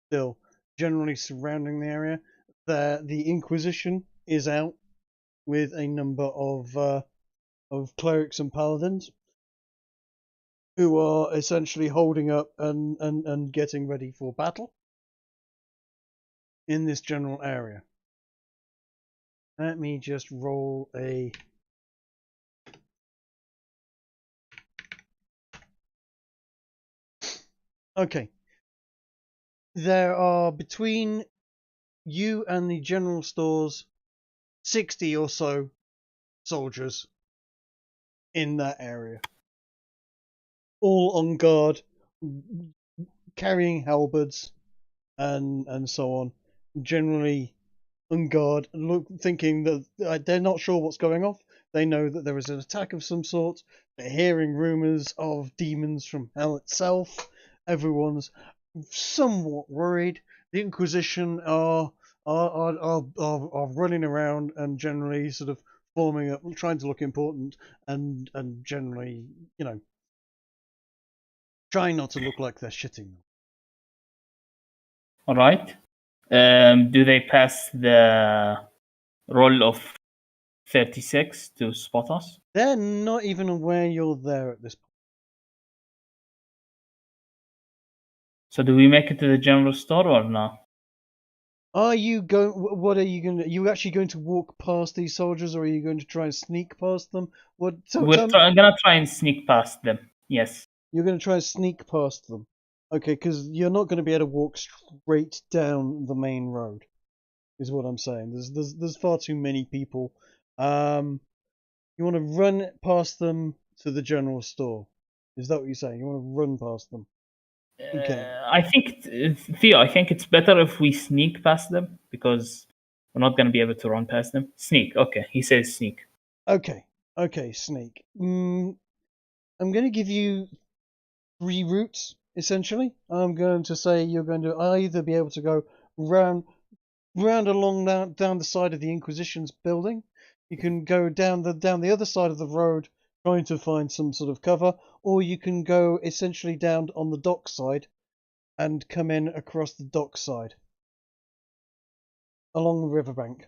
Speaker 1: still generally surrounding the area. The Inquisition is out with a number of clerics and paladins who are essentially holding up and getting ready for battle in this general area. Let me just roll a... Okay. There are between you and the general stores 60 or so soldiers in that area. All on guard, carrying halberds and so on. Generally on guard, thinking that they're not sure what's going off. They know that there is an attack of some sort. They're hearing rumours of demons from hell itself. Everyone's somewhat worried. The Inquisition are running around and generally sort of forming up, trying to look important, and generally, you know, trying not to look like they're shitting them.
Speaker 5: All right. Do they pass the roll of 36 to spot us.
Speaker 1: They're not even aware you're there at this point.
Speaker 5: So do we make it to the general store or no?
Speaker 1: Are you going? What are you going to? Are you actually going to walk past these soldiers, or are you going to try and sneak past them? What?
Speaker 5: I'm gonna try and sneak past them. Yes.
Speaker 1: You're going to try and sneak past them. Okay, because you're not going to be able to walk straight down the main road. Is what I'm saying. There's far too many people. You want to run past them to the general store. Is that what you're saying? You want to run past them? Okay.
Speaker 5: I think, Theo, I think it's better if we sneak past them because we're not going to be able to run past them. Sneak. Okay, he says sneak.
Speaker 1: Okay, sneak. I'm going to give you 3 routes, essentially. I'm going to say you're going to either be able to go round along down the side of the Inquisition's building. You can go down the other side of the road trying to find some sort of cover, or you can go essentially down on the dock side and come in across the dock side along the riverbank.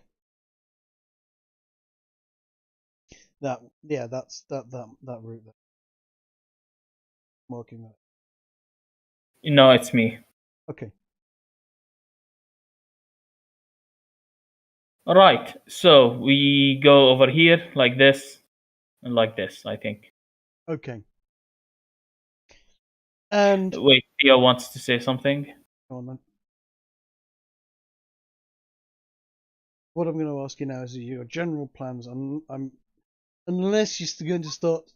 Speaker 1: That's that route there. Marking that.
Speaker 5: No, it's me.
Speaker 1: Okay.
Speaker 5: All right, so we go over here like this and like this, I think.
Speaker 1: Okay. And
Speaker 5: wait, Theo wants to say something.
Speaker 1: Go on then. What I'm going to ask you now is your general plans. I'm unless you're going to start.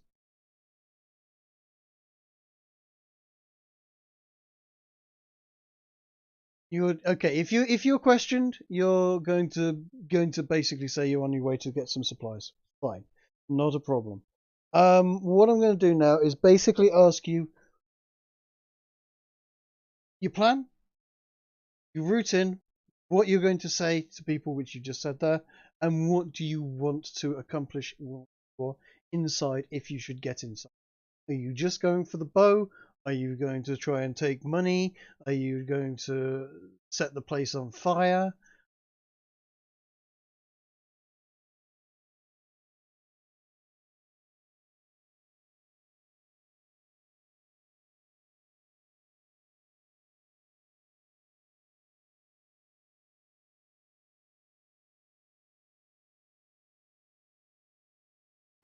Speaker 1: Okay. If you're questioned, you're going to basically say you're on your way to get some supplies. Fine, not a problem. What I'm going to do now is basically ask you your plan, your route in, what you're going to say to people, which you just said there, and what do you want to accomplish inside if you should get inside. Are you just going for the bow? Are you going to try and take money? Are you going to set the place on fire?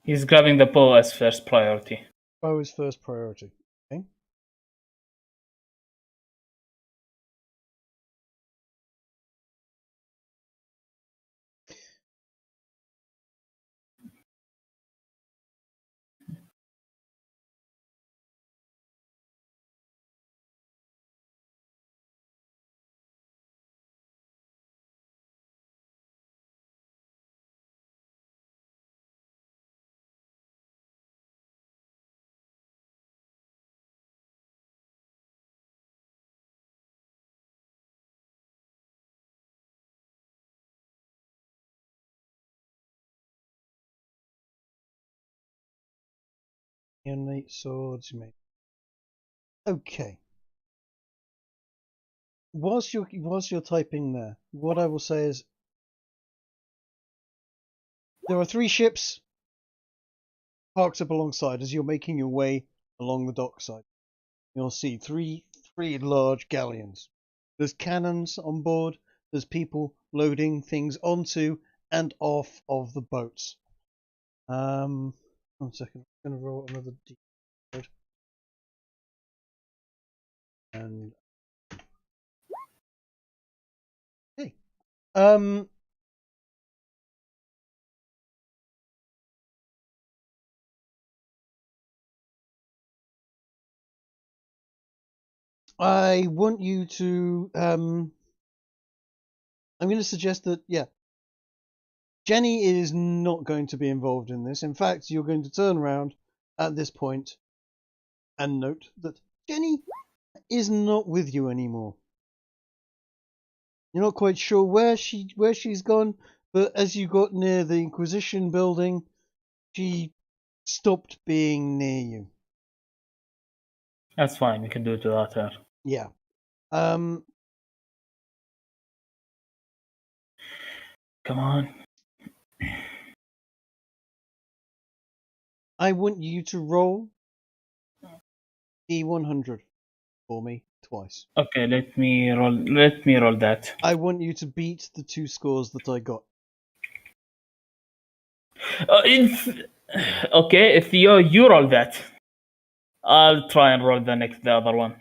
Speaker 5: He's grabbing the bow as first priority.
Speaker 1: Bow is first priority. Okay. Innate swords, mate. Okay. Whilst you're typing there, what I will say is there are 3 ships parked up alongside as you're making your way along the dockside. You'll see three large galleons. There's cannons on board. There's people loading things onto and off of the boats. 1 second. I'm going to roll another d4. And hey, I want you to I'm going to suggest that Jenny is not going to be involved in this. In fact, you're going to turn around at this point and note that Jenny is not with you anymore. You're not quite sure where she's gone, but as you got near the Inquisition building, she stopped being near you.
Speaker 5: That's fine. We can do it without her.
Speaker 1: Yeah.
Speaker 5: Come on.
Speaker 1: I want you to roll D100 for me twice.
Speaker 5: Okay, let me roll that.
Speaker 1: I want you to beat the 2 scores that I got.
Speaker 5: Okay, Theo, you roll that. I'll try and roll the other one.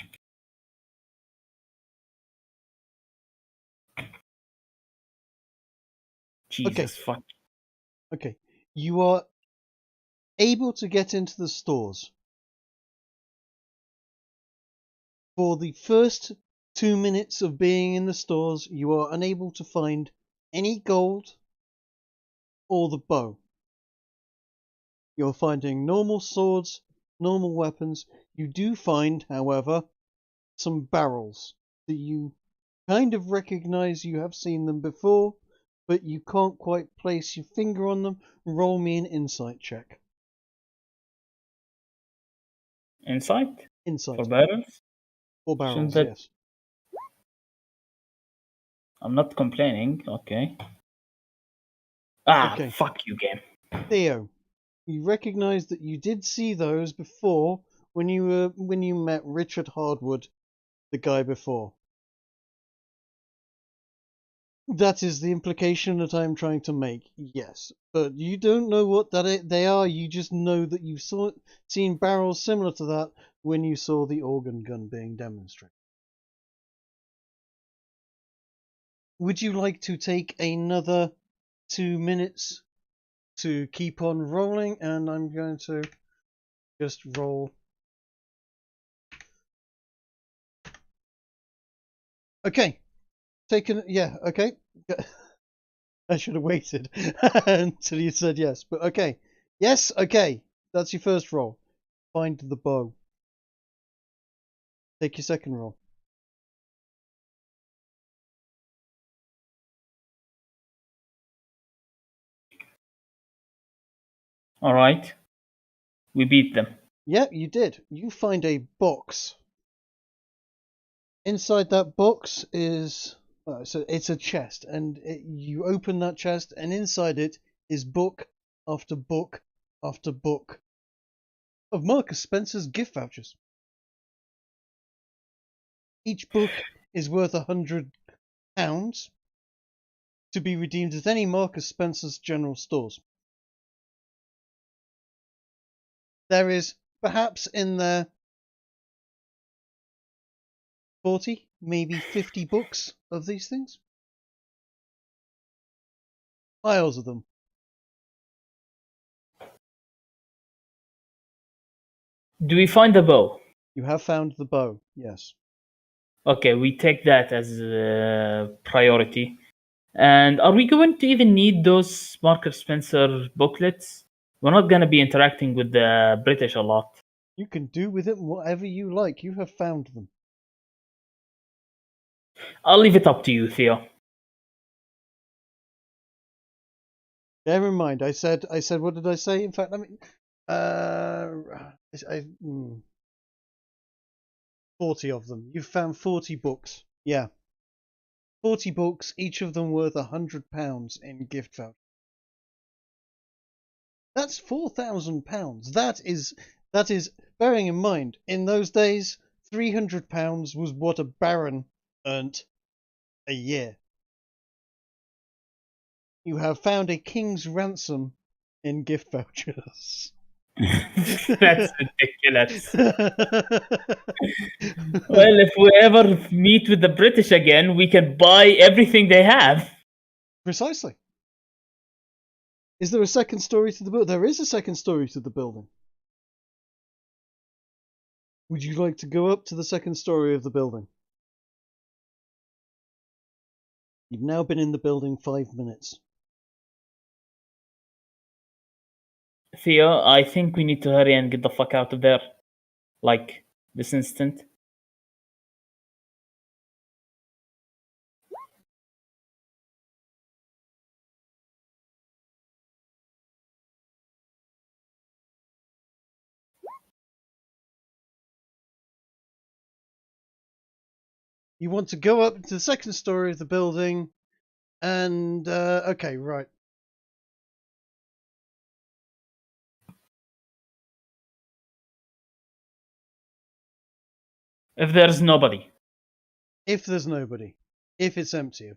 Speaker 5: Jesus fuck.
Speaker 1: Okay. You are able to get into the stores. For the first 2 minutes of being in the stores, you are unable to find any gold or the bow. You're finding normal swords, normal weapons. You do find, however, some barrels that you kind of recognize. You have seen them before, but you can't quite place your finger on them. Roll me an insight check.
Speaker 5: Insight?
Speaker 1: Insight.
Speaker 5: For barrels?
Speaker 1: 4 barrels,
Speaker 5: that-
Speaker 1: yes.
Speaker 5: I'm not complaining. Okay.
Speaker 1: Okay.
Speaker 5: Fuck you, game.
Speaker 1: Theo, you recognize that you did see those before when you met Richard Hardwood, the guy before. That is the implication that I'm trying to make, yes. But you don't know what they are, you just know that you've seen barrels similar to that when you saw the organ gun being demonstrated. Would you like to take another 2 minutes to keep on rolling? And I'm going to just roll. Okay. Yeah, okay. I should have waited until you said yes, but okay. Yes, okay. That's your first roll. Find the bow. Take your second roll.
Speaker 5: Alright. We beat them.
Speaker 1: Yeah, you did. You find a box. Inside that box is it's a chest, and you open that chest, and inside it is book after book after book of Marcus Spencer's gift vouchers. Each book is worth £100 to be redeemed at any Marcus Spencer's general stores. There is perhaps in there 40, maybe 50 books of these things. Piles of them.
Speaker 5: Do we find the bow?
Speaker 1: You have found the bow, yes.
Speaker 5: Okay, we take that as a priority. And are we going to even need those Marcus Spencer booklets? We're not going to be interacting with the British a lot.
Speaker 1: You can do with it whatever you like. You have found them.
Speaker 5: I'll leave it up to you, Theo.
Speaker 1: Bear in mind, I said, what did I say? In fact, let me, 40 of them. You've found 40 books. Yeah. 40 books, each of them worth £100 in gift voucher. That's £4,000. That is, bearing in mind, in those days, £300 was what a baron earned a year. You have found a king's ransom in gift vouchers.
Speaker 5: That's ridiculous. Well, if we ever meet with the British again, we can buy everything they have.
Speaker 1: Precisely. Is there a second story to the building? There is a second story to the building. Would you like to go up to the second story of the building? You've now been in the building 5 minutes.
Speaker 5: Theo, I think we need to hurry and get the fuck out of there. Like, this instant.
Speaker 1: You want to go up to the second story of the building, and okay, right.
Speaker 5: If there's nobody.
Speaker 1: If there's nobody. If it's empty.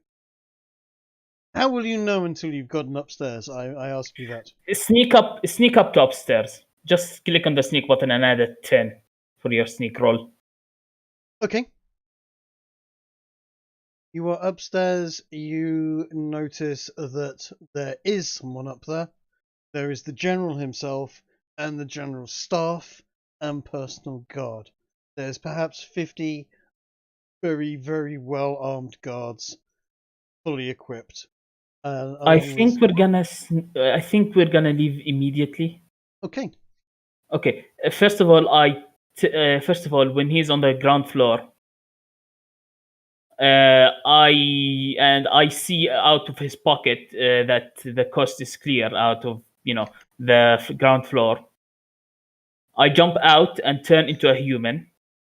Speaker 1: How will you know until you've gotten upstairs? I ask you that.
Speaker 5: Sneak up to upstairs. Just click on the sneak button and add a 10 for your sneak roll.
Speaker 1: Okay. You are upstairs. You notice that there is someone up there. There is the general himself and the general's staff and personal guard. There's perhaps 50 very, very well-armed guards, fully equipped.
Speaker 5: I think we're gonna leave immediately.
Speaker 1: Okay.
Speaker 5: Okay. First of all, when he's on the ground floor, I see out of his pocket that the coast is clear out of the ground floor. I jump out and turn into a human.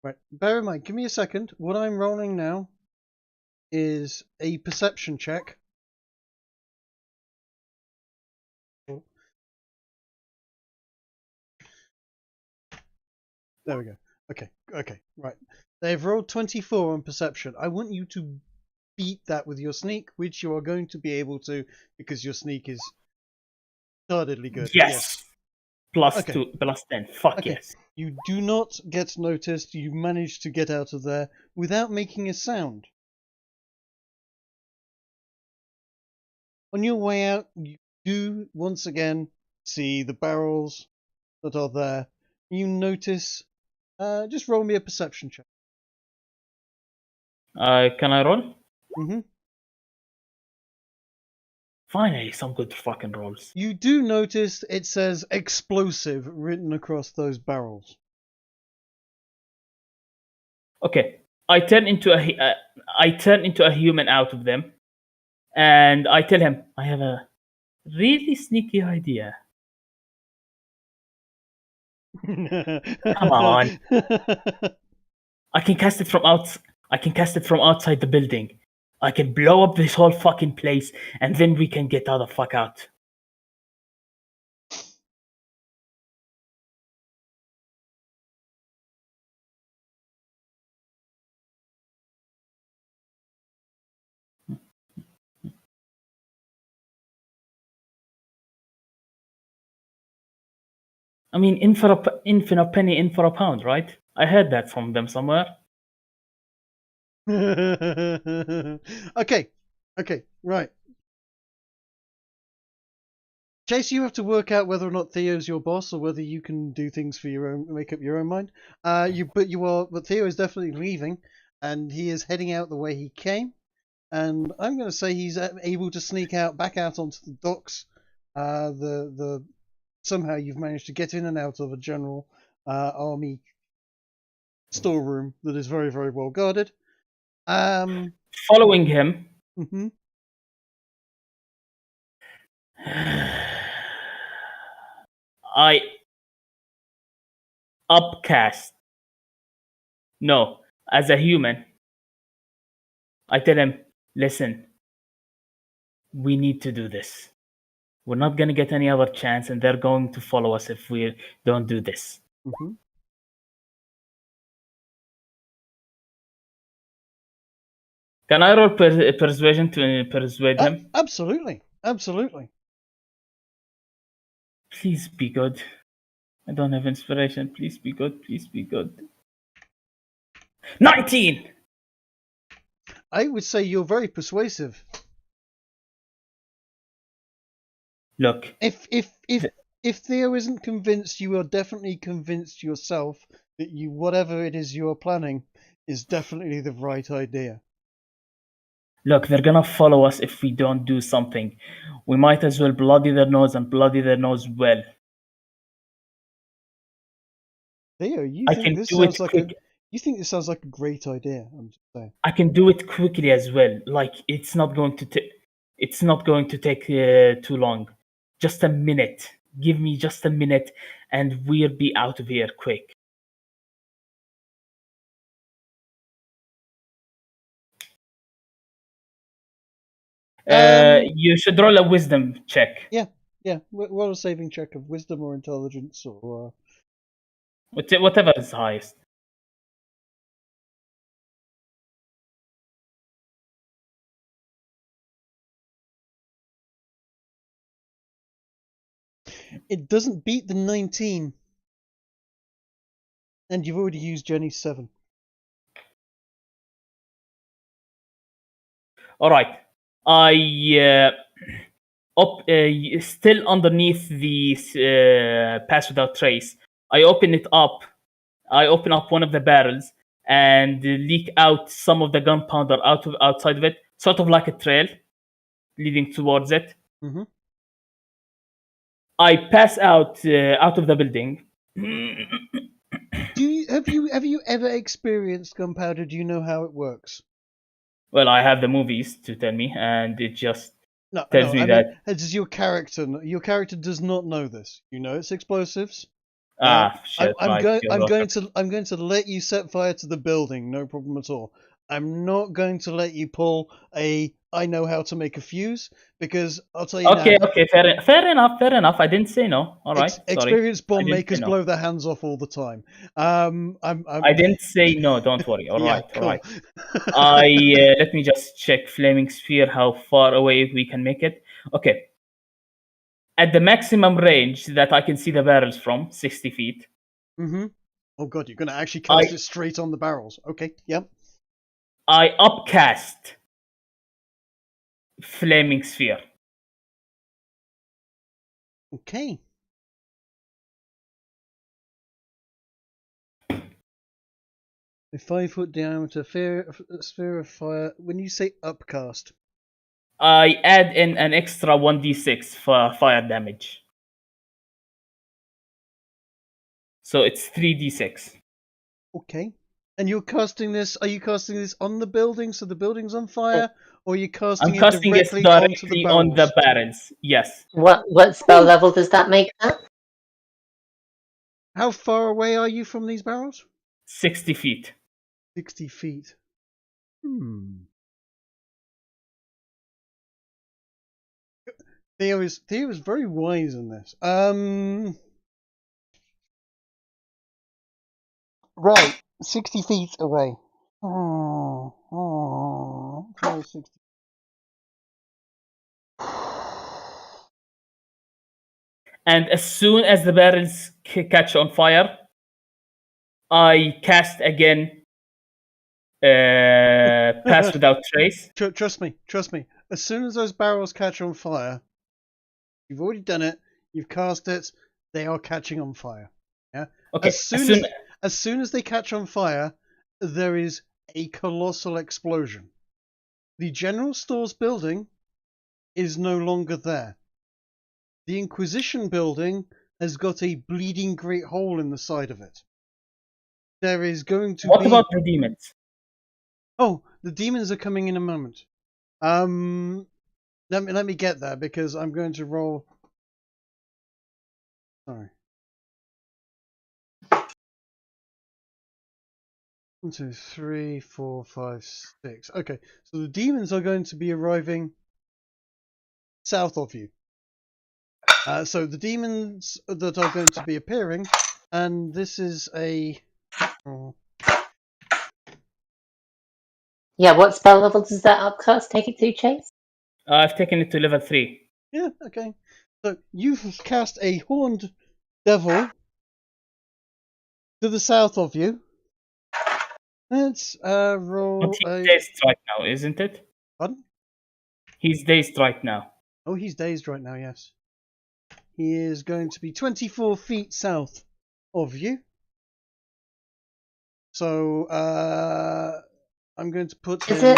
Speaker 1: Right. Bear in mind, give me a second. What I'm rolling now is a perception check. There we go. Okay, right. They've rolled 24 on perception. I want you to beat that with your sneak, which you are going to be able to because your sneak is retardedly good.
Speaker 5: Yes. Plus
Speaker 1: Okay.
Speaker 5: 2, plus 10. Fuck
Speaker 1: Okay.
Speaker 5: yes.
Speaker 1: You do not get noticed. You manage to get out of there without making a sound. On your way out, you do once again see the barrels that are there. You notice. Just roll me a perception check.
Speaker 5: Can I roll?
Speaker 1: Mm-hmm.
Speaker 5: Finally, some good fucking rolls.
Speaker 1: You do notice it says explosive written across those barrels.
Speaker 5: Okay, I turn into a human out of them, and I tell him I have a really sneaky idea. Come on. I can cast it from outside the building. I can blow up this whole fucking place, and then we can get the fuck out. I mean, in for a penny, in for a pound, right? I heard that from them somewhere.
Speaker 1: Okay, right. Chase, you have to work out whether or not Theo's your boss, or whether you can do things for your own, make up your own mind. But Theo is definitely leaving, and he is heading out the way he came. And I'm going to say he's able to sneak back out onto the docks. Somehow you've managed to get in and out of a general army storeroom that is very, very well guarded.
Speaker 5: Following him.
Speaker 1: Mm-hmm.
Speaker 5: I upcast. No, as a human, I tell him, listen, we need to do this. We're not going to get any other chance, and they're going to follow us if we don't do this.
Speaker 1: Mm-hmm.
Speaker 5: Can I roll persuasion to persuade him?
Speaker 1: Absolutely.
Speaker 5: Please be good. I don't have inspiration. Please be good. 19!
Speaker 1: I would say you're very persuasive.
Speaker 5: Look.
Speaker 1: If Theo isn't convinced, you are definitely convinced yourself that whatever it is you're planning is definitely the right idea.
Speaker 5: Look, they're gonna follow us if we don't do something. We might as well bloody their nose and bloody their nose well.
Speaker 1: Theo, you think this sounds like a great idea? I'm just saying.
Speaker 5: I can do it quickly as well. Like it's not going to take too long. Just a minute. Give me just a minute, and we'll be out of here quick. You should roll a wisdom check.
Speaker 1: Yeah. Roll a saving check of wisdom or intelligence or
Speaker 5: whatever is highest.
Speaker 1: It doesn't beat the 19. And you've already used Jenny's 7.
Speaker 5: All right. I still underneath the pass without trace. I open it up. I open up one of the barrels and leak out some of the gunpowder outside of it, sort of like a trail leading towards it.
Speaker 1: Mm-hmm.
Speaker 5: I pass out of the building.
Speaker 1: Have you ever experienced gunpowder? Do you know how it works?
Speaker 5: Well, I have the movies to tell me, and it just tells me
Speaker 1: I
Speaker 5: that.
Speaker 1: mean, does your character does not know this. You know it's explosives.
Speaker 5: Shit!
Speaker 1: I'm going to let you set fire to the building. No problem at all. I'm not going to let you pull a I know how to make a fuse, because I'll tell you now.
Speaker 5: Okay, fair enough. I didn't say no. All right,
Speaker 1: experienced bomb makers blow their hands off all the time.
Speaker 5: I didn't say no. Don't worry. All right,
Speaker 1: cool.
Speaker 5: all right. Let me just check flaming sphere, how far away we can make it. Okay. At the maximum range that I can see the barrels from, 60 feet.
Speaker 1: Mm-hmm. Oh god, you're going to actually cast it straight on the barrels. Okay, yep.
Speaker 5: I upcast flaming sphere.
Speaker 1: Okay. A 5-foot diameter sphere of fire. When you say upcast,
Speaker 5: I add in an extra 1d6 for fire damage. So it's 3d6.
Speaker 1: Okay. And you're casting this, are you casting this on the building so the building's on fire? Or are you casting
Speaker 5: I'm casting it directly on the barrels. Yes.
Speaker 4: What spell level does that make that?
Speaker 1: How far away are you from these barrels?
Speaker 5: 60 feet.
Speaker 1: 60 feet. Theo is very wise in this. Right, 60 feet away. 60.
Speaker 5: And as soon as the barrels catch on fire, I cast again pass without trace.
Speaker 1: Trust me. As soon as those barrels catch on fire, you've already done it. You've cast it. They are catching on fire. Yeah.
Speaker 5: Okay.
Speaker 1: As soon as they catch on fire, there is a colossal explosion. The general store's building is no longer there. The Inquisition building has got a bleeding great hole in the side of it. There is going to be...
Speaker 5: What about the demons?
Speaker 1: Oh, the demons are coming in a moment. Let me get there, because I'm going to roll... Sorry. 1, 2, 3, 4, 5, 6. Okay, so the demons are going to be arriving south of you. So the demons that are going to be appearing, and this is a...
Speaker 4: Yeah, what spell level does that upcast take it to, Chase?
Speaker 5: I've taken it to level 3.
Speaker 1: Yeah, okay. So you've cast a horned devil to the south of you. Let's roll.
Speaker 5: But he's dazed right now, isn't it?
Speaker 1: Pardon?
Speaker 5: He's dazed right now.
Speaker 1: Oh, he's dazed right now, yes. He is going to be 24 feet south of you. So, I'm going to put
Speaker 4: Is
Speaker 1: him...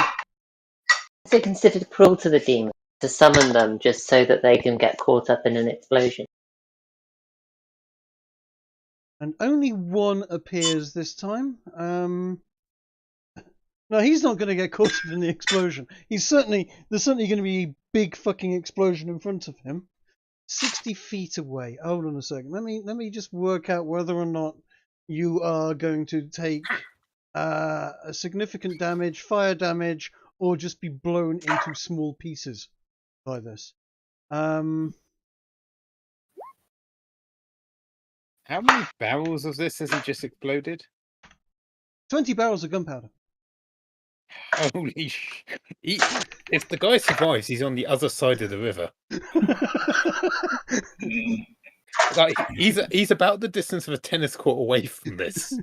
Speaker 4: it considered cruel to the demons to summon them just so that they can get caught up in an explosion?
Speaker 1: And only one appears this time. No, he's not going to get caught up in the explosion. There's certainly going to be a big fucking explosion in front of him. 60 feet away. Hold on a second. Let me just work out whether or not you are going to take a significant damage, fire damage, or just be blown into small pieces by this.
Speaker 3: How many barrels of this has he just exploded?
Speaker 1: 20 barrels of gunpowder.
Speaker 3: Holy if the guy survives, he's on the other side of the river. Like he's about the distance of a tennis court away from this.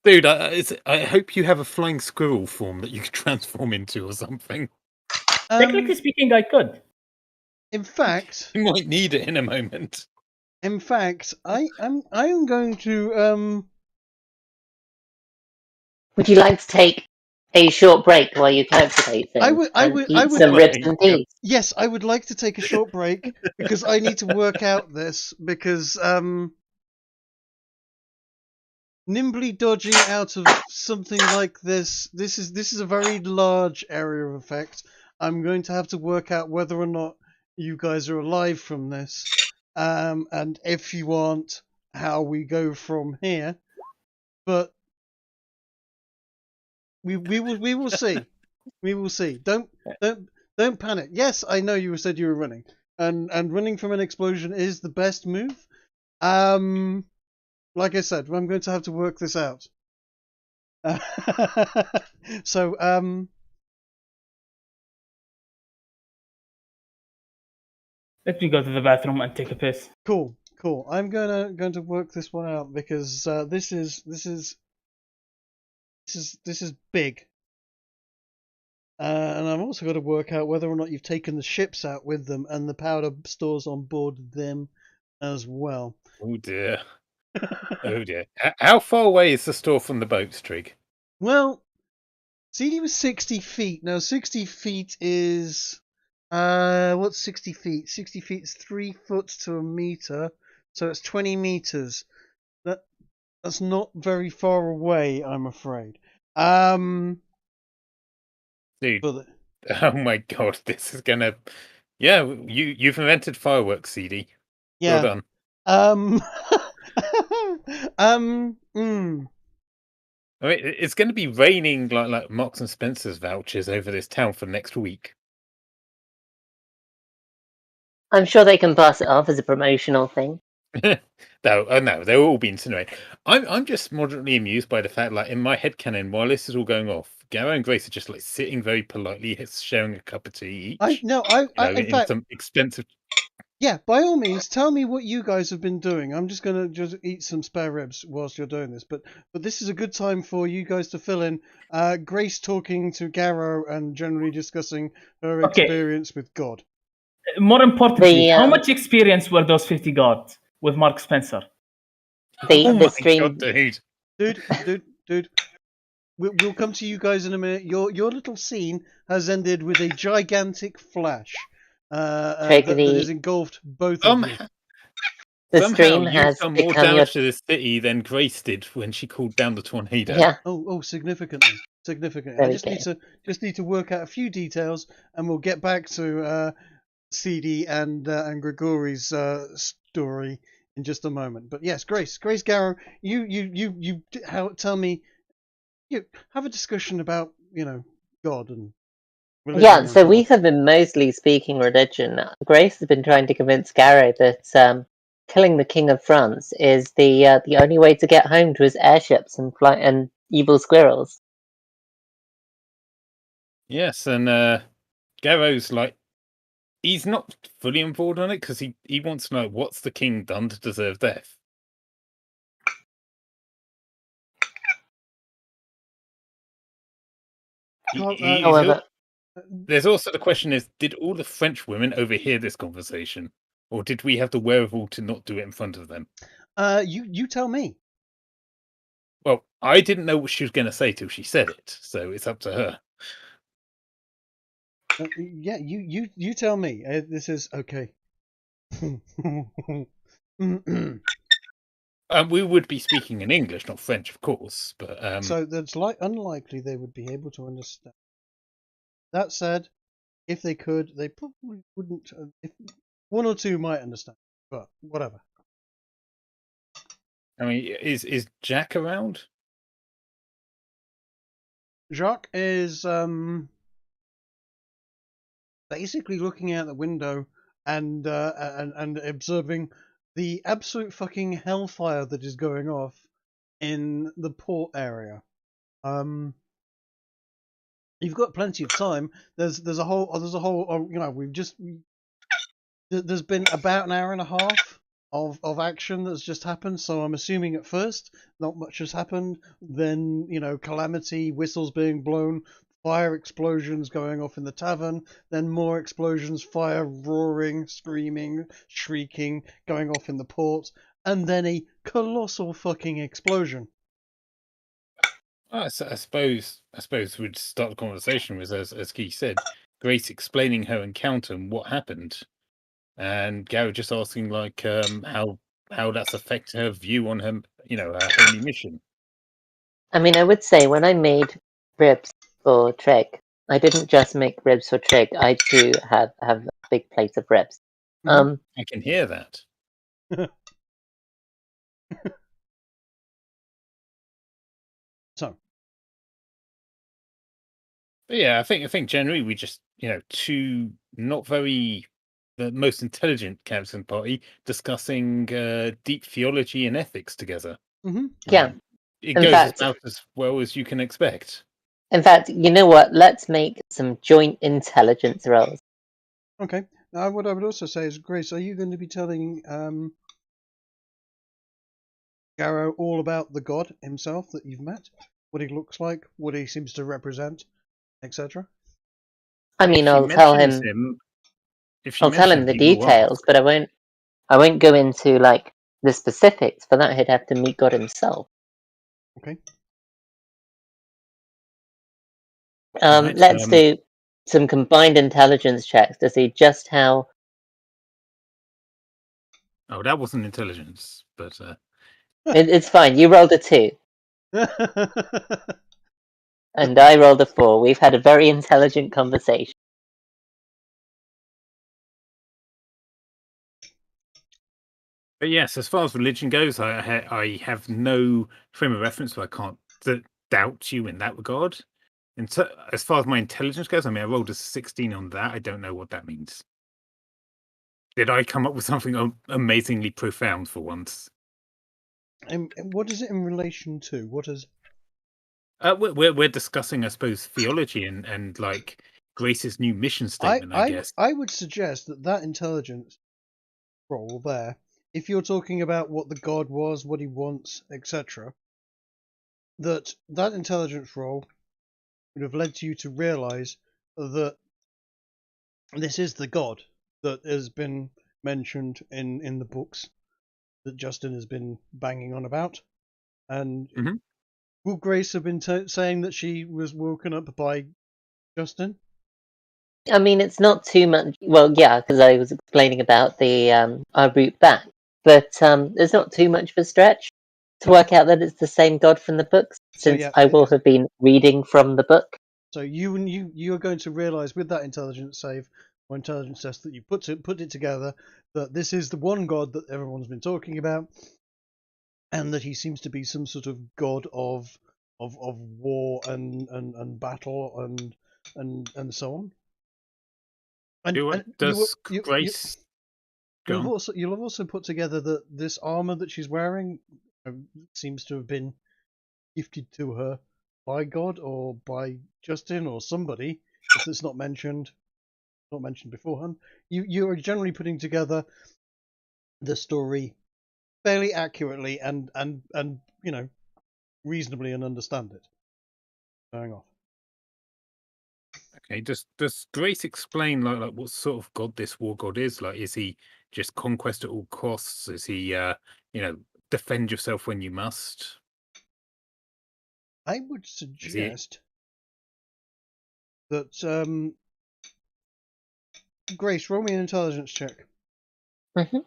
Speaker 3: Dude, I hope you have a flying squirrel form that you could transform into or something.
Speaker 5: Technically speaking, I could.
Speaker 1: In fact,
Speaker 3: You might need it in a moment.
Speaker 1: I am going to
Speaker 4: Would you like to take a short break while you calculate things
Speaker 1: I
Speaker 4: and
Speaker 1: would
Speaker 4: eat some ribs and peas?
Speaker 1: Yes, I would like to take a short break because I need to work out this because nimbly dodging out of something like this is a very large area of effect. I'm going to have to work out whether or not you guys are alive from this, and if you aren't, how we go from here. But we will see. We will see. Don't panic. Yes, I know you said you were running, and running from an explosion is the best move. Like I said, I'm going to have to work this out. So
Speaker 5: Let me go to the bathroom and take a piss.
Speaker 1: cool. I'm going to work this one out because this is big. And I've also got to work out whether or not you've taken the ships out with them and the powder stores on board them as well.
Speaker 3: Oh dear. Oh dear. How far away is the store from the boats, Trig?
Speaker 1: Well, CD was 60 feet. Now 60 feet is what's 60 feet? 60 feet is 3 foot to a meter, so it's 20 meters. That's not very far away, I'm afraid.
Speaker 3: Dude.
Speaker 1: But
Speaker 3: Oh my god, this is gonna. Yeah, you've invented fireworks, CD.
Speaker 1: yeah.
Speaker 3: Well done. I mean, it's going to be raining like Marks and Spencer's vouchers over this town for next week.
Speaker 4: I'm sure they can pass it off as a promotional thing.
Speaker 3: No, they're all being incinerated. I'm just moderately amused by the fact, like in my headcanon, while this is all going off, Garrow and Grace are just like sitting very politely, sharing a cup of tea each.
Speaker 1: In fact,
Speaker 3: some expensive.
Speaker 1: Yeah, by all means, tell me what you guys have been doing. I'm just gonna eat some spare ribs whilst you're doing this, but this is a good time for you guys to fill in. Grace talking to Garrow and generally discussing her experience with God.
Speaker 5: More importantly, how much experience were those 50 gods with Mark Spencer?
Speaker 4: The stream,
Speaker 3: God,
Speaker 1: dude. We'll come to you guys in a minute. Your little scene has ended with a gigantic flash. That has engulfed both of you.
Speaker 4: The stream has
Speaker 3: done more damage to the city than Grace did when she called down the tornado.
Speaker 4: Yeah.
Speaker 1: Oh, significantly. I just need to work out a few details, and we'll get back to CD and Grigori's story in just a moment. But yes, Grace Garrow, you tell me. You have a discussion about God and religion.
Speaker 4: Yeah, so we have been mostly speaking religion. Grace has been trying to convince Garrow that killing the King of France is the only way to get home to his airships and evil squirrels.
Speaker 3: Yes, and Garrow's like, he's not fully on board on it because he wants to know what's the king done to deserve death.
Speaker 4: However,
Speaker 3: there's also the question is, did all the French women overhear this conversation? Or did we have the wherewithal to not do it in front of them?
Speaker 1: You tell me.
Speaker 3: Well, I didn't know what she was going to say till she said it, so it's up to her.
Speaker 1: Yeah, you tell me. This is okay.
Speaker 3: We would be speaking in English, not French, of course. But
Speaker 1: so that's unlikely they would be able to understand. That said, if they could, they probably wouldn't. If one or two might understand, but whatever.
Speaker 3: I mean, is Jack around?
Speaker 1: Jacques is basically looking out the window and observing the absolute fucking hellfire that is going off in the port area. You've got plenty of time. There's a whole. We've just there's been about an hour and a half of action that's just happened. So I'm assuming at first not much has happened. Then calamity, whistles being blown, fire explosions going off in the tavern, then more explosions, fire roaring, screaming, shrieking going off in the port, and then a colossal fucking explosion.
Speaker 3: I suppose we'd start the conversation with, as Kiki said, Grace explaining her encounter and what happened, and Gary just asking like how that's affected her view on her her holy mission.
Speaker 4: I mean, I would say when I made ribs for Trig, I didn't just make ribs for Trig. I do have a big plate of ribs.
Speaker 1: Mhm.
Speaker 3: I can hear that.
Speaker 1: So,
Speaker 3: But yeah, I think generally we just two not very the most intelligent characters in the party discussing deep theology and ethics together.
Speaker 4: Yeah.
Speaker 3: It
Speaker 4: In
Speaker 3: goes
Speaker 4: fact-
Speaker 3: about as well as you can expect.
Speaker 4: In fact, you know what? Let's make some joint intelligence rolls.
Speaker 1: okay. Now, what I would also say is, Grace, are you going to be telling Garrow all about the god himself that you've met? What he looks like, what he seems to represent, etc.?
Speaker 4: I mean,
Speaker 3: If she
Speaker 4: I'll tell
Speaker 3: mentions
Speaker 4: him.
Speaker 3: if she
Speaker 4: I'll tell him
Speaker 3: mentions
Speaker 4: the
Speaker 3: he will ask.
Speaker 4: details, but I won't go into like the specifics. For that, he'd have to meet God himself.
Speaker 1: Okay.
Speaker 3: Right,
Speaker 4: Let's do some combined intelligence checks to see just how.
Speaker 3: Oh, that wasn't intelligence, but
Speaker 4: It's fine. You rolled a 2, and I rolled a 4. We've had a very intelligent conversation.
Speaker 3: but yes, as far as religion goes, I have no frame of reference, so I can't doubt you in that regard. And so, as far as my intelligence goes, I mean, I rolled a 16 on that. I don't know what that means. Did I come up with something amazingly profound for once?
Speaker 1: And what is it in relation to? What is?
Speaker 3: We're discussing, I suppose, theology and like Grace's new mission statement. I guess
Speaker 1: I would suggest that intelligence roll there, if you're talking about what the god was, what he wants, etc., that intelligence roll would have led you to realize that this is the god that has been mentioned in the books that Justin has been banging on about. And will Grace have been saying that she was woken up by Justin?
Speaker 4: I mean, it's not too much. Well, yeah, because I was explaining about the our route back, but it's not too much of a stretch to work out that it's the same god from the books, since
Speaker 1: yeah,
Speaker 4: I will have been reading from the book.
Speaker 1: So you are going to realize with that intelligence save or intelligence test that you put it together that this is the one god that everyone's been talking about, and that he seems to be some sort of god of war and battle and so on. And
Speaker 3: does Grace?
Speaker 1: you'll have also put together that this armor that she's wearing seems to have been gifted to her by God or by Justin or somebody, if it's not mentioned beforehand. You are generally putting together the story fairly accurately and reasonably and understand it. Going off.
Speaker 3: Okay, does Grace explain like what sort of god this war god is? Like, is he just conquest at all costs? Is he defend yourself when you must?
Speaker 1: I would suggest that Grace, roll me an intelligence check.
Speaker 4: Mm-hmm.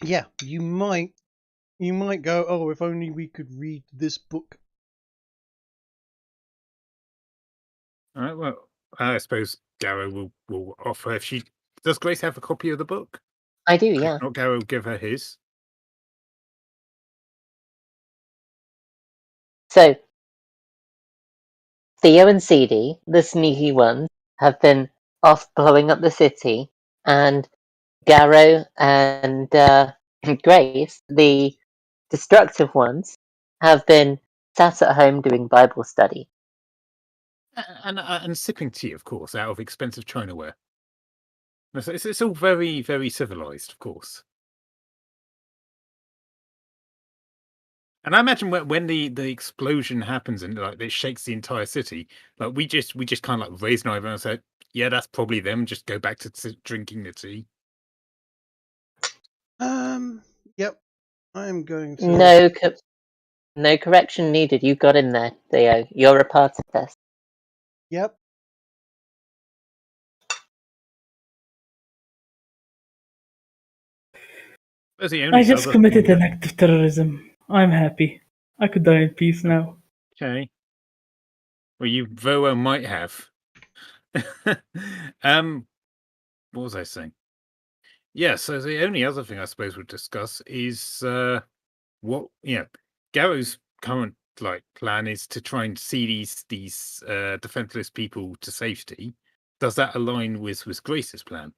Speaker 1: Yeah, you might go, oh, if only we could read this book.
Speaker 3: All right, well, I suppose Garrow will offer if she does. Grace have a copy of the book?
Speaker 4: I do, yeah.
Speaker 3: If not, Garrow will give her his.
Speaker 4: So, Theo and CD, the sneaky ones, have been off blowing up the city, and Garrow and Grace, the destructive ones, have been sat at home doing Bible study.
Speaker 3: And sipping tea, of course, out of expensive chinaware. It's all very, very civilized, of course. And I imagine when the explosion happens and like it shakes the entire city, like we just kind of like raise an eyebrow and say, "Yeah, that's probably them." Just go back to drinking the tea.
Speaker 1: Yep. I am going to.
Speaker 4: No correction needed. You got in there, Theo. You're a part of this.
Speaker 1: Yep.
Speaker 5: I just committed an act of terrorism. I'm happy. I could die in peace now.
Speaker 3: Okay. Well, you very well might have. What was I saying? Yeah, so the only other thing I suppose we'll discuss is what Garrow's current plan is to try and see these defenseless people to safety. Does that align with Grace's plan?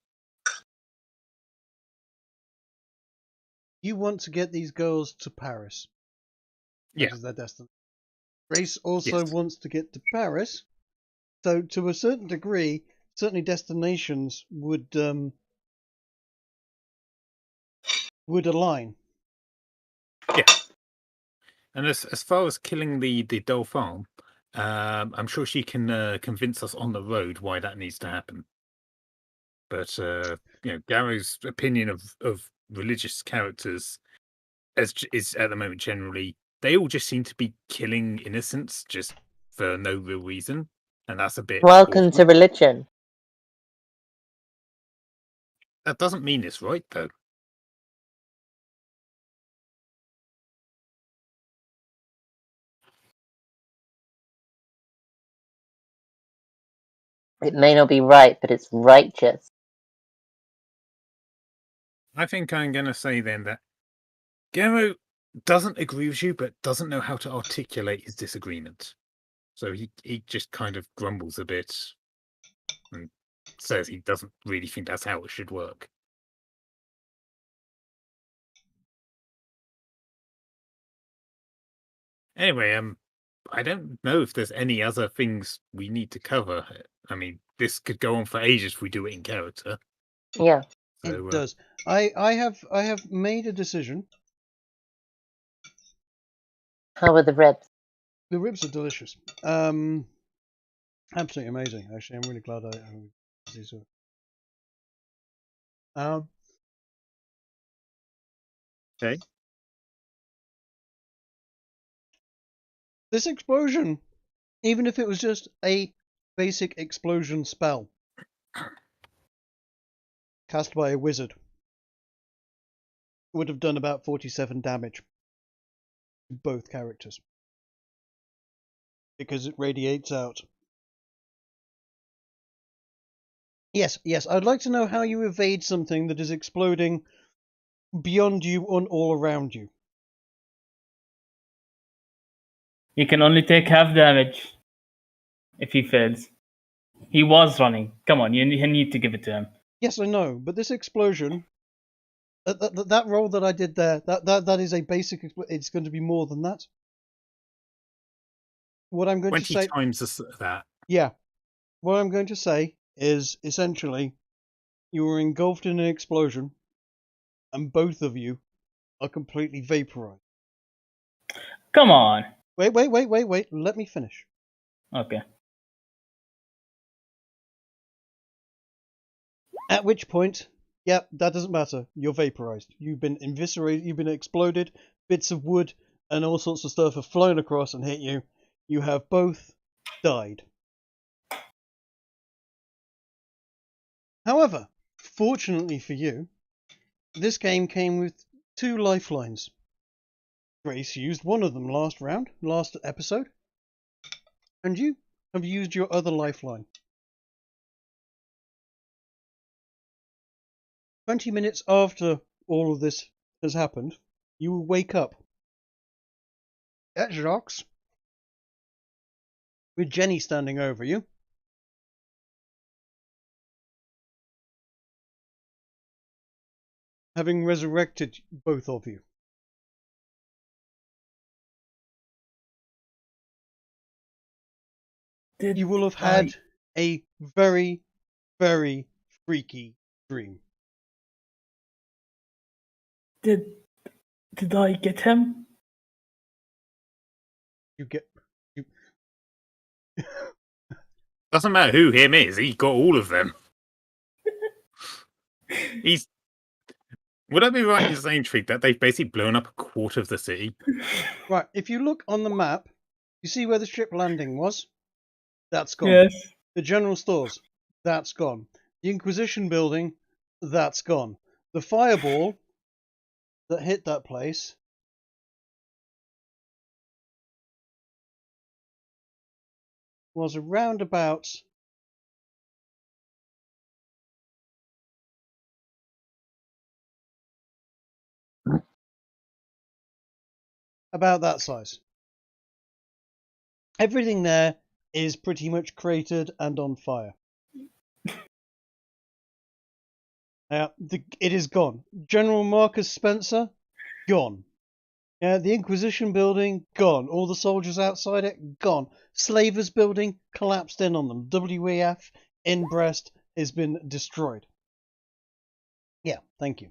Speaker 1: You want to get these girls to Paris.
Speaker 3: Yeah.
Speaker 1: That is their destiny. Grace also wants to get to Paris. So to a certain degree, certainly destinations would align.
Speaker 3: Yeah. And as far as killing the Dauphin, I'm sure she can convince us on the road why that needs to happen. But Garrow's opinion of religious characters is at the moment generally they all just seem to be killing innocents just for no real reason, and that's a bit.
Speaker 4: Welcome to religion.
Speaker 3: That doesn't mean it's right, though.
Speaker 4: It may not be right, but it's righteous.
Speaker 3: I think I'm going to say then that Garrow doesn't agree with you, but doesn't know how to articulate his disagreement. So he just kind of grumbles a bit and says he doesn't really think that's how it should work. Anyway, I don't know if there's any other things we need to cover. I mean, this could go on for ages if we do it in character.
Speaker 4: Yeah.
Speaker 1: So, it does. I have made a decision.
Speaker 4: How are the ribs?
Speaker 1: The ribs are delicious. Absolutely amazing. Actually, I'm really glad I these are.
Speaker 3: Okay.
Speaker 1: This explosion, even if it was just a basic explosion spell cast by a wizard, would have done about 47 damage to both characters. Because it radiates out. Yes, I'd like to know how you evade something that is exploding beyond you and all around you.
Speaker 5: He can only take half damage if he fails. He was running. Come on, you need to give it to him.
Speaker 1: Yes, I know, but this explosion, that roll that I did there, that is a basic. It's going to be more than that. What I'm going to say
Speaker 3: 20 times that.
Speaker 1: Yeah, what I'm going to say is essentially, you were engulfed in an explosion, and both of you are completely vaporized.
Speaker 5: Come on.
Speaker 1: Wait. Let me finish.
Speaker 5: Okay.
Speaker 1: At which point, yeah, that doesn't matter. You're vaporized. You've been eviscerated. You've been exploded. Bits of wood and all sorts of stuff have flown across and hit you. You have both died. However, fortunately for you, this game came with 2 lifelines. Grace used one of them last episode, and you have used your other lifeline. 20 minutes after all of this has happened, you will wake up at Jacques with Jenny standing over you. Having resurrected both of you. You will have had a very, very freaky dream.
Speaker 5: Did I get him?
Speaker 1: You get...
Speaker 3: Doesn't matter who him is, he got all of them. He's... Would I be right in saying, Trig, that they've basically blown up a quarter of the city?
Speaker 1: Right, if you look on the map, you see where the ship landing was? That's gone.
Speaker 5: Yes.
Speaker 1: The general stores, that's gone. The Inquisition building, that's gone. The fireball that hit that place was around about that size. Everything there is pretty much cratered and on fire. It is gone. General Marcus Spencer, gone. The Inquisition building, gone. All the soldiers outside it, gone. Slavers building collapsed in on them. WEF in Brest has been destroyed. Yeah, thank you.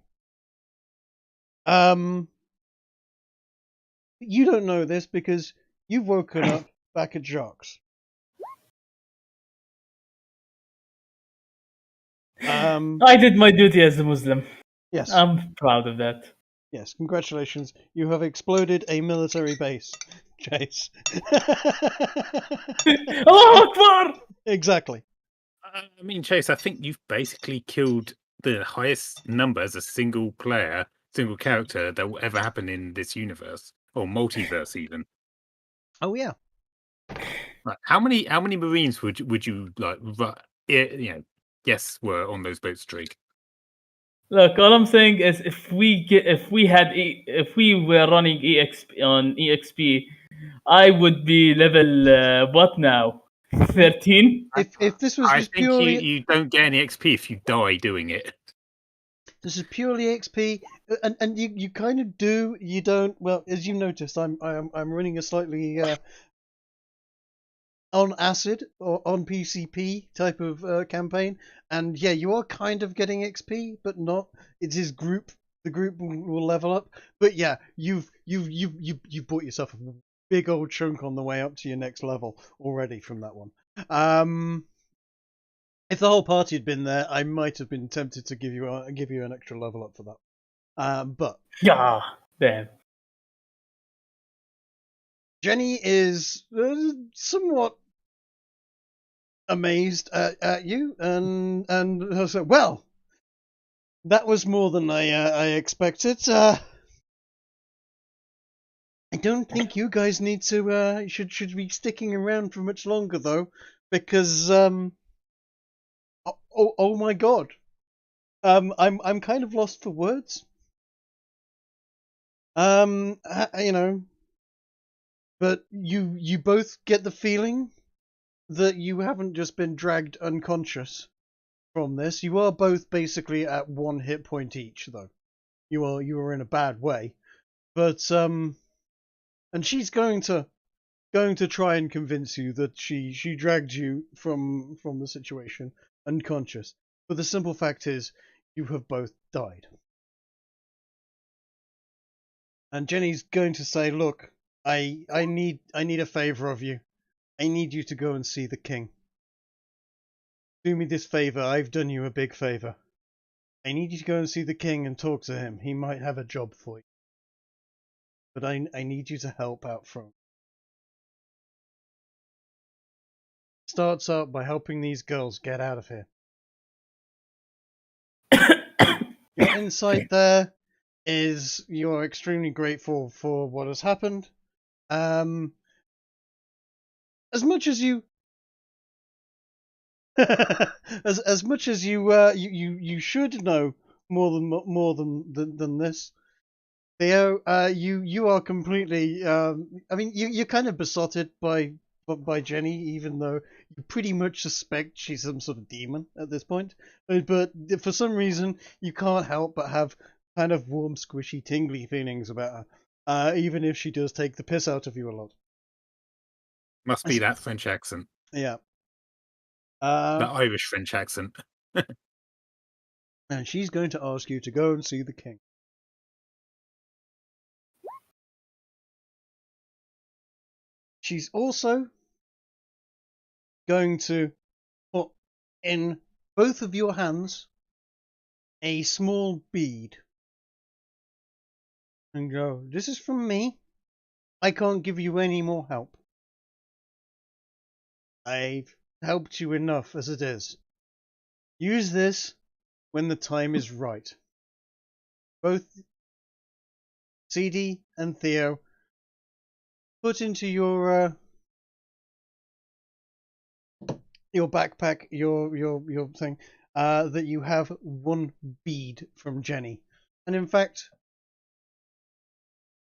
Speaker 1: You don't know this because you've woken up back at Jacques.
Speaker 5: I did my duty as a Muslim.
Speaker 1: Yes.
Speaker 5: I'm proud of that.
Speaker 1: Yes, congratulations. You have exploded a military base, Chase.
Speaker 5: Allahu Akbar!
Speaker 1: Exactly.
Speaker 3: I mean, Chase, I think you've basically killed the highest number as a single player, single character that will ever happen in this universe, or multiverse even.
Speaker 1: Oh yeah.
Speaker 3: Like, how many Marines would you like? Yes, were on those boats, Drake.
Speaker 5: Look, all I'm saying is if we were running EXP, I would be level what now? 13.
Speaker 1: If this was
Speaker 3: I
Speaker 1: just
Speaker 3: think
Speaker 1: purely,
Speaker 3: you don't get any XP if you die doing it.
Speaker 1: this is purely XP, and you kind of do, you don't. Well, as you noticed, I'm running a slightly on acid or on PCP type of campaign, and yeah, you are kind of getting XP, but not. It is group. The group will level up, but yeah, you've bought yourself a big old chunk on the way up to your next level already from that one. If the whole party had been there, I might have been tempted to give you an extra level up for that. But
Speaker 5: Yeah, damn.
Speaker 1: Jenny is somewhat amazed at you, and I said, "Well, that was more than I expected. I don't think you guys need to should be sticking around for much longer though, because oh my god, I'm kind of lost for words. But you both get the feeling that you haven't just been dragged unconscious from this. You are both basically at 1 hit point each, though. You are in a bad way, but and she's going to try and convince you that she dragged you from the situation unconscious. But the simple fact is, you have both died. And Jenny's going to say, "Look, I need a favor of you. I need you to go and see the king. Do me this favor. I've done you a big favor. I need you to go and see the king and talk to him. He might have a job for you. But I need you to help out front." Starts out by helping these girls get out of here. Your insight there is you're extremely grateful for what has happened. As much as you as much as you should know more than this, Theo, you are completely I mean you're kind of besotted by Jenny, even though you pretty much suspect she's some sort of demon at this point, but for some reason you can't help but have kind of warm, squishy, tingly feelings about her, even if she does take the piss out of you a lot.
Speaker 3: Must be that French accent.
Speaker 1: Yeah.
Speaker 3: The Irish French accent.
Speaker 1: And she's going to ask you to go and see the king. She's also going to put in both of your hands a small bead and go, "This is from me. I can't give you any more help. I've helped you enough as it is. Use this when the time is right." Both CD and Theo, put into your backpack, your thing, that you have one bead from Jenny. And in fact,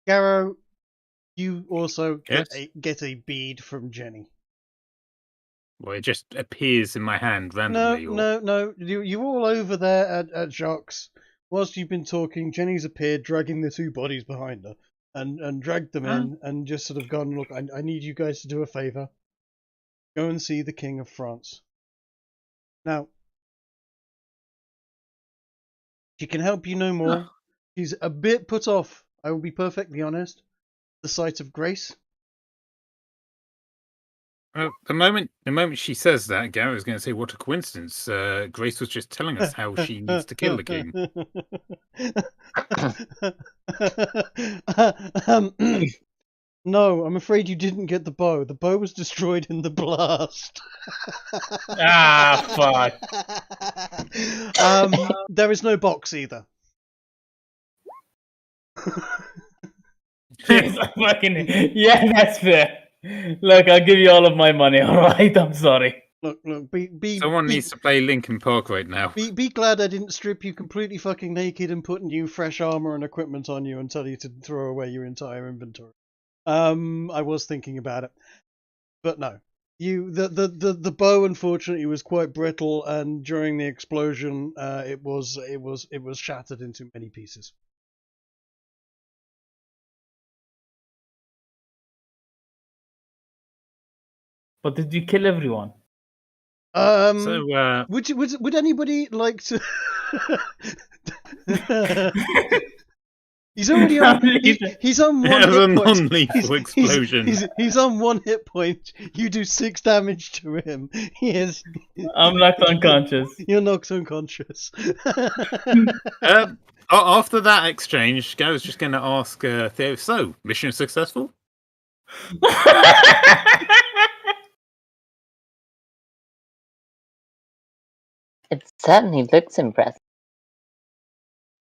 Speaker 1: Garrow, you also
Speaker 3: Yes?
Speaker 1: get a bead from Jenny.
Speaker 3: Well, it just appears in my hand randomly.
Speaker 1: No. You're all over there at Jacques. Whilst you've been talking, Jenny's appeared, dragging the two bodies behind her, and dragged them in, and just sort of gone, "Look, I need you guys to do a favour. Go and see the King of France." Now, she can help you no more. She's a bit put off, I will be perfectly honest, the sight of Grace.
Speaker 3: Well, the moment she says that, Garrett's going to say, "What a coincidence! Grace was just telling us how she needs to kill the king."
Speaker 1: No, I'm afraid you didn't get the bow. The bow was destroyed in the blast.
Speaker 5: Fuck.
Speaker 1: There is no box either.
Speaker 5: Yeah, that's fair. Look, I'll give you all of my money. All right, I'm sorry.
Speaker 1: Look,
Speaker 3: Someone needs to play Linkin Park right now.
Speaker 1: Be glad I didn't strip you completely fucking naked and put new fresh armor and equipment on you and tell you to throw away your entire inventory. I was thinking about it, but no. The bow unfortunately was quite brittle, and during the explosion, it was shattered into many pieces.
Speaker 5: But did you kill everyone?
Speaker 1: Would anybody like to? He's already on. He's on one hit point.
Speaker 3: Non-lethal explosion.
Speaker 1: He's on 1 hit point. You do 6 damage to him. He is.
Speaker 5: I'm knocked unconscious.
Speaker 1: You're knocked unconscious.
Speaker 3: After that exchange, Garrett's just going to ask Theo, "So, mission successful?"
Speaker 4: It certainly looks impressive.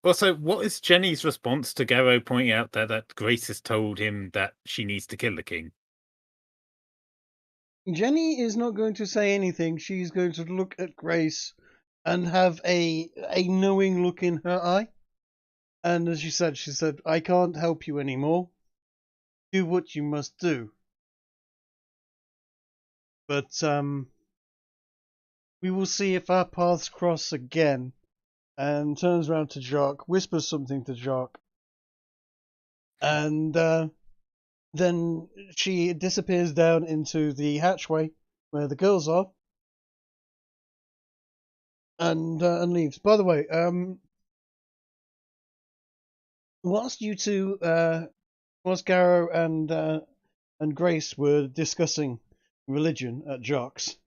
Speaker 3: Well, so what is Jenny's response to Garrow pointing out that Grace has told him that she needs to kill the king?
Speaker 1: Jenny is not going to say anything. She's going to look at Grace and have a knowing look in her eye. And as she said, "I can't help you anymore. Do what you must do. But we will see if our paths cross again." And turns around to Jacques, whispers something to Jacques, and then she disappears down into the hatchway where the girls are, and leaves. By the way, whilst you two, whilst Garrow and Grace were discussing religion at Jacques,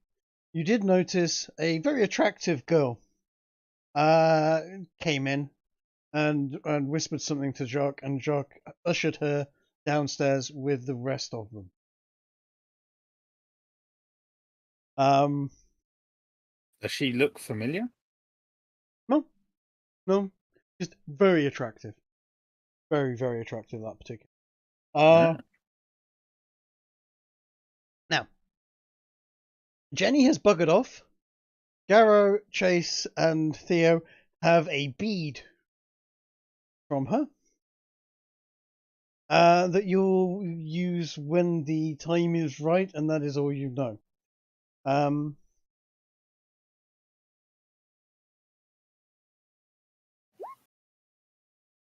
Speaker 1: you did notice a very attractive girl came in and whispered something to Jacques, and Jacques ushered her downstairs with the rest of them.
Speaker 3: Does she look familiar?
Speaker 1: No, just very attractive. Very, very attractive, that particular. Now, Jenny has buggered off. Garrow, Chase, and Theo have a bead from her that you'll use when the time is right, and that is all you know.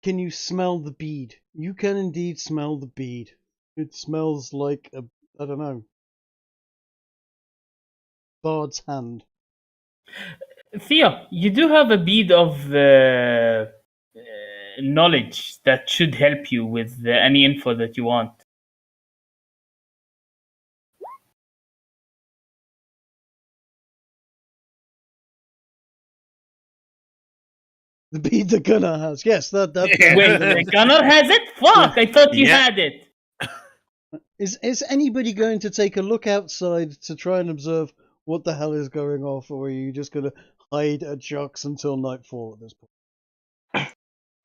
Speaker 1: Can you smell the bead? You can indeed smell the bead. It smells like I don't know. bard's hand.
Speaker 5: Theo, you do have a bead of knowledge that should help you with any info that you want.
Speaker 1: The bead the gunner has. Yes, that.
Speaker 3: Yeah.
Speaker 5: Wait, the gunner has it? Fuck! I thought you
Speaker 3: Yeah.
Speaker 5: had it.
Speaker 1: Is anybody going to take a look outside to try and observe what the hell is going off, or are you just going to hide at Jux until nightfall at this point?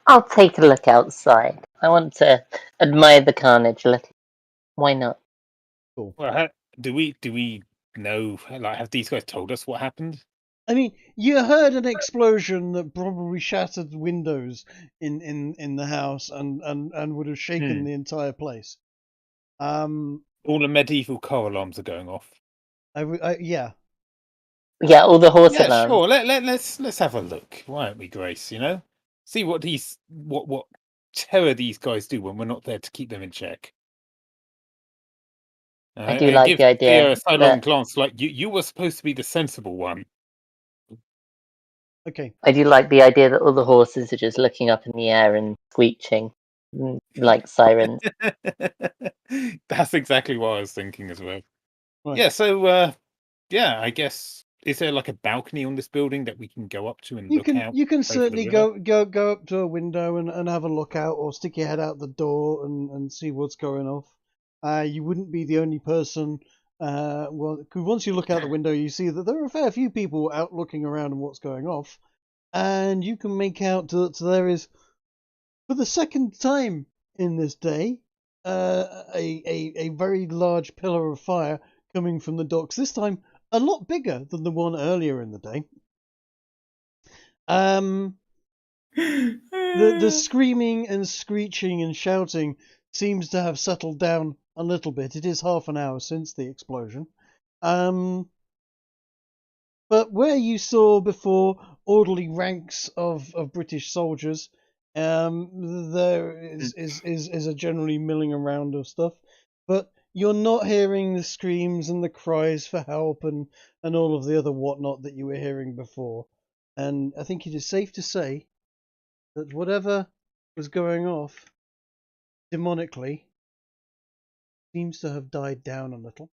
Speaker 4: I'll take a look outside. I want to admire the carnage a little. Why not?
Speaker 3: Well, do we know? Like, have these guys told us what happened?
Speaker 1: I mean, you heard an explosion that probably shattered windows in the house and would have shaken the entire place.
Speaker 3: All the medieval car alarms are going off.
Speaker 1: Yeah.
Speaker 4: Yeah, all the horse
Speaker 3: Yeah,
Speaker 4: alarms.
Speaker 3: sure. Let's have a look. Why don't we, Grace? You know, see what what terror these guys do when we're not there to keep them in check.
Speaker 4: I do like
Speaker 3: give
Speaker 4: the idea
Speaker 3: Theo a sidelong
Speaker 4: that-
Speaker 3: glance, like you were supposed to be the sensible one.
Speaker 1: Okay.
Speaker 4: I do like the idea that all the horses are just looking up in the air and screeching like sirens.
Speaker 3: That's exactly what I was thinking as well.
Speaker 1: Right.
Speaker 3: Yeah. So, yeah, I guess is there like a balcony on this building that we can go up to and look out?
Speaker 1: You can
Speaker 3: the
Speaker 1: certainly
Speaker 3: river?
Speaker 1: go up to a window and have a look out, or stick your head out the door and see what's going off. You wouldn't be the only person. Well, 'cause once you look out the window, you see that there are a fair few people out looking around and what's going off, and you can make out that there is, for the second time in this day, a very large pillar of fire coming from the docks. This time, a lot bigger than the one earlier in the day. The screaming and screeching and shouting seems to have settled down a little bit. It is half an hour since the explosion. But where you saw before orderly ranks of British soldiers, there is a generally milling around of stuff. But you're not hearing the screams and the cries for help and all of the other whatnot that you were hearing before. And I think it is safe to say that whatever was going off demonically seems to have died down a little.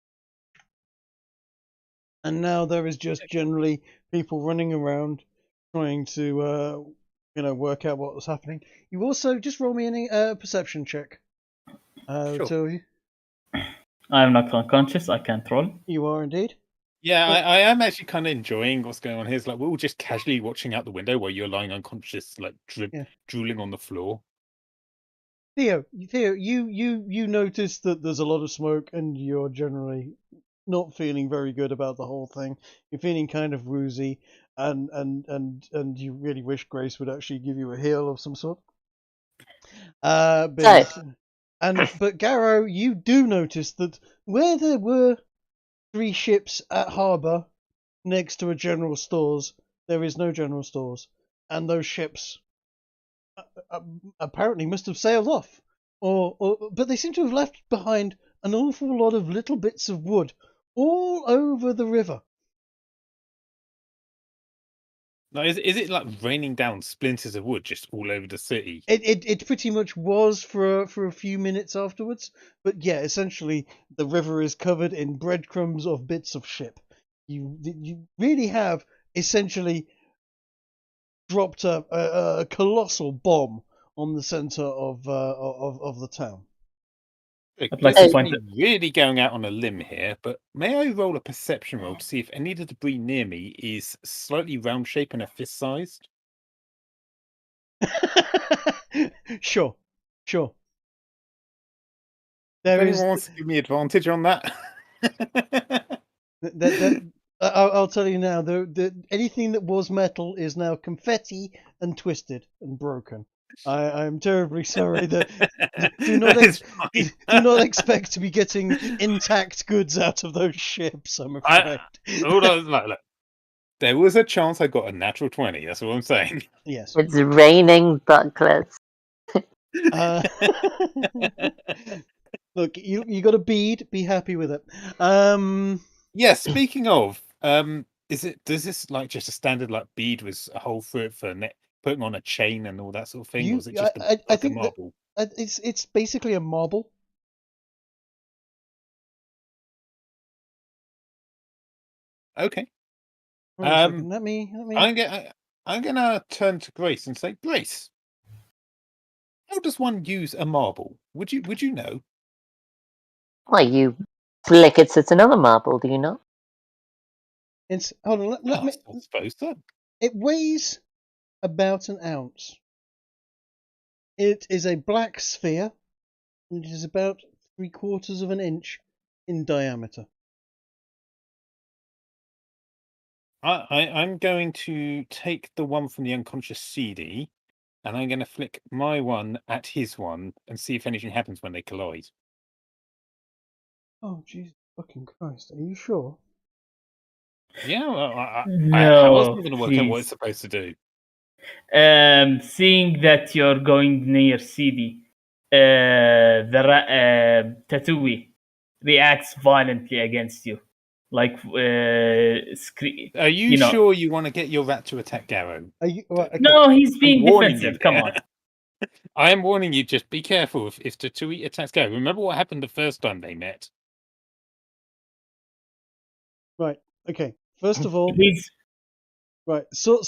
Speaker 1: And now there is just generally people running around trying to, work out what was happening. You also just roll me a perception check.
Speaker 3: Sure.
Speaker 1: So
Speaker 5: I'm not unconscious. I can't roll.
Speaker 1: you are indeed.
Speaker 3: Yeah,
Speaker 1: Well-
Speaker 3: I am actually kind of enjoying what's going on here. It's like we're all just casually watching out the window while you're lying unconscious, like drooling on the floor.
Speaker 1: Theo, you notice that there's a lot of smoke, and you're generally not feeling very good about the whole thing. You're feeling kind of woozy, and you really wish Grace would actually give you a heal of some sort. But Garrow, you do notice that where there were 3 ships at harbour next to a general stores, there is no general stores, and those ships apparently must have sailed off, but they seem to have left behind an awful lot of little bits of wood all over the river.
Speaker 3: Now, is it like raining down splinters of wood just all over the city?
Speaker 1: It pretty much was for a few minutes afterwards, but yeah, essentially the river is covered in breadcrumbs of bits of ship. You really have essentially dropped a colossal bomb on the center of the town.
Speaker 5: I'd like
Speaker 3: This
Speaker 5: to point
Speaker 3: is me really going out on a limb here, but may I roll a perception roll to see if any of the debris near me is slightly round shape and a fist sized?
Speaker 1: Sure.
Speaker 3: Anyone wants to give me advantage on that?
Speaker 1: I'll tell you now. Anything that was metal is now confetti and twisted and broken. I'm terribly sorry. Do not expect to be getting intact goods out of those ships, I'm afraid.
Speaker 3: Hold on, look. There was a chance I got a natural 20. That's what I'm saying.
Speaker 1: Yes.
Speaker 4: It's raining bucklers.
Speaker 1: Look, you got a bead. Be happy with it.
Speaker 3: Yeah, speaking of, Does this like just a standard like bead with a hole through it for putting on a chain and all that sort of thing, or is it just
Speaker 1: I
Speaker 3: like a
Speaker 1: think that
Speaker 3: marble?
Speaker 1: it's basically a marble.
Speaker 3: Okay.
Speaker 1: Wait a second. Let me.
Speaker 3: I'm gonna turn to Grace and say, Grace, how does one use a marble? Would you know?
Speaker 4: Why, you flick it, it's another marble, do you not?
Speaker 1: It's hold on. Let me.
Speaker 3: I suppose so.
Speaker 1: It weighs about an ounce. It is a black sphere, and it is about 3/4 of an inch in diameter.
Speaker 3: I'm going to take the one from the unconscious CD, and I'm going to flick my one at his one and see if anything happens when they collide.
Speaker 1: Oh, Jesus fucking Christ! Are you sure?
Speaker 3: Yeah, well,
Speaker 5: No,
Speaker 3: I wasn't going to work out what it's
Speaker 5: please.
Speaker 3: supposed to do.
Speaker 5: Seeing that you're going near CD, the Tatooine reacts violently against you, like
Speaker 3: Are you sure you want to get your rat to attack Garrow?
Speaker 1: Are you? Right, okay.
Speaker 5: No, he's being
Speaker 3: warning
Speaker 5: defensive.
Speaker 3: you
Speaker 5: Come
Speaker 3: there.
Speaker 5: on.
Speaker 3: I am warning you. Just be careful if Tatooine attacks Garrow. Remember what happened the first time they met.
Speaker 1: Right. Okay. First of all,
Speaker 5: He's
Speaker 1: right. Sort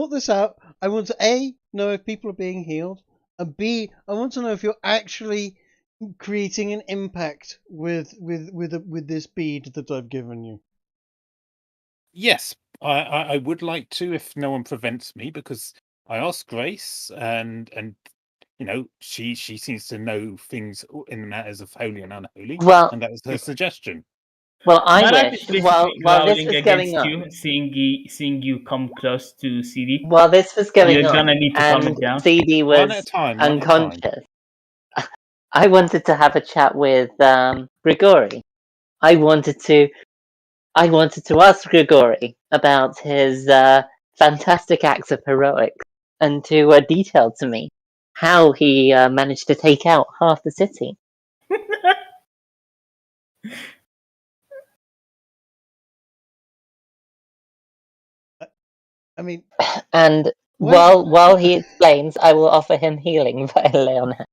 Speaker 1: this out. I want to A, know if people are being healed, and B, I want to know if you're actually creating an impact with this bead that I've given you.
Speaker 3: Yes, I would like to if no one prevents me, because I asked Grace and you know she seems to know things in the matters of holy and unholy,
Speaker 4: Well,
Speaker 3: and that was her suggestion.
Speaker 4: well, I
Speaker 5: Marat
Speaker 4: wish,
Speaker 5: is basically
Speaker 4: while this
Speaker 5: growling
Speaker 4: was going
Speaker 5: against
Speaker 4: on,
Speaker 5: you, seeing you come close to CD.
Speaker 4: while this was going
Speaker 5: You're
Speaker 4: on,
Speaker 5: gonna need to calm
Speaker 4: and
Speaker 5: it down.
Speaker 4: CD
Speaker 3: One at a
Speaker 4: was
Speaker 3: time.
Speaker 4: unconscious, I wanted to have a chat with Grigori. I wanted to ask Grigori about his fantastic acts of heroics, and to detail to me how he managed to take out half the city.
Speaker 1: I mean,
Speaker 4: And
Speaker 1: why?
Speaker 4: while he explains, I will offer him healing via lay on hand.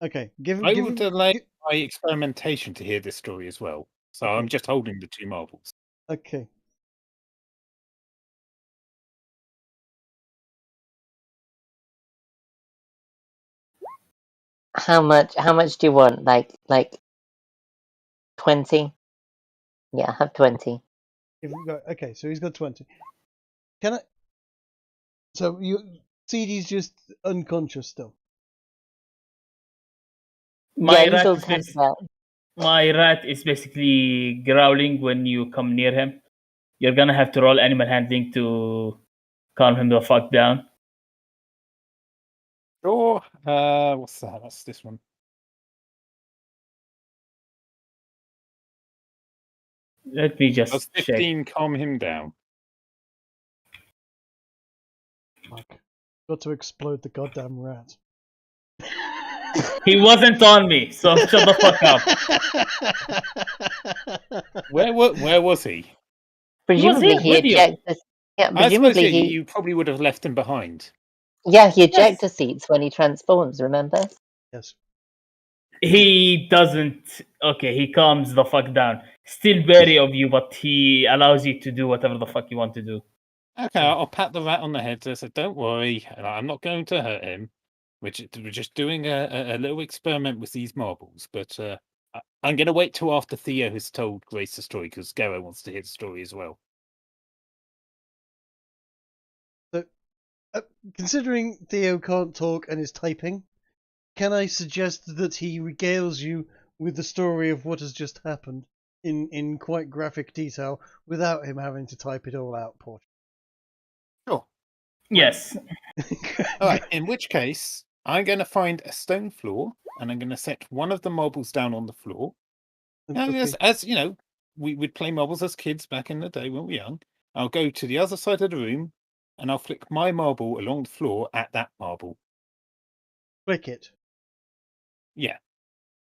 Speaker 1: Okay.
Speaker 3: I will delay my experimentation to hear this story as well. So
Speaker 1: Okay.
Speaker 3: I'm just holding the two marbles.
Speaker 1: Okay.
Speaker 4: How much do you want? Like 20? Yeah, have 20.
Speaker 1: Okay, so he's got 20. Can I? So CD's just unconscious still.
Speaker 4: Yeah, he's all tapped out.
Speaker 5: My rat is basically growling when you come near him. You're gonna have to roll animal handling to calm him the fuck down.
Speaker 3: Sure. What's that? That's this one.
Speaker 5: Let me
Speaker 3: Does
Speaker 5: just check.
Speaker 3: 15 calm him down?
Speaker 1: Fuck. Got to explode the goddamn rat.
Speaker 5: He wasn't on me, so shut the fuck up.
Speaker 3: Where was he?
Speaker 4: Presumably
Speaker 5: here
Speaker 4: he
Speaker 5: with you.
Speaker 4: ejects. Yeah,
Speaker 3: I suppose
Speaker 4: presumably
Speaker 3: you probably would have left him behind.
Speaker 4: Yeah, he ejector seats when he transforms. Remember?
Speaker 1: Yes.
Speaker 5: He doesn't. Okay, he calms the fuck down. Still wary of you, but he allows you to do whatever the fuck you want to do.
Speaker 3: Okay, I'll pat the rat on the head. So don't worry, I'm not going to hurt him. We're just doing a little experiment with these marbles. But I'm going to wait till after Theo has told Grace the story, because Garrow wants to hear the story as well.
Speaker 1: So, considering Theo can't talk and is typing, can I suggest that he regales you with the story of what has just happened in quite graphic detail without him having to type it all out, Portia?
Speaker 3: Sure.
Speaker 5: Yes.
Speaker 3: All right. In which case, I'm going to find a stone floor, and I'm going to set one of the marbles down on the floor.
Speaker 1: Okay.
Speaker 3: As you know, we'd play marbles as kids back in the day when we were young. I'll go to the other side of the room, and I'll flick my marble along the floor at that marble.
Speaker 1: Flick it.
Speaker 3: Yeah.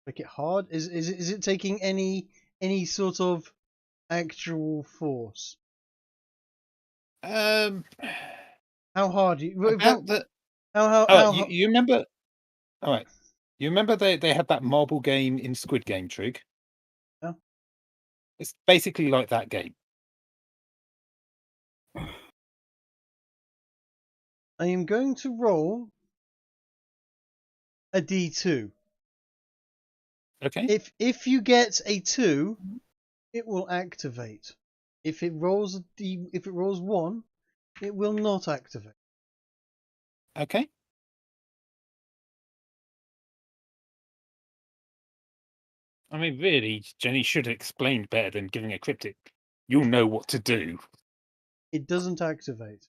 Speaker 1: Flick it hard. Is it taking any sort of actual force? How hard you
Speaker 3: About the
Speaker 1: how
Speaker 3: you remember? All right, you remember they had that marble game in Squid Game, Trig?
Speaker 1: Yeah.
Speaker 3: It's basically like that game.
Speaker 1: I am going to roll a D2.
Speaker 3: Okay.
Speaker 1: If you get a 2, it will activate. If it rolls if it rolls 1, it will not activate.
Speaker 3: Okay. I mean, really, Jenny should have explained better than giving a cryptic. You'll know what to do.
Speaker 1: It doesn't activate.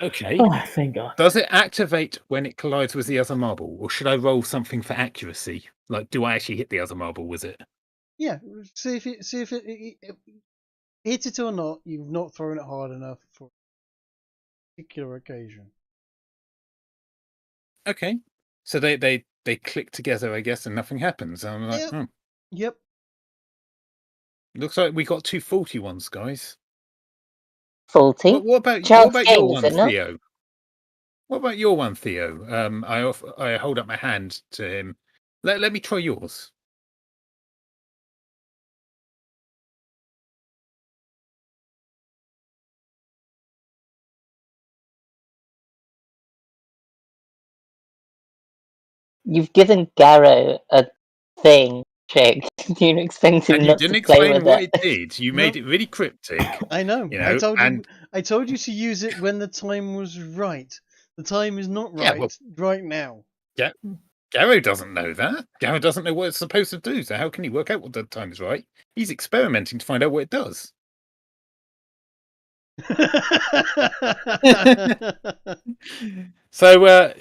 Speaker 3: Okay.
Speaker 5: Oh, thank God.
Speaker 3: Does it activate when it collides with the other marble, or should I roll something for accuracy? Like, do I actually hit the other marble with it?
Speaker 1: Yeah, see if it hit it or not. You've not thrown it hard enough for a particular occasion.
Speaker 3: Okay. So they click together, I guess, and nothing happens. I'm like,
Speaker 1: Yep. Yep.
Speaker 3: Looks like we got 2 faulty ones, guys.
Speaker 4: Faulty.
Speaker 3: What about
Speaker 4: Child's
Speaker 3: your
Speaker 4: game,
Speaker 3: one,
Speaker 4: isn't it?
Speaker 3: Theo? What about your one, Theo? I hold up my hand to him. Let me try yours.
Speaker 4: You've given Garrow a thing, Trig. You're expecting
Speaker 3: And you
Speaker 4: not
Speaker 3: didn't
Speaker 4: to play
Speaker 3: explain
Speaker 4: with
Speaker 3: what
Speaker 4: it.
Speaker 3: it did. You made it really cryptic.
Speaker 1: I know.
Speaker 3: You know,
Speaker 1: I told you to use it when the time was right. The time is not
Speaker 3: Yeah,
Speaker 1: right
Speaker 3: well-
Speaker 1: right now.
Speaker 3: Garrow doesn't know that. Garrow doesn't know what it's supposed to do. So how can he work out what the time is right? He's experimenting to find out what it does. So,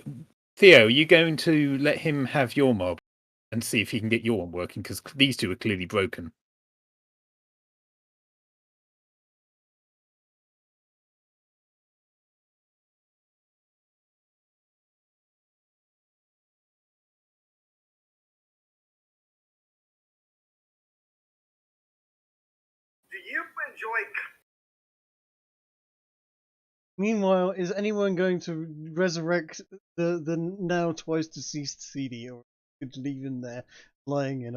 Speaker 3: Theo, are you going to let him have your mob and see if he can get your one working? Because these two are clearly broken.
Speaker 6: Do you enjoy
Speaker 1: Meanwhile, is anyone going to resurrect the now twice deceased CD, or could leave him there lying in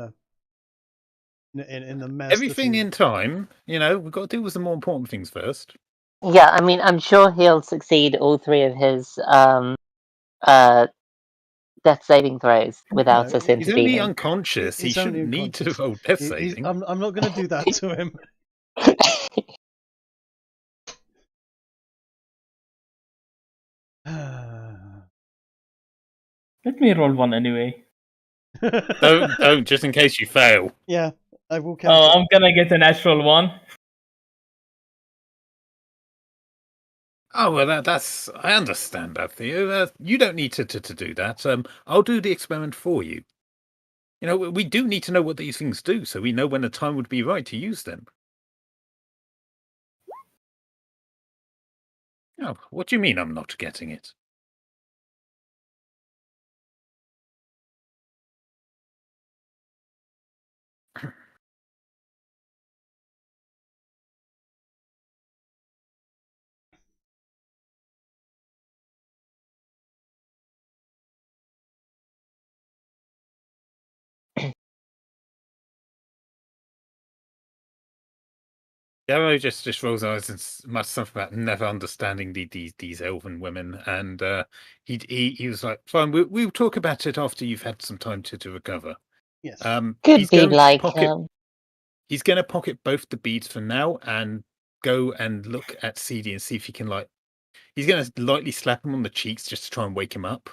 Speaker 1: the mess?
Speaker 3: Everything in time, you know, we've got to deal with the more important things first.
Speaker 4: Yeah, I mean, I'm sure he'll succeed all 3 of his death saving throws without
Speaker 1: No,
Speaker 4: us
Speaker 3: He's only
Speaker 4: intervening.
Speaker 3: unconscious. He
Speaker 1: He's only
Speaker 3: shouldn't need to
Speaker 1: unconscious.
Speaker 3: roll death saving.
Speaker 1: I'm not going to do that to him.
Speaker 5: Let me roll one anyway.
Speaker 3: Don't, just in case you fail.
Speaker 1: Yeah, I will count
Speaker 5: Oh,
Speaker 1: it.
Speaker 5: I'm gonna get a natural one.
Speaker 3: Oh well, that's I understand that, Theo. You don't need to do that. I'll do the experiment for you. You know, we do need to know what these things do, so we know when the time would be right to use them. Oh, what do you mean I'm not getting it? Darrow just rolls eyes and much stuff about never understanding these elven women, and he was like, "Fine, we'll talk about it after you've had some time to recover."
Speaker 1: Yes.
Speaker 4: Could
Speaker 3: He's
Speaker 4: be
Speaker 3: going to
Speaker 4: like,
Speaker 3: pocket. He's going to pocket both the beads for now and go and look at CD and see if he can He's going to lightly slap him on the cheeks just to try and wake him up.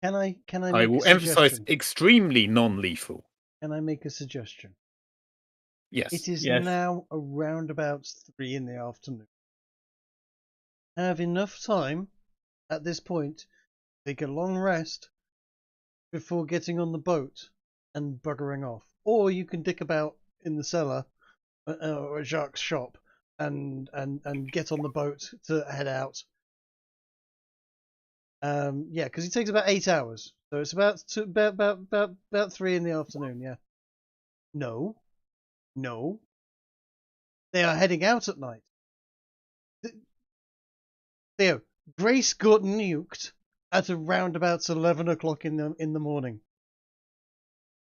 Speaker 1: Can I
Speaker 3: I
Speaker 1: make
Speaker 3: will
Speaker 1: a
Speaker 3: emphasize
Speaker 1: suggestion?
Speaker 3: extremely non-lethal.
Speaker 1: Can I make a suggestion?
Speaker 3: Yes.
Speaker 1: It is
Speaker 5: Yes.
Speaker 1: now around about 3 in the afternoon. I have enough time at this point to take a long rest before getting on the boat and buggering off. Or you can dick about in the cellar or at Jacques' shop and get on the boat to head out. Yeah, because it takes about 8 hours, so it's about 3 in the afternoon. Yeah. No. They are heading out at night. Theo, Grace got nuked at around about 11 o'clock in the morning.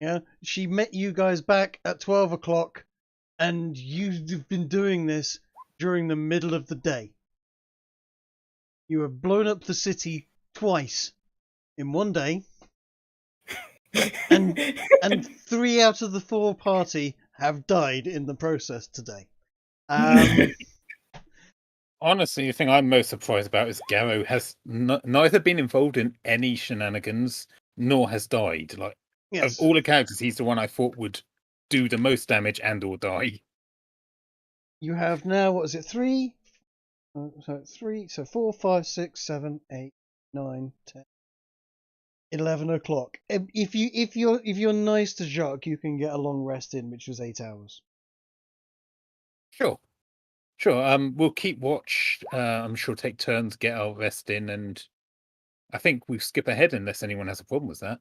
Speaker 1: Yeah, she met you guys back at 12 o'clock, and you've been doing this during the middle of the day. You have blown up the city twice in one day, and 3 out of the 4 party have died in the process today.
Speaker 3: Honestly, the thing I'm most surprised about is Garrow has neither been involved in any shenanigans nor has died. Like,
Speaker 1: Yes.
Speaker 3: of all the characters, he's the one I thought would do the most damage and or die.
Speaker 1: You have now, what is it, 3? So 4, 5, 6, 7, 8, 9, 10, 11 o'clock. If you're nice to Jacques, you can get a long rest in, which was 8 hours.
Speaker 3: Sure. We'll keep watch. I'm sure take turns, get our rest in, and I think we'll skip ahead unless anyone has a problem with that.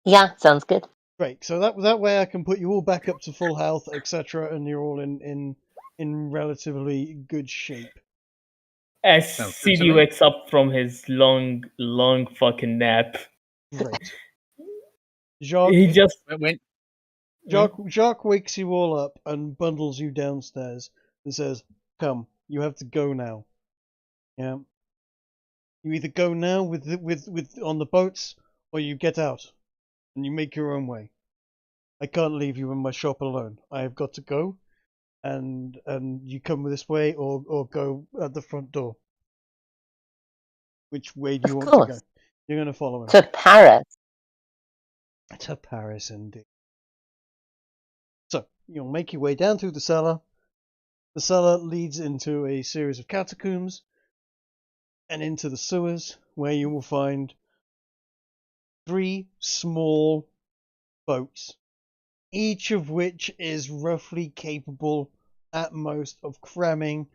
Speaker 4: Yeah, sounds good.
Speaker 1: Great. So that way I can put you all back up to full health, etc., and you're all in relatively good shape.
Speaker 5: As
Speaker 3: Sounds good to
Speaker 5: CD
Speaker 3: me.
Speaker 5: wakes up from his long fucking nap,
Speaker 1: Great. Jacques,
Speaker 5: he just
Speaker 3: When
Speaker 1: Jacques wakes you all up and bundles you downstairs and says, "Come, you have to go now." Yeah. You either go now with on the boats, or you get out and you make your own way. I can't leave you in my shop alone. I have got to go, and you come this way or go at the front door. Which way do you
Speaker 4: Of
Speaker 1: want to go?
Speaker 4: course.
Speaker 1: You're going to follow him.
Speaker 4: To Paris.
Speaker 1: To Paris, indeed. So, you'll make your way down through the cellar. The cellar leads into a series of catacombs and into the sewers, where you will find 3 small boats, each of which is roughly capable, at most, of cramming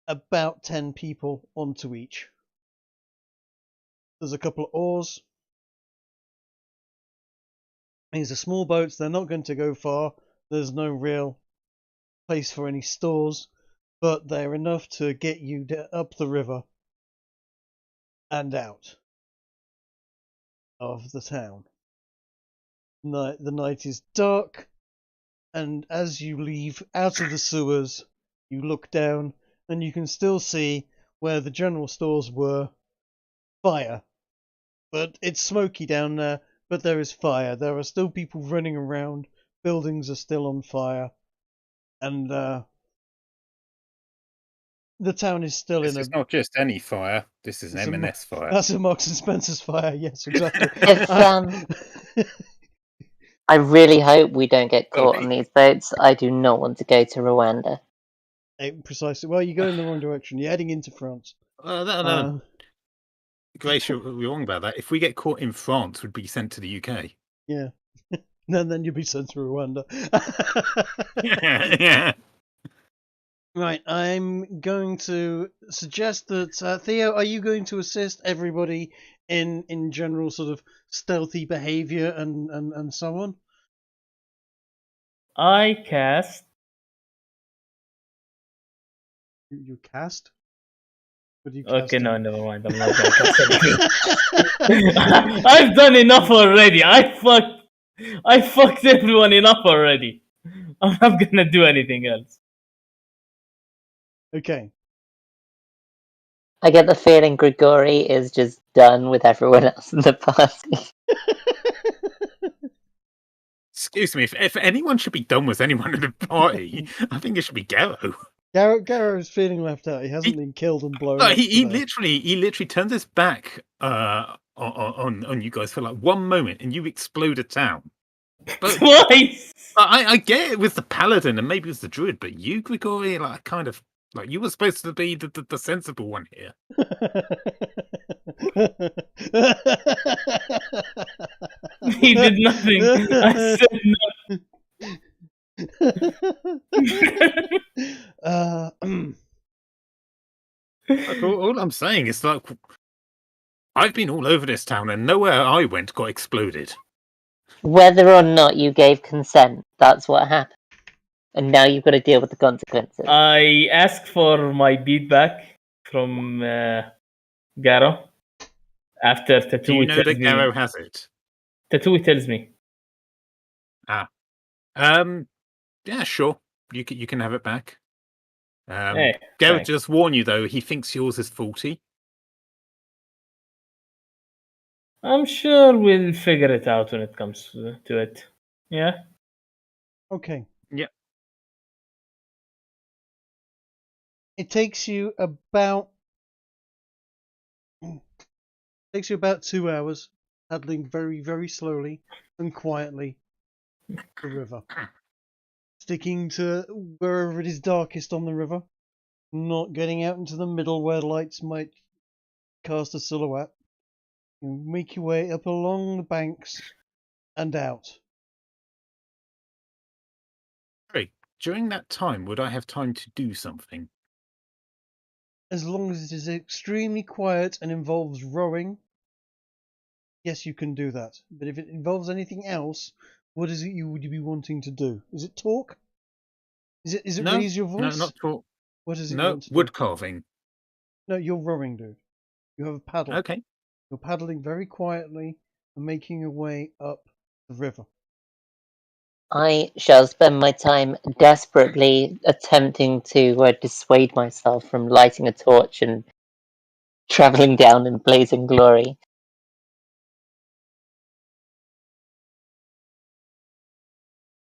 Speaker 1: about 10 people onto each. There's a couple of oars. These are small boats, they're not going to go far. There's no real place for any stores, but they're enough to get you up the river and out of the town. The night is dark, and as you leave out of the sewers, you look down and you can still see where the general stores were fire. But it's smoky down there, but there is fire. There are still people running around, buildings are still on fire, and the town is still
Speaker 3: this
Speaker 1: in
Speaker 3: is not just any fire, this is
Speaker 1: It's
Speaker 3: an
Speaker 1: a
Speaker 3: M&S fire.
Speaker 1: That's a Marks and Spencer's fire, yes, exactly.
Speaker 4: If, I really hope we don't get caught on these boats. I do not want to go to Rwanda.
Speaker 1: Precisely. Well, you're going in the wrong direction. You're heading into France.
Speaker 3: No. Grace, you're wrong about that. If we get caught in France, we'd be sent to the UK.
Speaker 1: Yeah. And then you'll be sent to Rwanda.
Speaker 3: Yeah.
Speaker 1: Right, I'm going to suggest that, Theo, are you going to assist everybody in general sort of stealthy behaviour and so on?
Speaker 5: I cast.
Speaker 1: You cast? What do you
Speaker 5: Okay,
Speaker 1: cast
Speaker 5: no,
Speaker 1: on?
Speaker 5: never mind. I'm not gonna cast anything. I've done enough already. I fucked everyone enough already. I'm not gonna do anything else.
Speaker 1: Okay.
Speaker 4: I get the feeling Grigori is just done with everyone else in the party.
Speaker 3: Excuse me, if anyone should be done with anyone in the party, I think it should be Garrow.
Speaker 1: Garrow's feeling left out. He hasn't been killed and blown
Speaker 3: No,
Speaker 1: up
Speaker 3: he
Speaker 1: today.
Speaker 3: literally turns his back on you guys for like one moment, and you explode a town. But
Speaker 5: Twice.
Speaker 3: I get it with the paladin and maybe it was the druid, but you, Grigori, like kind of like you were supposed to be the sensible one here.
Speaker 5: He did nothing. I said nothing.
Speaker 3: Like, all I'm saying is like I've been all over this town and nowhere I went got exploded.
Speaker 4: Whether or not you gave consent, that's what happened. And now you've got to deal with the consequences.
Speaker 5: I asked for my beat back from Garo. After
Speaker 3: Do
Speaker 5: Tatooine
Speaker 3: you know
Speaker 5: tells
Speaker 3: that
Speaker 5: me.
Speaker 3: Garo has it?
Speaker 5: Tatooine tells me.
Speaker 3: Yeah, sure. You can have it back.
Speaker 5: Hey,
Speaker 3: Garo
Speaker 5: thanks.
Speaker 3: just warn you though. He thinks yours is faulty.
Speaker 5: I'm sure we'll figure it out when it comes to it. Yeah.
Speaker 1: Okay.
Speaker 3: Yep.
Speaker 1: It takes you about 2 hours, paddling very, very slowly and quietly the river, sticking to wherever it is darkest on the river, not getting out into the middle where lights might cast a silhouette. You make your way up along the banks and out.
Speaker 3: Great. During that time, would I have time to do something?
Speaker 1: As long as it is extremely quiet and involves rowing, yes, you can do that. But if it involves anything else, what is it would you be wanting to do? Is it talk? Is it
Speaker 3: No,
Speaker 1: raise your voice?
Speaker 3: no, not talk.
Speaker 1: What is it you
Speaker 3: No,
Speaker 1: want to
Speaker 3: wood
Speaker 1: do?
Speaker 3: carving.
Speaker 1: No, you're rowing, dude. You have a paddle.
Speaker 3: Okay.
Speaker 1: You're paddling very quietly and making your way up the river.
Speaker 4: I shall spend my time desperately attempting to dissuade myself from lighting a torch and travelling down in blazing glory.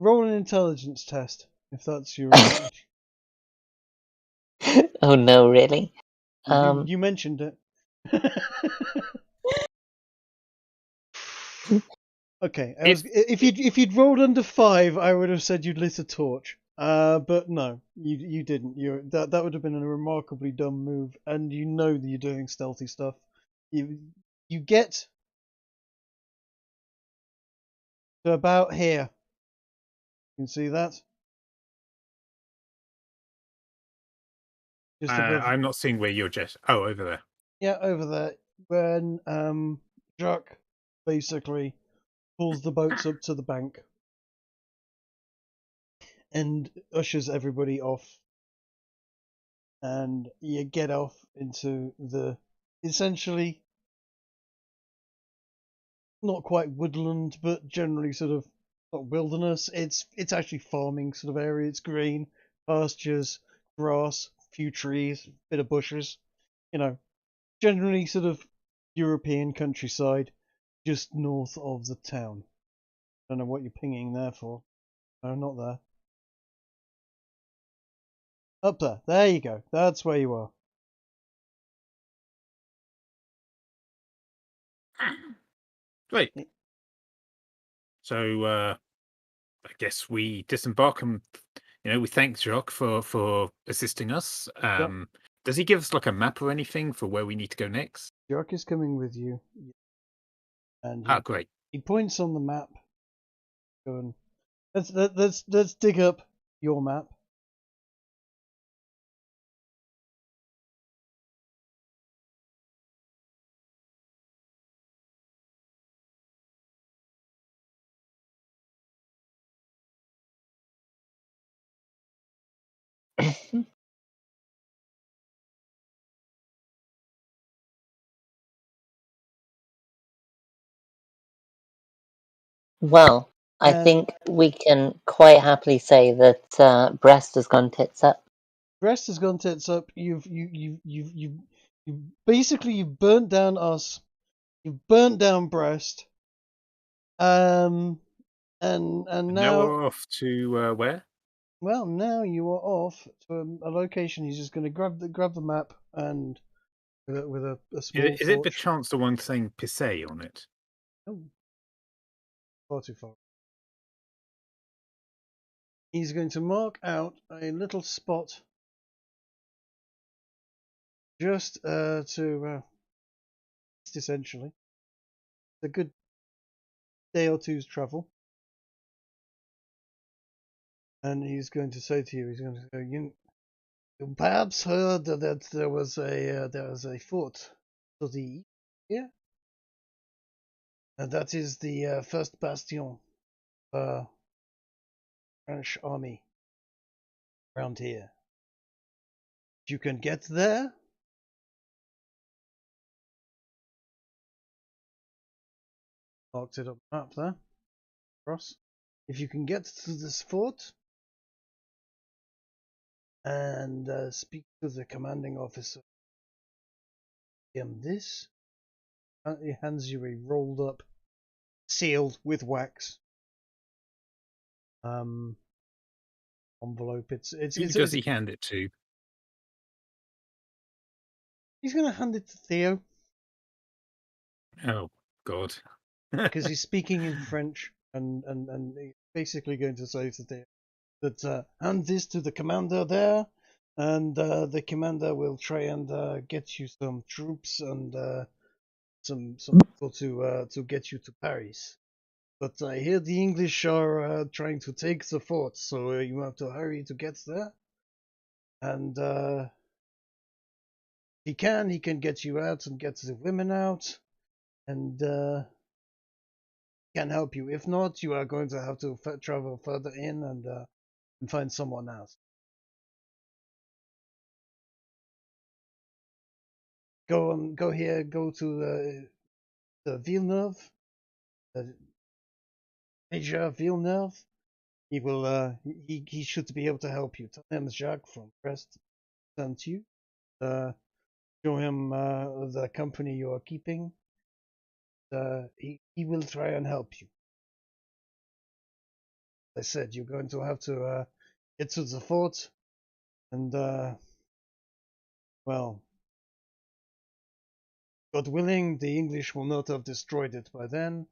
Speaker 1: Roll an intelligence test, if that's your.
Speaker 4: Oh no, really?
Speaker 1: You mentioned it. Okay, if you'd rolled under 5, I would have said you'd lit a torch. But no, you didn't. That would have been a remarkably dumb move, and you know that you're doing stealthy stuff. You get to about here. You can see that. Just above.
Speaker 3: I'm not seeing where you're just. Oh, over there.
Speaker 1: Yeah, over there. When Jacques basically pulls the boats up to the bank and ushers everybody off, and you get off into the essentially not quite woodland, but generally sort of not wilderness. It's actually farming sort of area. It's green, pastures, grass, few trees, bit of bushes. You know, generally sort of European countryside, just north of the town. Don't know what you're pinging there for. No, not there. Up there. There you go. That's where you are.
Speaker 3: Great. So I guess we disembark and we thank Jock for assisting us. Does he give us like a map or anything for where we need to go next?
Speaker 1: Jacques is coming with you, and
Speaker 3: Great.
Speaker 1: he points on the map. Going, let's dig up your map.
Speaker 4: Well, I think we can quite happily say that Brest has gone tits up.
Speaker 1: Brest has gone tits up. You've basically you've burnt down us. You've burnt down Brest. And now
Speaker 3: we're off to where?
Speaker 1: Well, now you are off to a location. He's just going to grab the map and with a small torch.
Speaker 3: Is it the chance the one saying Pissay on it?
Speaker 1: Oh, far too far. He's going to mark out a little spot just to essentially a good day or two's travel. And he's going to say to you, he's going to go, you perhaps heard that there was a fort to the east here? And that is the first bastion French army around here. You can get there marked it up there. Cross. If you can get to this fort and speak to the commanding officer, this. He hands you a rolled up, sealed with wax envelope.
Speaker 3: Who does he hand it to?
Speaker 1: He's going to hand it to Theo
Speaker 3: Oh, God.
Speaker 1: because he's speaking in French and he's basically going to say to Theo that hand this to the commander there, and the commander will try and get you some troops and some people to get you to Paris. But I hear the English are trying to take the fort, so you have to hurry to get there. And he can get you out and get the women out, and can help you. If not, you are going to have to travel further in and find someone else. Go to the Villeneuve, Major Villeneuve. He will he should be able to help you. Tell him Jacques from Brest sent you. Show him the company you are keeping. He will try and help you. As I said, you're going to have to get to the fort, and well, God willing, the English will not have destroyed it by then,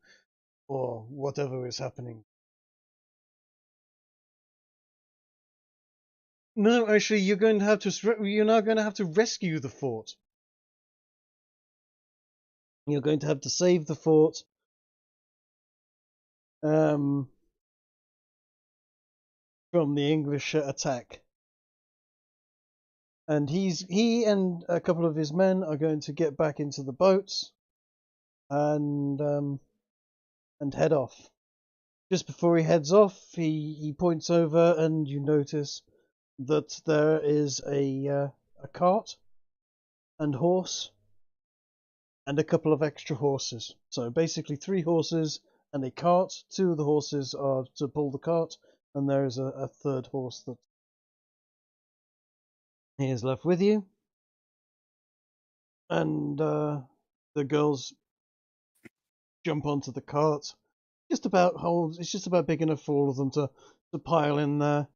Speaker 1: or whatever is happening. No, actually, you're now going to have to rescue the fort. You're going to have to save the fort. From the English attack. And he and a couple of his men are going to get back into the boats and head off. Just before he heads off, he points over, and you notice that there is a cart and horse and a couple of extra horses. So basically 3 horses and a cart. 2 of the horses are to pull the cart, and there is a third horse that he is left with you. And the girls jump onto the cart. It's just about big enough for all of them to pile in there.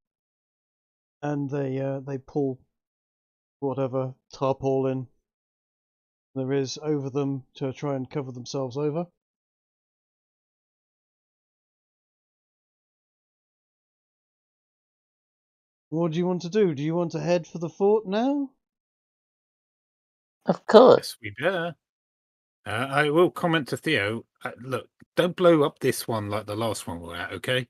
Speaker 1: And they pull whatever tarpaulin there is over them to try and cover themselves over. What do you want to do? Do you want to head for the fort now?
Speaker 4: Of course.
Speaker 3: Yes, we better. I will comment to Theo. Look, don't blow up this one like the last one we're at, okay?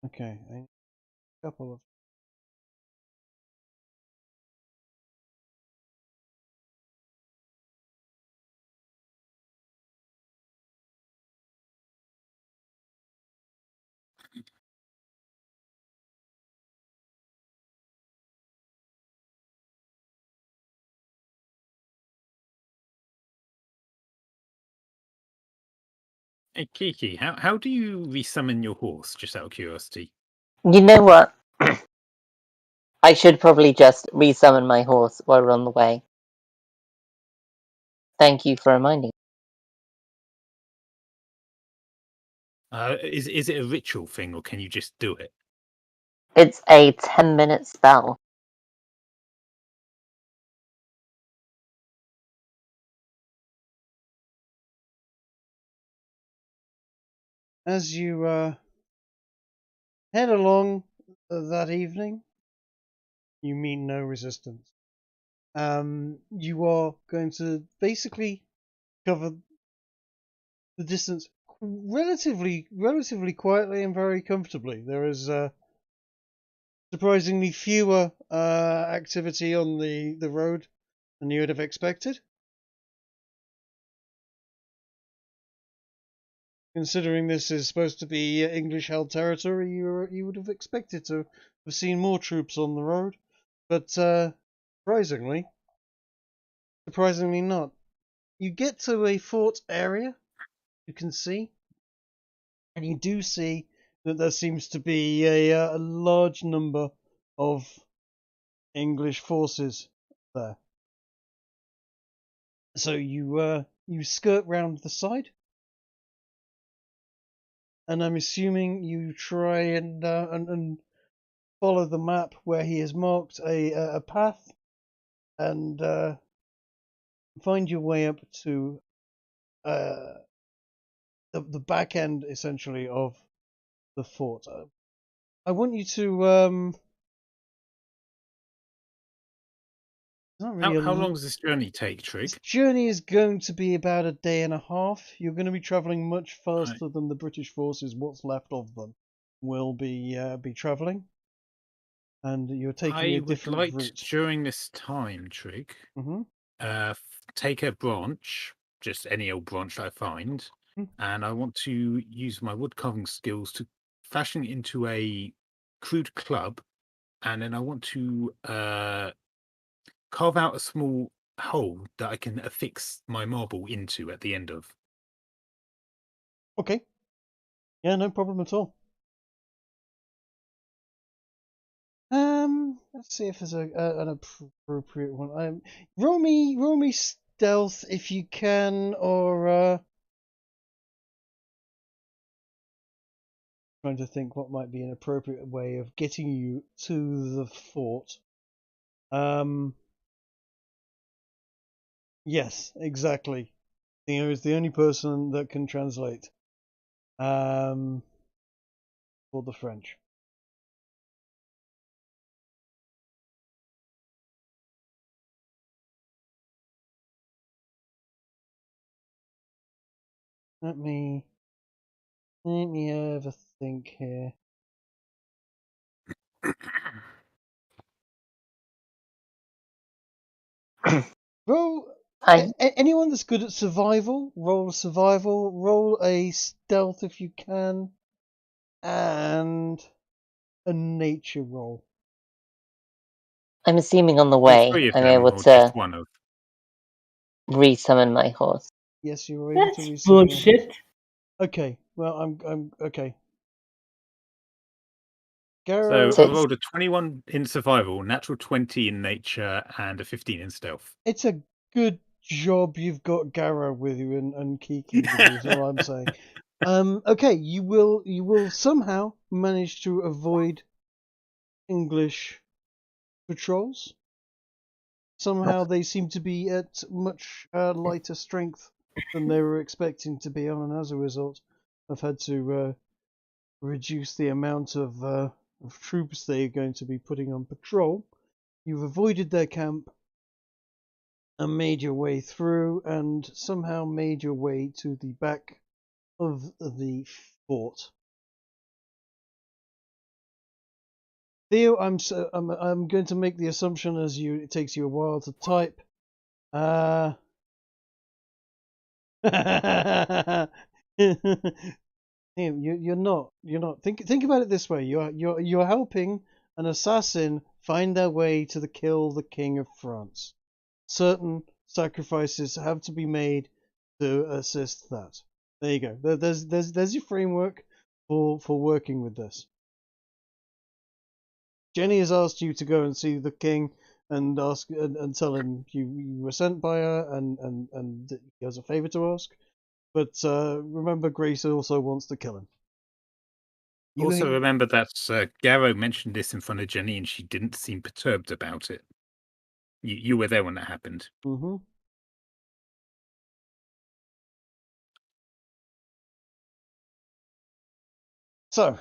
Speaker 1: Okay, a couple of.
Speaker 3: Hey, Kiki, how do you resummon your horse, just out of curiosity?
Speaker 4: You know what? I should probably just resummon my horse while we're on the way. Thank you for reminding.
Speaker 3: Is it a ritual thing, or can you just do it?
Speaker 4: It's a 10-minute spell.
Speaker 1: As you head along that evening, you meet no resistance. You are going to basically cover the distance relatively quietly and very comfortably. There is surprisingly fewer activity on the road than you would have expected. Considering this is supposed to be English-held territory, you would have expected to have seen more troops on the road, but surprisingly not. You get to a fort area, you can see, and you do see that there seems to be a large number of English forces there. So you skirt round the side, and I'm assuming you try and follow the map where he has marked a path, and find your way up to the back end, essentially, of the fort. I want you to not really
Speaker 3: How long does this journey take, Trig?
Speaker 1: This journey is going to be about a day and a half. You're going to be travelling much faster
Speaker 3: Right.
Speaker 1: than the British forces, what's left of them, will be travelling. And you're taking
Speaker 3: I
Speaker 1: a
Speaker 3: would
Speaker 1: different
Speaker 3: like
Speaker 1: route.
Speaker 3: during this time, Trig,
Speaker 1: Mm-hmm.
Speaker 3: take a branch, just any old branch I find, and I want to use my wood carving skills to fashion it into a crude club, and then I want to carve out a small hole that I can affix my marble into at the end of.
Speaker 1: Okay. Yeah, no problem at all. Let's see if there's an appropriate one. Roll me stealth if you can, or trying to think what might be an appropriate way of getting you to the fort. Yes, exactly. Theo is the only person that can translate for the French. Let me have a think here. Roll. Anyone that's good at survival, roll a survival. Roll a stealth if you can, and a nature roll.
Speaker 4: I'm assuming on the
Speaker 3: All
Speaker 4: way
Speaker 3: three of
Speaker 4: I'm
Speaker 3: them,
Speaker 4: able
Speaker 3: or
Speaker 4: to
Speaker 3: just one of?
Speaker 4: resummon my horse.
Speaker 1: Yes, you were able
Speaker 5: That's
Speaker 1: to resummon.
Speaker 5: bullshit.
Speaker 1: Okay, well I'm okay.
Speaker 3: So
Speaker 1: Garrow,
Speaker 3: I rolled a 21 in survival, natural 20 in nature, and a 15 in stealth.
Speaker 1: it's a good job you've got Garrow with you and Kiki with you, is all I'm saying. Okay, you will somehow manage to avoid English patrols. Somehow they seem to be at much lighter strength than they were expecting to be on, and as a result, have had to reduce the amount of troops they are going to be putting on patrol. You've avoided their camp and made your way through, and somehow made your way to the back of the fort. Theo, I'm going to make the assumption, as it takes you a while to type. You're not. Think about it this way. You're helping an assassin find their way to kill the King of France. Certain sacrifices have to be made to assist that. There you go. There's your framework for working with this. Jenny has asked you to go and see the king and ask and tell him you were sent by her and that he has a favour to ask. But remember, Grace also wants to kill him.
Speaker 3: Also, remember that Garrow mentioned this in front of Jenny, and she didn't seem perturbed about it. You were there when that happened.
Speaker 1: Mm-hmm. So,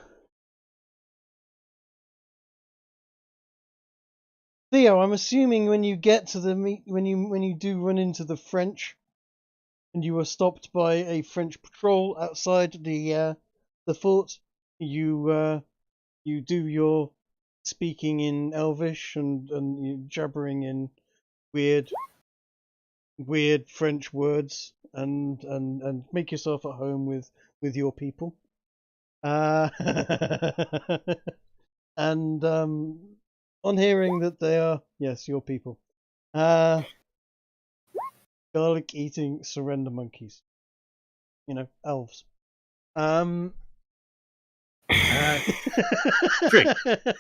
Speaker 1: Theo, I'm assuming when you get to the when you do run into the French, and you are stopped by a French patrol outside the fort, you do your speaking in Elvish and you jabbering in weird weird French words and make yourself at home with your people. And on hearing that they are, yes, your people, garlic eating surrender monkeys, elves.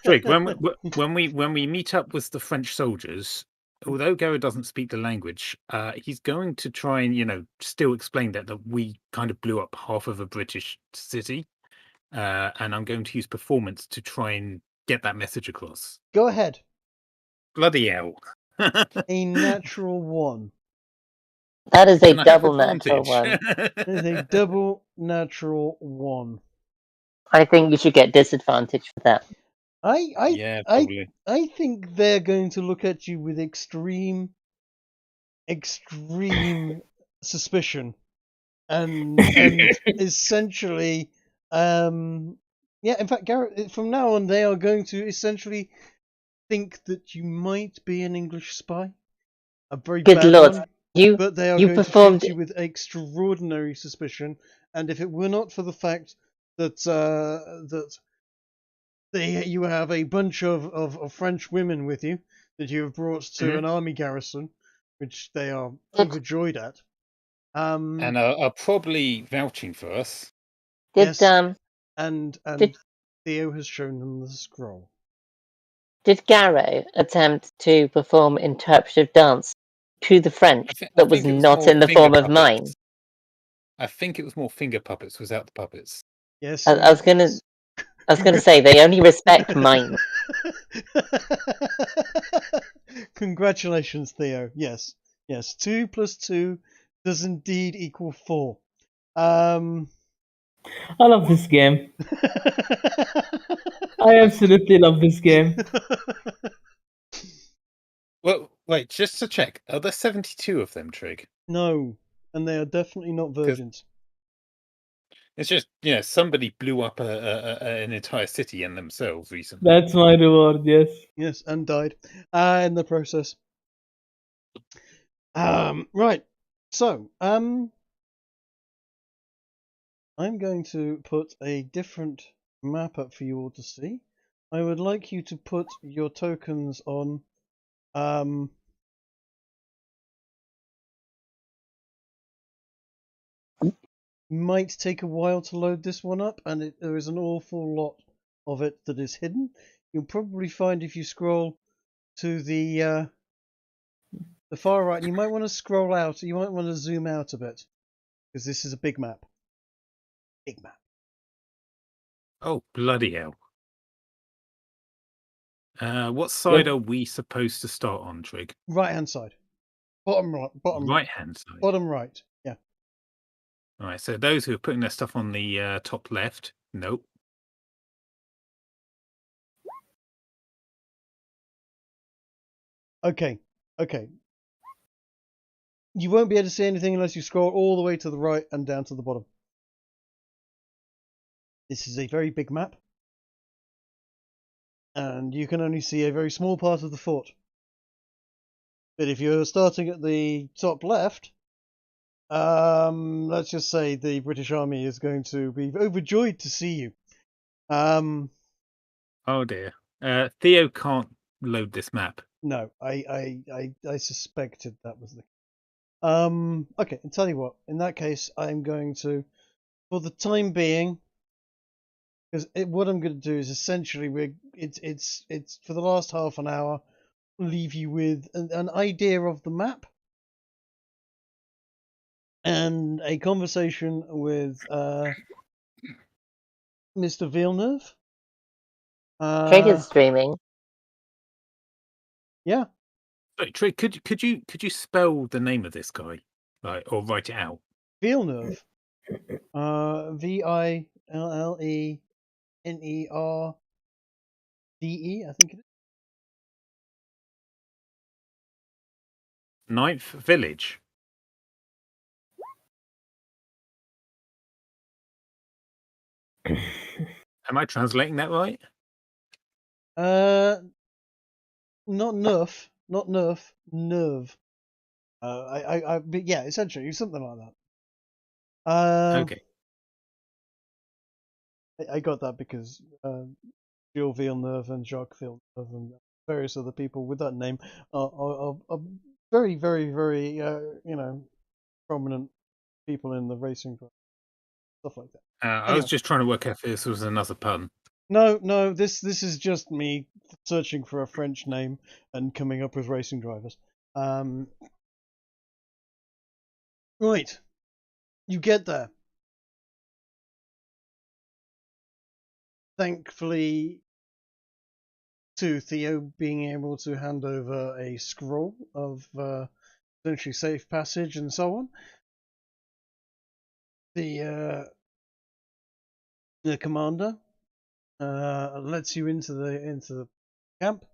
Speaker 3: Trig, when we meet up with the French soldiers, although Garrett doesn't speak the language, he's going to try and still explain that we kind of blew up half of a British city, and I'm going to use performance to try and get that message across.
Speaker 1: Go ahead.
Speaker 3: Bloody hell!
Speaker 1: A natural 1.
Speaker 4: That is a
Speaker 3: Can I have
Speaker 4: double natural
Speaker 3: advantage?
Speaker 4: 1.
Speaker 1: That is a double natural 1.
Speaker 4: I think you should get disadvantage for that.
Speaker 3: Yeah, probably.
Speaker 1: I think they're going to look at you with extreme suspicion, and essentially, in fact, Garrett, from now on, they are going to essentially think that you might be an English spy, a very
Speaker 4: Good
Speaker 1: bad
Speaker 4: lord.
Speaker 1: one,
Speaker 4: You
Speaker 1: but they are
Speaker 4: you
Speaker 1: going
Speaker 4: performed
Speaker 1: to treat you with extraordinary suspicion. And if it were not for the fact that you have a bunch of French women with you that you have brought to an army garrison, which they are overjoyed at.
Speaker 3: And are probably vouching for us.
Speaker 4: Did
Speaker 1: Yes. And Theo has shown them the scroll.
Speaker 4: Did Garrow attempt to perform interpretive dance to the French that was not in the form of mine?
Speaker 3: I think it was more finger puppets without the puppets.
Speaker 1: Yes.
Speaker 4: I was gonna say they only respect mine.
Speaker 1: Congratulations, Theo. Yes. 2 + 2 does indeed equal 4.
Speaker 5: I love this game. I absolutely love this game.
Speaker 3: Well, wait, just to check, are there 72 of them, Trig?
Speaker 1: No, and they are definitely not virgins.
Speaker 3: It's just, somebody blew up an entire city and themselves recently.
Speaker 5: That's my reward, yes.
Speaker 1: Yes, and died in the process. Right. So, I'm going to put a different map up for you all to see. I would like you to put your tokens on might take a while to load this one up, and there is an awful lot of it that is hidden. You'll probably find if you scroll to the far right, and you might want to scroll out, you might want to zoom out a bit, because this is a big map. Big map.
Speaker 3: Oh, bloody hell. What side are we supposed to start on, Trig?
Speaker 1: Right-hand side. Bottom right.
Speaker 3: Right-hand side.
Speaker 1: Bottom right, yeah.
Speaker 3: All right, so those who are putting their stuff on the top left, nope.
Speaker 1: Okay. You won't be able to see anything unless you scroll all the way to the right and down to the bottom. This is a very big map, and you can only see a very small part of the fort. But if you're starting at the top left, let's just say the British Army is going to be overjoyed to see you.
Speaker 3: Oh dear. Theo can't load this map.
Speaker 1: No, I suspected that was the. Okay, I'll tell you what. In that case, I'm going to, for the time being, because what I'm going to do is essentially it's for the last half an hour, leave you with an idea of the map and a conversation with Mr. Villeneuve.
Speaker 4: Trigger's streaming.
Speaker 1: Yeah.
Speaker 3: Wait, Trig, could you spell the name of this guy, or write it out?
Speaker 1: Villeneuve. Villeneerde, I think it is.
Speaker 3: Ninth Village. Am I translating that right?
Speaker 1: Not Nerf, Nerve. But yeah, essentially something like that.
Speaker 3: Okay.
Speaker 1: I got that because Gilles Villeneuve and Jacques Villeneuve and various other people with that name are very, very, very, prominent people in the racing stuff like that.
Speaker 3: I was just trying to work out if this was another pun.
Speaker 1: No, this is just me searching for a French name and coming up with racing drivers. Right, you get there. Thankfully, to Theo being able to hand over a scroll of essentially safe passage and so on, the commander lets you into the camp,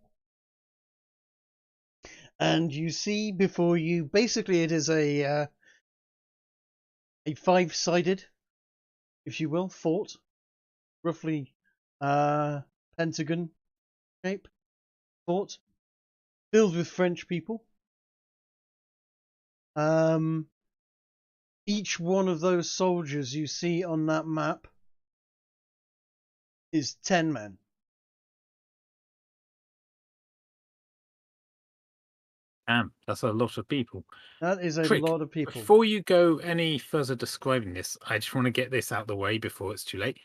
Speaker 1: and you see before you basically it is a 5-sided, if you will, fort, roughly pentagon shape fort, filled with French people. Each one of those soldiers you see on that map is 10 men.
Speaker 3: Damn, that's a lot of people.
Speaker 1: That is a
Speaker 3: Trick,
Speaker 1: lot of people.
Speaker 3: Before you go any further describing this, I just want to get this out of the way before it's too late.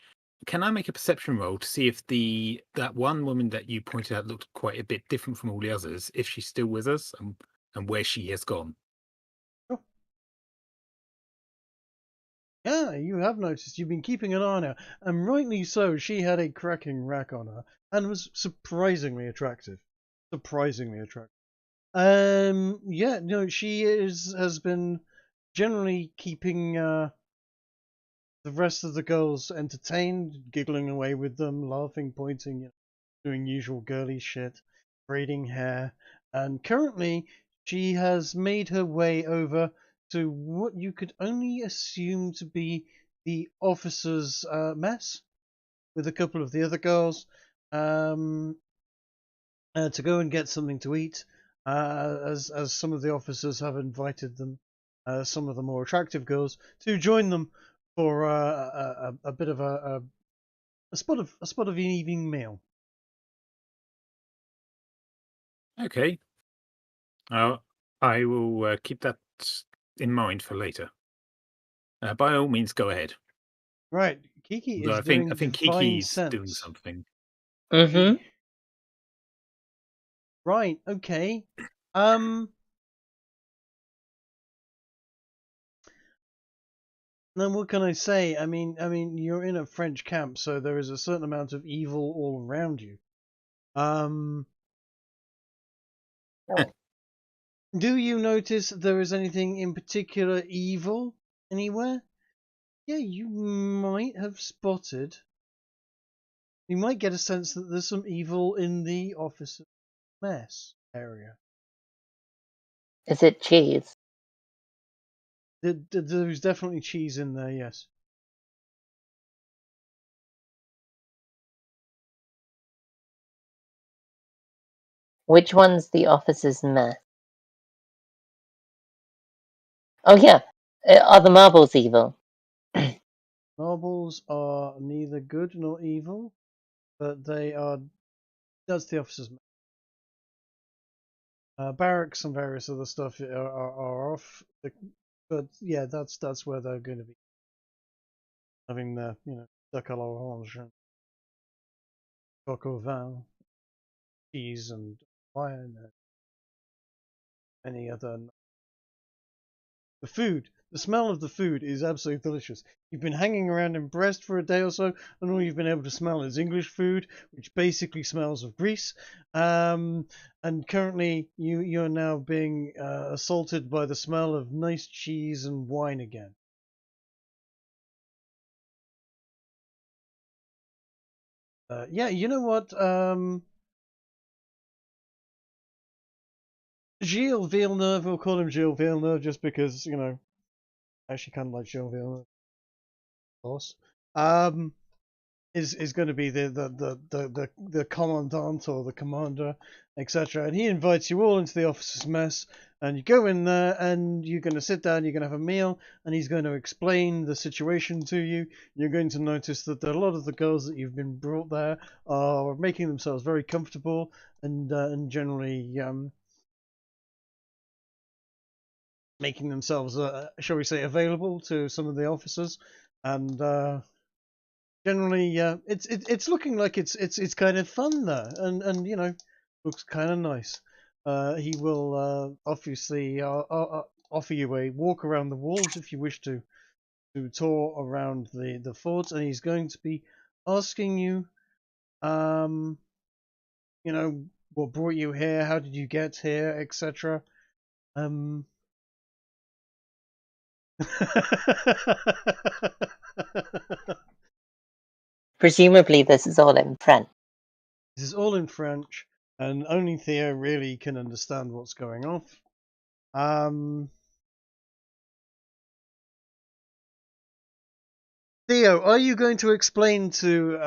Speaker 3: Can I make a perception roll to see if that one woman that you pointed out looked quite a bit different from all the others, if she's still with us and where she has gone?
Speaker 1: Sure. Yeah, you have noticed. You've been keeping an eye on her, and rightly so. She had a cracking rack on her and was surprisingly attractive. Yeah, no, she has been generally keeping the rest of the girls entertained, giggling away with them, laughing, pointing, doing usual girly shit, braiding hair, and currently she has made her way over to what you could only assume to be the officers' mess with a couple of the other girls to go and get something to eat, as some of the officers have invited them, some of the more attractive girls, to join them for a bit of a spot of an evening meal.
Speaker 3: Okay. I will keep that in mind for later. By all means, go ahead.
Speaker 1: Right, Kiki is
Speaker 3: I
Speaker 1: doing
Speaker 3: think
Speaker 1: divine
Speaker 3: Kiki's
Speaker 1: sense.
Speaker 3: doing something.
Speaker 4: Mm-hmm.
Speaker 1: Right, okay. Now what can I say? I mean, you're in a French camp, so there is a certain amount of evil all around you. Do you notice there is anything in particular evil anywhere? Yeah, you might have spotted. You might get a sense that there's some evil in the officer's mess area.
Speaker 4: Is it cheese?
Speaker 1: There's definitely cheese in there, yes.
Speaker 4: Which one's the officer's mess? Oh yeah, are the marbles evil?
Speaker 1: Marbles are neither good nor evil, but they are. That's the officer's mess. Barracks and various other stuff are off, but yeah, that's where they're going to be having their duck à l'orange and coq au vin, cheese and wine, and any other. The food, the smell of the food is absolutely delicious. You've been hanging around in Brest for a day or so, and all you've been able to smell is English food, which basically smells of grease. And currently, you're now being assaulted by the smell of nice cheese and wine again. Yeah, you know what? Gilles Villeneuve, we'll call him Gilles Villeneuve just because, I actually kind of like Gilles Villeneuve. Of course. is going to be the commandant or the commander, etc. And he invites you all into the officers' mess, and you go in there, and you're going to sit down, you're going to have a meal, and he's going to explain the situation to you. You're going to notice that a lot of the girls that you've been brought there are making themselves very comfortable and generally making themselves, shall we say, available to some of the officers, and generally, it's looking like it's kind of fun there, and looks kind of nice. He will obviously offer you a walk around the walls if you wish to tour around the fort, and he's going to be asking you, what brought you here, how did you get here, etc.
Speaker 4: Presumably, this is all in French.
Speaker 1: This is all in French, and only Theo really can understand what's going on. Theo, are you going to explain to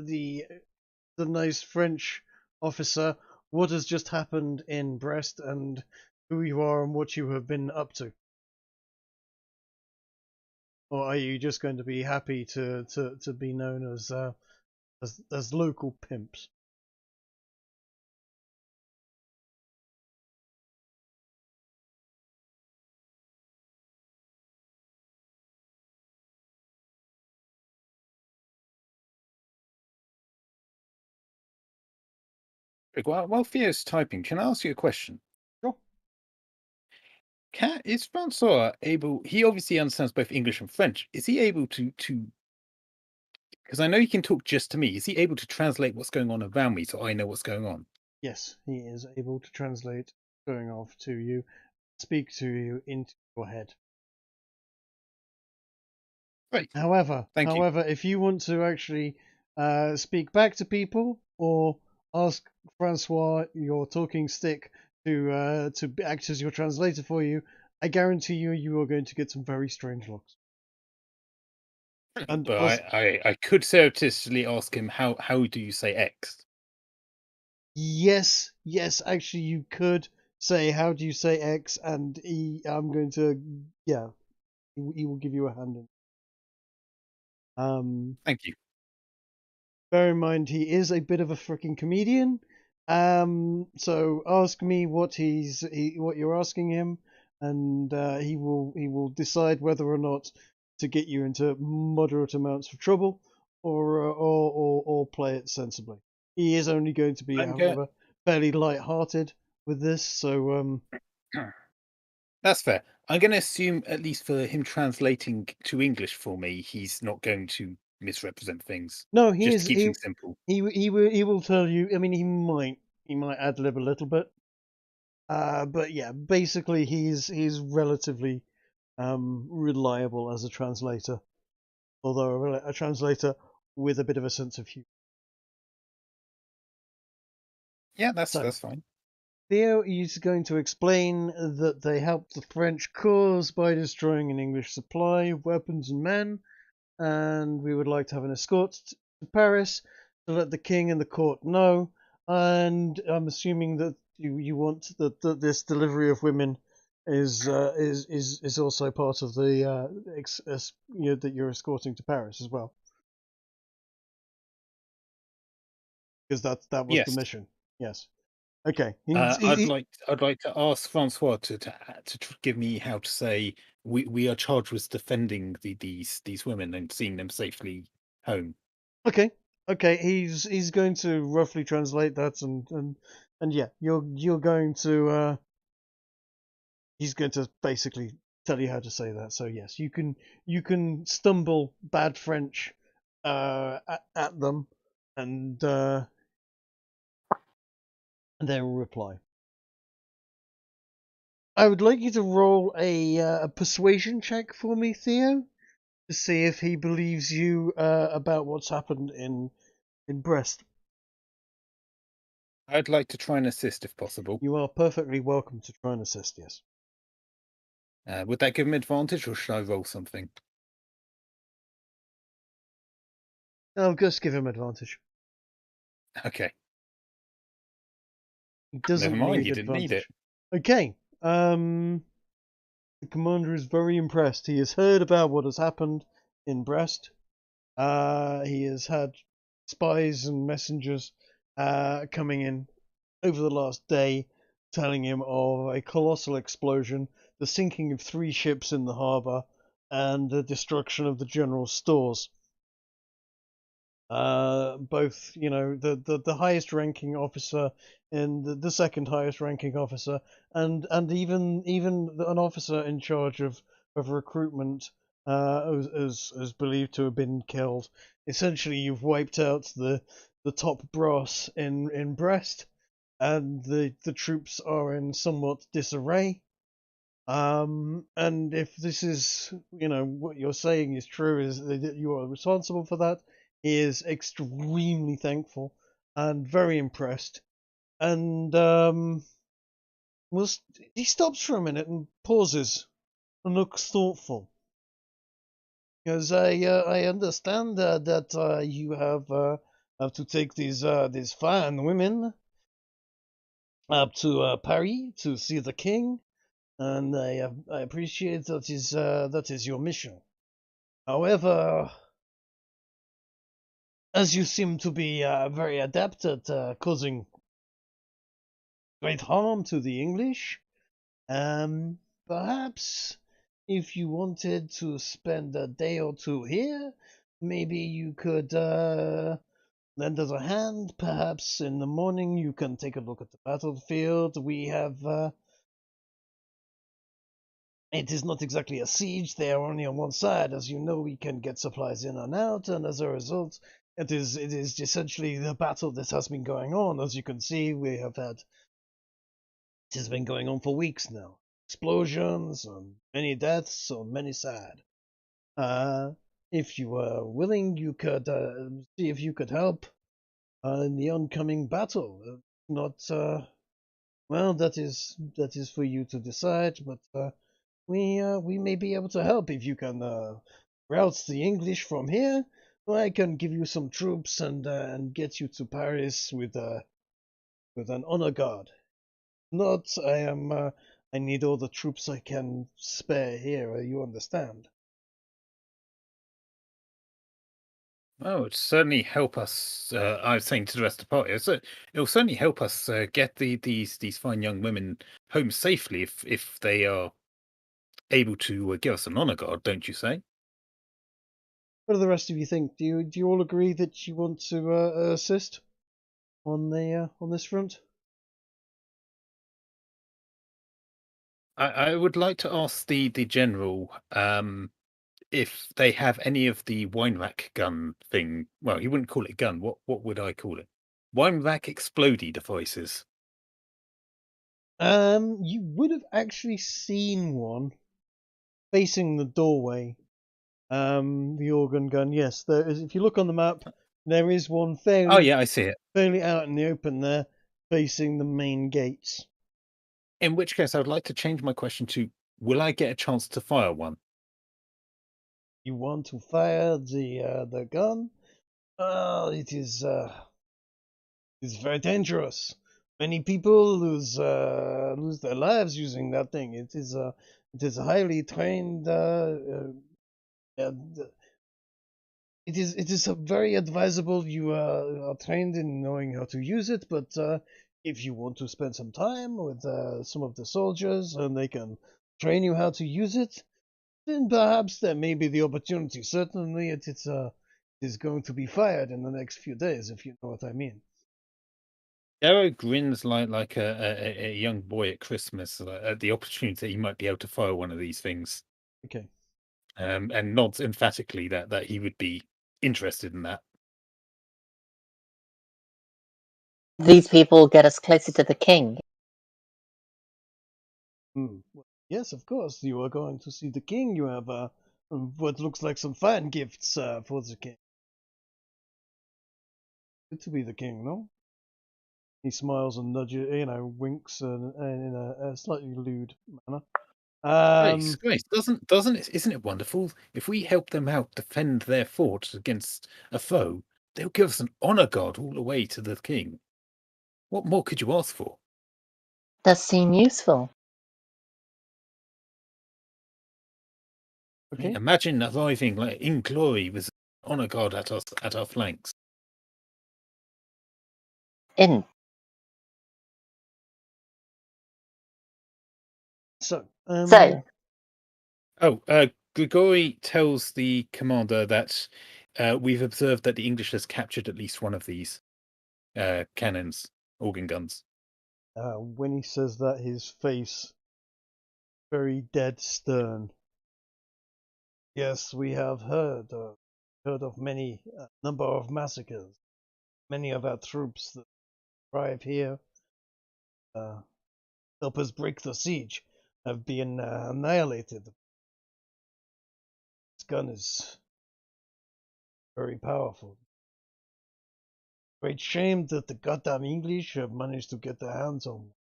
Speaker 1: the nice French officer what has just happened in Brest and who you are and what you have been up to? Or are you just going to be happy to be known as local pimps?
Speaker 3: While Theo's typing, can I ask you a question?
Speaker 1: Sure.
Speaker 3: Is Francois able? He obviously understands both English and French. Is he able to? Because I know he can talk just to me. Is he able to translate what's going on around me so I know what's going on?
Speaker 1: Yes, he is able to translate going off to you, speak to you into your head.
Speaker 3: Right.
Speaker 1: However,
Speaker 3: Thank you.
Speaker 1: if you want to actually speak back to people or ask Francois, your talking stick, to act as your translator for you, I guarantee you are going to get some very strange looks. And
Speaker 3: But I could surreptitiously ask him how do you say X?
Speaker 1: yes, actually you could say how do you say X, and I'm going to he will give you a hand in.
Speaker 3: Thank you.
Speaker 1: Bear in mind, he is a bit of a freaking comedian. So ask me what what you're asking him, and he will decide whether or not to get you into moderate amounts of trouble, or play it sensibly. He is only going to be, however, fairly light-hearted with this. So
Speaker 3: that's fair. I'm going to assume, at least for him translating to English for me, he's not going to misrepresent things.
Speaker 1: no,
Speaker 3: Just to keep things simple.
Speaker 1: He will tell you. I mean, he might ad lib a little bit. But yeah, basically he's relatively reliable as a translator, although a translator with a bit of a sense of humor.
Speaker 3: Yeah, that's fine.
Speaker 1: Theo is going to explain that they helped the French cause by destroying an English supply of weapons and men, and we would like to have an escort to Paris to let the king and the court know. And I'm assuming that you want that this delivery of women is also part of the that you're escorting to Paris as well, because that was
Speaker 3: Yes.
Speaker 1: the mission. Yes. Okay.
Speaker 3: I'd like to ask Francois to give me how to say we are charged with defending these women and seeing them safely home.
Speaker 1: Okay. He's going to roughly translate that, and yeah, you're going to he's going to basically tell you how to say that. So yes, you can stumble bad French at them, and they will reply. I would like you to roll a persuasion check for me, Theo, to see if he believes you about what's happened in Brest.
Speaker 3: I'd like to try and assist if possible.
Speaker 1: You are perfectly welcome to try and assist. Yes.
Speaker 3: Would that give him advantage, or should I roll something?
Speaker 1: I'll just give him advantage.
Speaker 3: Okay.
Speaker 1: He doesn't
Speaker 3: Never mind,
Speaker 1: need
Speaker 3: you didn't need it.
Speaker 1: advantage. Okay. The commander is very impressed. He has heard about what has happened in Brest. He has had spies and messengers coming in over the last day, telling him of a colossal explosion, the sinking of 3 ships in the harbour, and the destruction of the general stores. Both, the highest ranking officer and the second highest ranking officer, and even an officer in charge of recruitment is believed to have been killed. Essentially, you've wiped out the top brass in Brest, and the troops are in somewhat disarray. And if this is, what you're saying is true, is that you are responsible for that, he is extremely thankful and very impressed. And he stops for a minute and pauses and looks thoughtful. Because I understand that you have to take these fine women up to Paris to see the king, and I appreciate that is your mission. However, as you seem to be very adept at causing great harm to the English, perhaps if you wanted to spend a day or two here, maybe you could lend us a hand. Perhaps in the morning you can take a look at the battlefield. We have... it is not exactly a siege. They are only on one side. As you know, we can get supplies in and out, and as a result, it is essentially the battle that has been going on. As you can see, it has been going on for weeks now. Explosions, and many deaths on many sides. If you were willing, you could see if you could help in the oncoming battle. Not, well, that is for you to decide, but we may be able to help if you can route the English from here. I can give you some troops and get you to Paris with an honor guard. Not, I need all the troops I can spare here. You understand?
Speaker 3: Oh, it'd certainly help us. I was saying to the rest of the party, it'll certainly help us get these fine young women home safely if they are able to give us an honor guard, don't you say?
Speaker 1: What do the rest of you think? Do you all agree that you want to assist on this front?
Speaker 3: I would like to ask the general if they have any of the wine rack gun thing. Well, you wouldn't call it gun. What would I call it? Wine rack explodey devices.
Speaker 1: You would have actually seen one facing the doorway. The organ gun. Yes, there is. If you look on the map, there is one fairly.
Speaker 3: Oh yeah, I see it.
Speaker 1: Fairly out in the open there, facing the main gates.
Speaker 3: In which case, I would like to change my question to: will I get a chance to fire one?
Speaker 1: You want to fire the gun? It is very dangerous. Many people lose their lives using that thing. It is a highly trained. It is very advisable you are trained in knowing how to use it, but if you want to spend some time with some of the soldiers and they can train you how to use it, then perhaps there may be the opportunity. Certainly, it is going to be fired in the next few days, if you know what I mean.
Speaker 3: Darrow grins like a young boy at Christmas at the opportunity that he might be able to fire one of these things.
Speaker 1: Okay.
Speaker 3: And nods emphatically that he would be interested in that.
Speaker 4: These people get us closer to the king.
Speaker 1: Yes, of course. You are going to see the king. You have what looks like some fine gifts for the king. Good to be the king, no? He smiles and nudges, winks in a slightly lewd manner.
Speaker 3: Grace, isn't it wonderful if we help them out defend their fort against a foe? they'll give us an honor guard all the way to the king. What more could you ask for?
Speaker 4: Does seem useful.
Speaker 1: Okay.
Speaker 3: Imagine arriving like in glory with an honor guard at our flanks.
Speaker 4: In.
Speaker 1: So,
Speaker 4: So,
Speaker 3: Grigori tells the commander that we've observed that the English has captured at least one of these cannons, organ guns.
Speaker 1: when he says that, his face very dead stern. Yes, we have heard of many number of massacres. Many of our troops that arrive here, help us break the siege, have been annihilated. This gun is very powerful. Great shame that the goddamn English have managed to get their hands on one.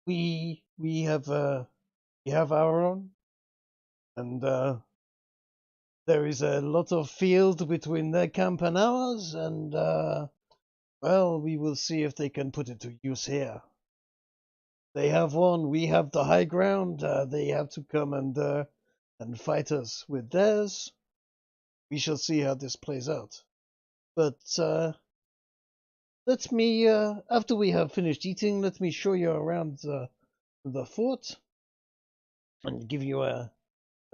Speaker 1: We have our own, and there is a lot of field between their camp and ours, and well, we will see if they can put it to use here. They have one, we have the high ground. They have to come and fight us with theirs. We shall see how this plays out. But let me, after we have finished eating, let me show you around the fort and give you a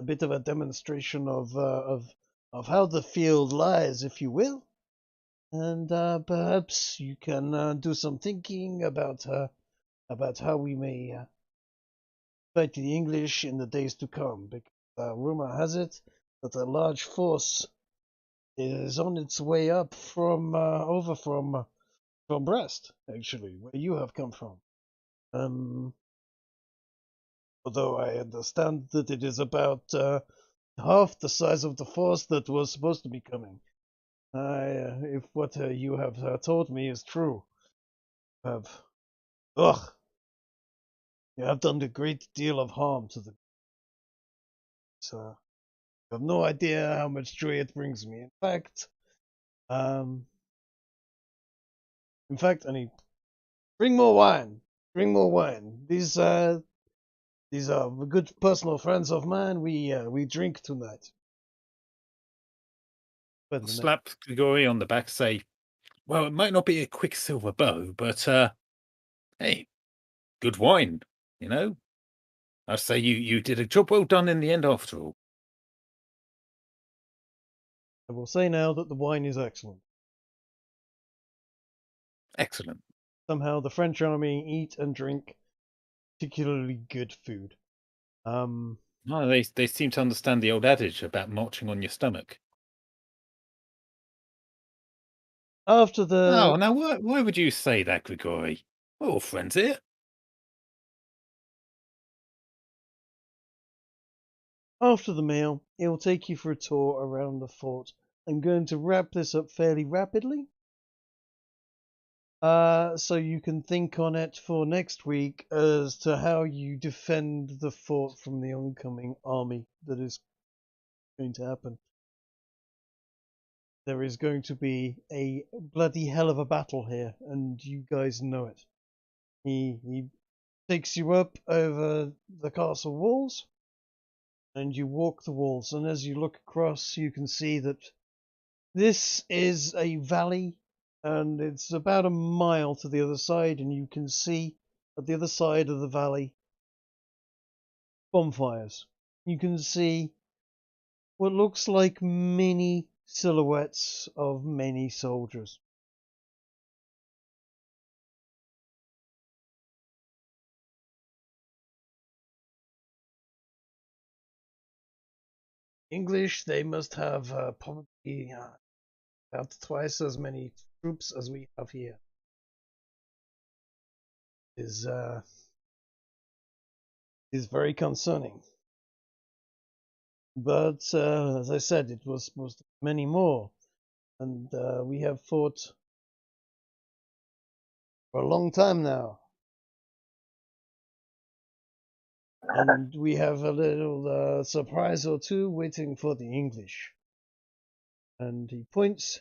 Speaker 1: bit of a demonstration of how the field lies, if you will. And perhaps you can do some thinking about how we may fight the English in the days to come. Because rumor has it that a large force is on its way up from over from Brest, actually, where you have come from. Although I understand that it is about half the size of the force that was supposed to be coming. If what you have told me is true, you have done a great deal of harm to the. So, I have no idea how much joy it brings me. In fact, I need bring more wine. Bring more wine. These are good personal friends of mine. We drink tonight.
Speaker 3: Slap Grigori on the back, say, well, it might not be a quicksilver bow, but hey, good wine, you know? I'd say you did a job well done in the end after all.
Speaker 1: I will say now that the wine is excellent.
Speaker 3: Excellent.
Speaker 1: Somehow the French army eat and drink particularly good food.
Speaker 3: No, they seem to understand the old adage about marching on your stomach.
Speaker 1: After the
Speaker 3: Oh, now why would you say that, Grigori? We're all friends here.
Speaker 1: After the meal, it will take you for a tour around the fort. I'm going to wrap this up fairly rapidly, so you can think on it for next week as to how you defend the fort from the oncoming army that is going to happen. There is going to be a bloody hell of a battle here, and you guys know it. He takes you up over the castle walls, and you walk the walls, and as you look across, you can see that this is a valley, and it's about a mile to the other side, and you can see at the other side of the valley bonfires. You can see what looks like many silhouettes of many soldiers. English, they must have probably about twice as many troops as we have here. Is very concerning. But as I said, it was supposed to be many more, and we have fought for a long time now, and we have a little surprise or two waiting for the English. And he points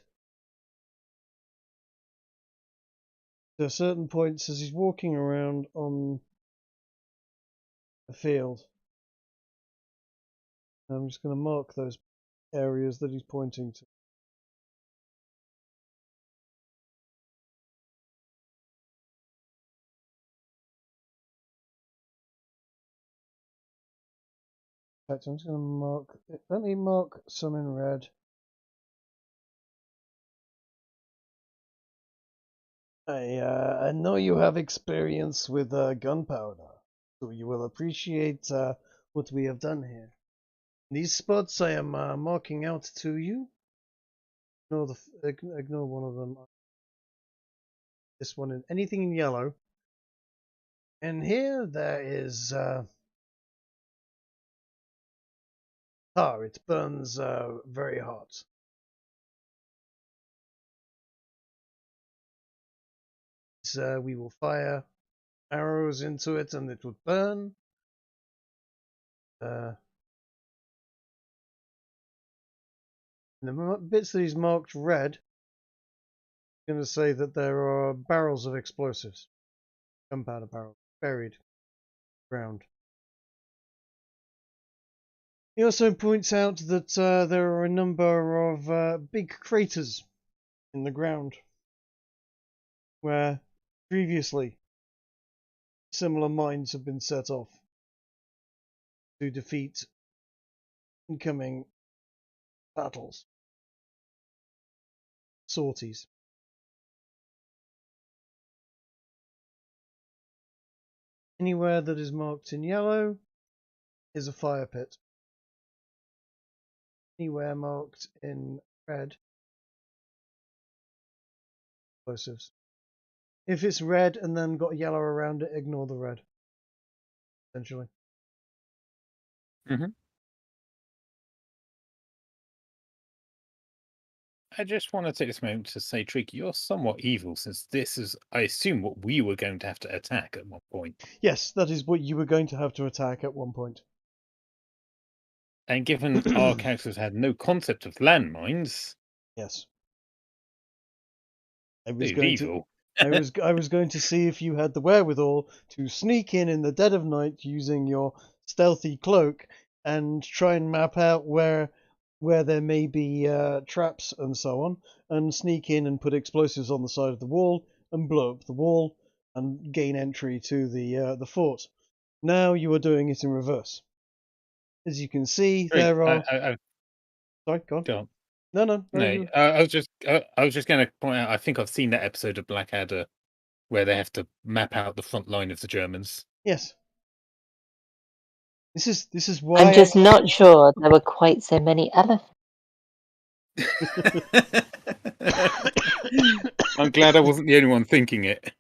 Speaker 1: to certain points as he's walking around on the field. I'm just going to mark those areas that he's pointing to. In fact, I'm just going to mark. Let me mark some in red. I know you have experience with gunpowder, so you will appreciate what we have done here. These spots I am marking out to you. Ignore one of them. This one, anything in yellow. And here there is tar. It burns very hot. So we will fire arrows into it and it would burn. And the bits that he's marked red, I'm going to say that there are barrels of explosives, gunpowder barrels, buried ground. He also points out that there are a number of big craters in the ground where previously similar mines have been set off to defeat incoming battles, sorties. Anywhere that is marked in yellow is a fire pit. Anywhere marked in red, explosives. If it's red and then got yellow around it, ignore the red. Essentially.
Speaker 3: I just want to take this moment to say, Tricky, you're somewhat evil, since this is, I assume, what we were going to have to attack at one point.
Speaker 1: Yes, that is what you were going to have to attack at one point.
Speaker 3: And given our characters had no concept of landmines,
Speaker 1: yes, I was
Speaker 3: dude,
Speaker 1: going
Speaker 3: evil.
Speaker 1: to. I was going to see if you had the wherewithal to sneak in the dead of night using your stealthy cloak and try and map out where there may be traps and so on, and sneak in and put explosives on the side of the wall and blow up the wall and gain entry to the fort. Now you are doing it in reverse. As you can see, there are. Sorry, go on.
Speaker 3: Go on.
Speaker 1: No.
Speaker 3: I was just going to point out. I think I've seen that episode of Blackadder where they have to map out the front line of the Germans.
Speaker 1: Yes. This is why
Speaker 4: I'm just not sure there were quite so many elephants.
Speaker 3: I'm glad I wasn't the only one thinking it.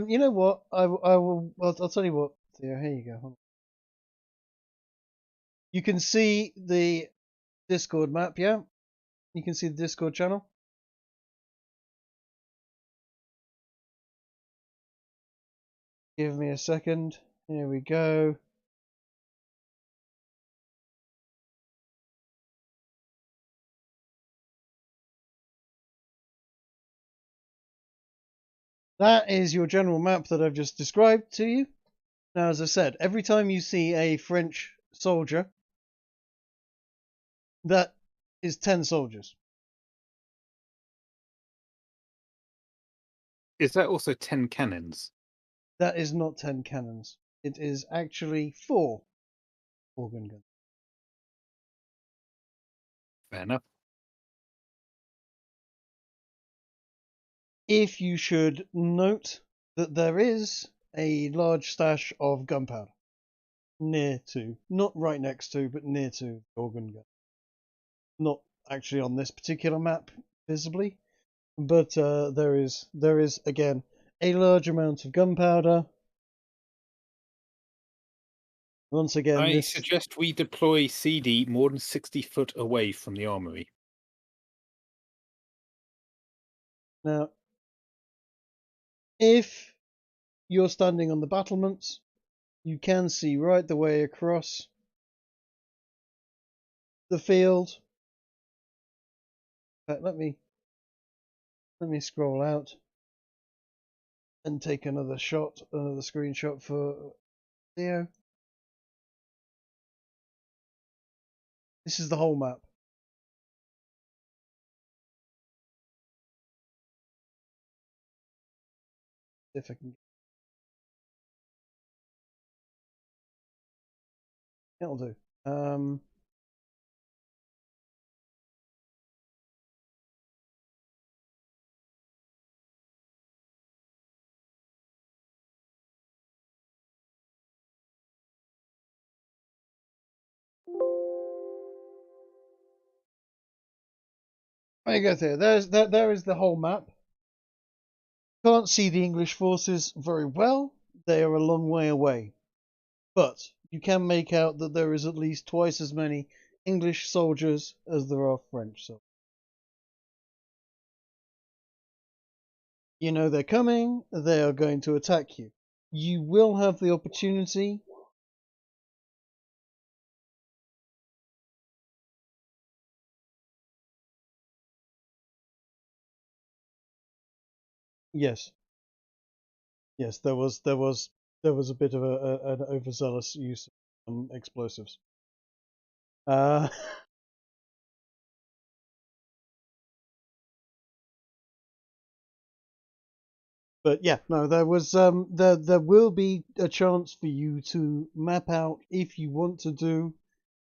Speaker 1: You know what? I will. I'll tell you what. Theo, here you go. Hold on. You can see the Discord map, yeah? You can see the Discord channel. Give me a second. Here we go. That is your general map that I've just described to you. Now, as I said, every time you see a French soldier, that is 10 soldiers.
Speaker 3: Is that also 10 cannons?
Speaker 1: That is not 10 cannons. It is actually 4 organ guns.
Speaker 3: Fair enough.
Speaker 1: If you should note that there is a large stash of gunpowder near to, not right next to, but near to the organ gun. Not actually on this particular map visibly, but there is again a large amount of gunpowder. Once again,
Speaker 3: I suggest we deploy CD more than 60 foot away from the armory.
Speaker 1: Now, If you're standing on the battlements, you can see right the way across the field. In fact, let me scroll out and take another screenshot for Theo. This is the whole map. If I can, it'll do. There you go, Theo. There is the whole map. Can't see the English forces very well. They are a long way away. But you can make out that there is at least twice as many English soldiers as there are French soldiers. You know they're coming. They are going to attack you. You will have the opportunity. Yes. Yes, there was a bit of an overzealous use of explosives. But yeah, no, there was there will be a chance for you to map out if you want to do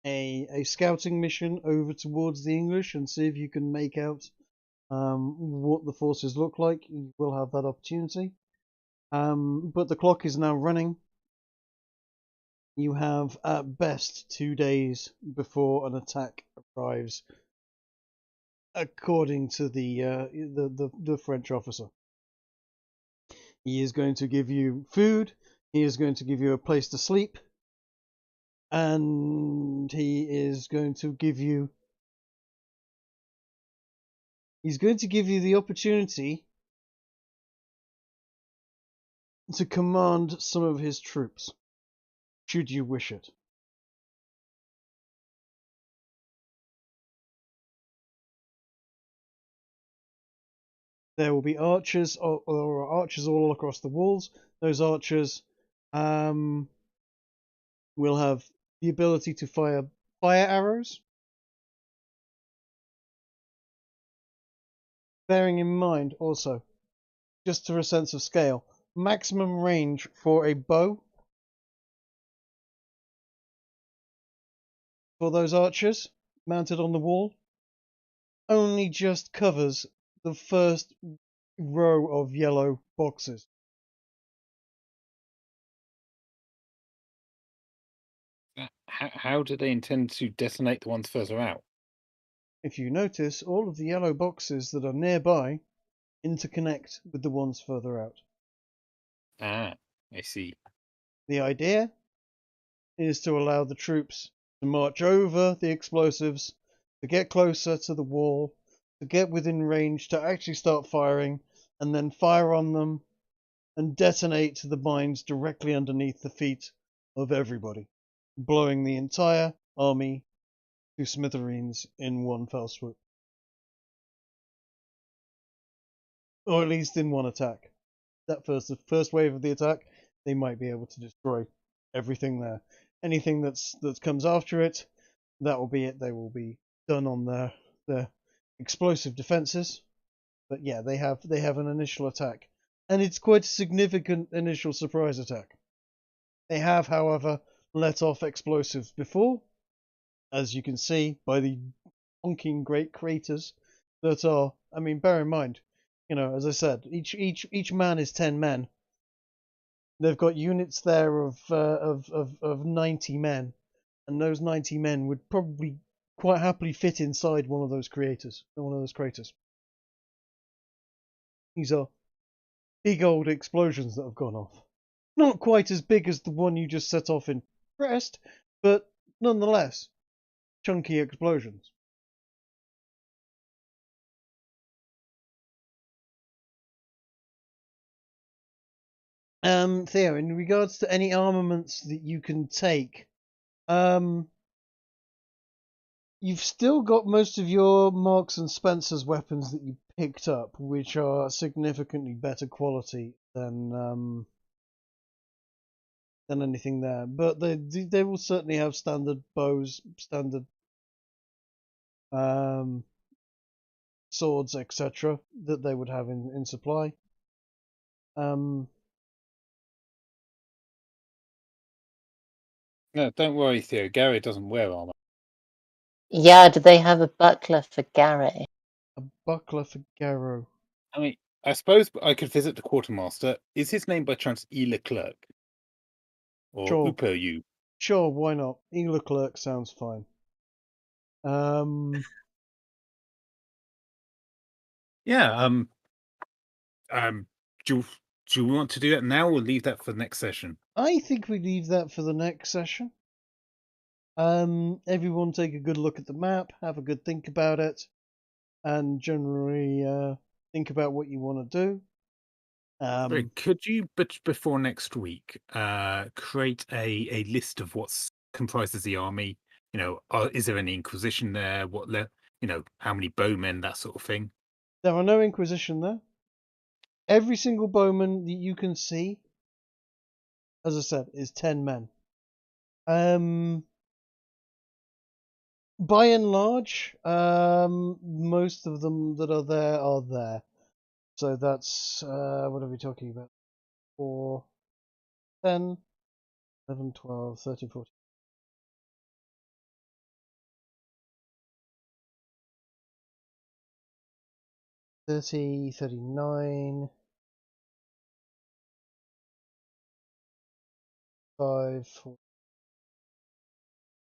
Speaker 1: a scouting mission over towards the English and see if you can make out what the forces look like. You will have that opportunity. But the clock is now running. You have at best 2 days before an attack arrives, according to the French officer. He is going to give you food. He is going to give you a place to sleep, and he is going to give you. He's going to give you the opportunity to command some of his troops, should you wish it. There will be archers, or archers all across the walls. Those archers will have the ability to fire arrows. Bearing in mind also, just for a sense of scale, maximum range for a bow for those archers mounted on the wall only just covers the first row of yellow boxes.
Speaker 3: How do they intend to detonate the ones further out?
Speaker 1: If you notice, all of the yellow boxes that are nearby interconnect with the ones further out.
Speaker 3: Ah, I see.
Speaker 1: The idea is to allow the troops to march over the explosives, to get closer to the wall, to get within range, to actually start firing, and then fire on them and detonate the mines directly underneath the feet of everybody, blowing the entire army to smithereens in one fell swoop. Or at least in one attack. That the first wave of the attack, they might be able to destroy everything there. Anything that comes after it, that will be it. They will be done on their explosive defenses. But yeah, they have an initial attack, and it's quite a significant initial surprise attack. They have, however, let off explosives before, as you can see by the honking great craters that are. I mean, bear in mind, as I said, each man is 10 men. They've got units there of 90 men, and those 90 men would probably quite happily fit inside one of those craters. These are big old explosions that have gone off. Not quite as big as the one you just set off in Brest, but nonetheless, chunky explosions. Theo, in regards to any armaments that you can take, you've still got most of your Marks and Spencer's weapons that you picked up, which are significantly better quality than anything there. But they will certainly have standard bows, standard swords, etc., that they would have in supply.
Speaker 3: No, don't worry, Theo. Gary doesn't wear armor.
Speaker 4: Yeah, do they have a buckler for Gary?
Speaker 1: A buckler for Garrow.
Speaker 3: I mean, I suppose I could visit the quartermaster. Is his name by chance E. Leclerc? Or
Speaker 1: Sure.
Speaker 3: Uperyu?
Speaker 1: Sure, why not? E. Leclerc sounds fine.
Speaker 3: Yeah. Do you want to do that now, or leave that for the next session?
Speaker 1: I think we leave that for the next session. Everyone take a good look at the map, have a good think about it, and generally think about what you want to do.
Speaker 3: Sorry, could you, but before next week, create a list of what comprises the army? You know, is there any Inquisition there? How many bowmen, that sort of thing?
Speaker 1: There are no Inquisition there. Every single bowman that you can see, as I said, is 10 men. By and large, most of them that are there are there. So that's, what are we talking about? 4, 10, 11, 12, 13, 14. 30, 39, 5,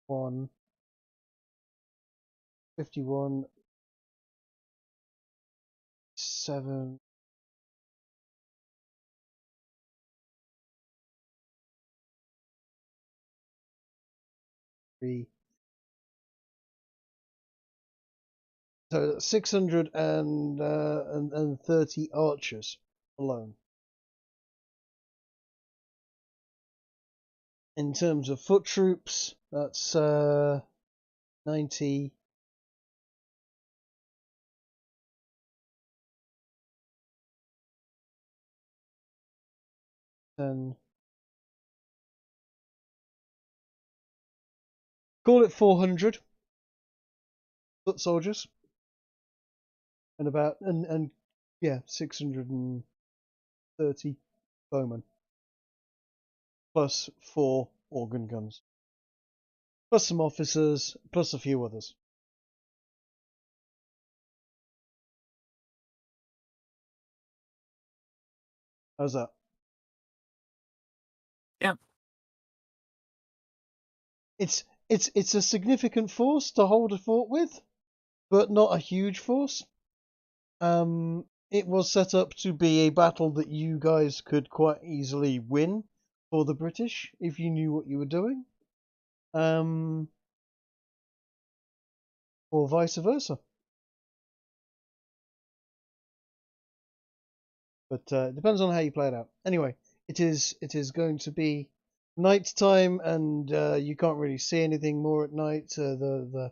Speaker 1: 1, 51, 7, 3. So 630 archers alone. In terms of foot troops, that's 90. Call it 400 foot soldiers, and 630 bowmen, plus 4 organ guns, plus some officers, plus a few others. How's that?
Speaker 3: Yeah.
Speaker 1: It's a significant force to hold a fort with, but not a huge force. It was set up to be a battle that you guys could quite easily win for the British if you knew what you were doing. Or vice versa. But it depends on how you play it out. Anyway, it is going to be night time, and you can't really see anything more at night. The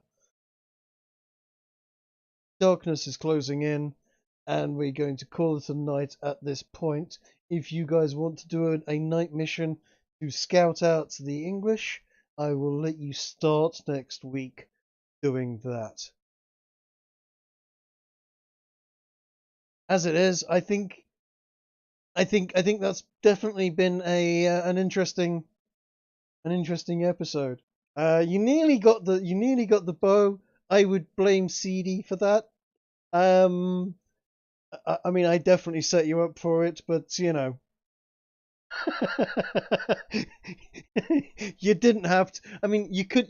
Speaker 1: darkness is closing in, and we're going to call it a night at this point. If you guys want to do a night mission to scout out the English, I will let you start next week doing that. As it is, I think that's definitely been an interesting episode. You nearly got the bow. I would blame CD for that. I mean, I definitely set you up for it, but you know, you didn't have to. I mean, you could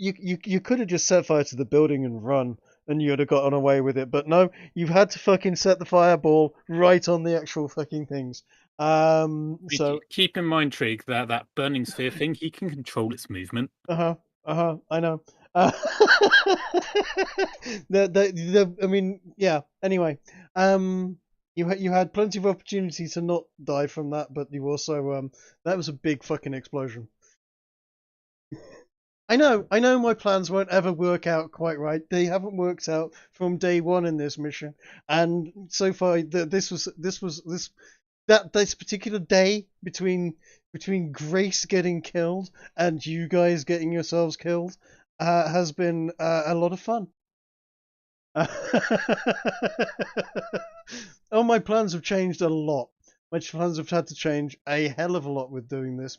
Speaker 1: have just set fire to the building and run, and you'd have gotten away with it. But no, you've had to fucking set the fireball right on the actual fucking things. So
Speaker 3: keep in mind, Trig, that burning sphere thing, he can control its movement.
Speaker 1: I know. I mean, yeah. Anyway, You had plenty of opportunity to not die from that, but you also that was a big fucking explosion. I know my plans won't ever work out quite right. They haven't worked out from day one in this mission, and so far this particular day between Grace getting killed and you guys getting yourselves killed has been a lot of fun. Oh, my plans have changed a lot. My plans have had to change a hell of a lot with doing this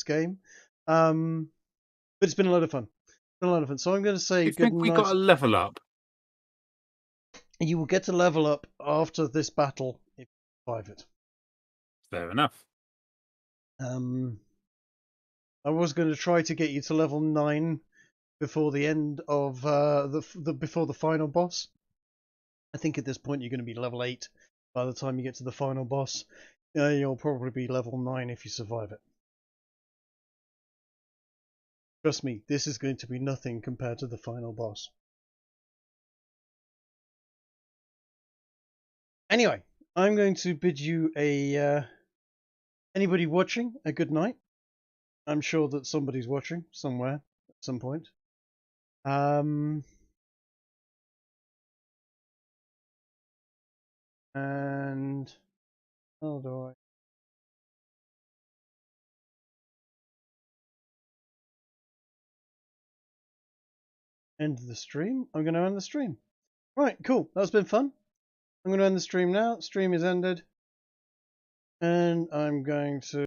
Speaker 1: game. But it's been a lot of fun. It's been a lot of fun. So I'm going to say
Speaker 3: You
Speaker 1: good
Speaker 3: think we
Speaker 1: night.
Speaker 3: got a level up?
Speaker 1: You will get to level up after this battle if you survive it.
Speaker 3: Fair enough.
Speaker 1: I was going to try to get you to level 9 before the end of before the final boss. I think at this point you're going to be level 8 by the time you get to the final boss. You'll probably be level 9 if you survive it. Trust me, this is going to be nothing compared to the final boss. Anyway, I'm going to bid you anybody watching a good night. I'm sure that somebody's watching somewhere at some point. And how do I? End the stream? I'm going to end the stream. Right, cool. That's been fun. I'm going to end the stream now. Stream is ended. And I'm going to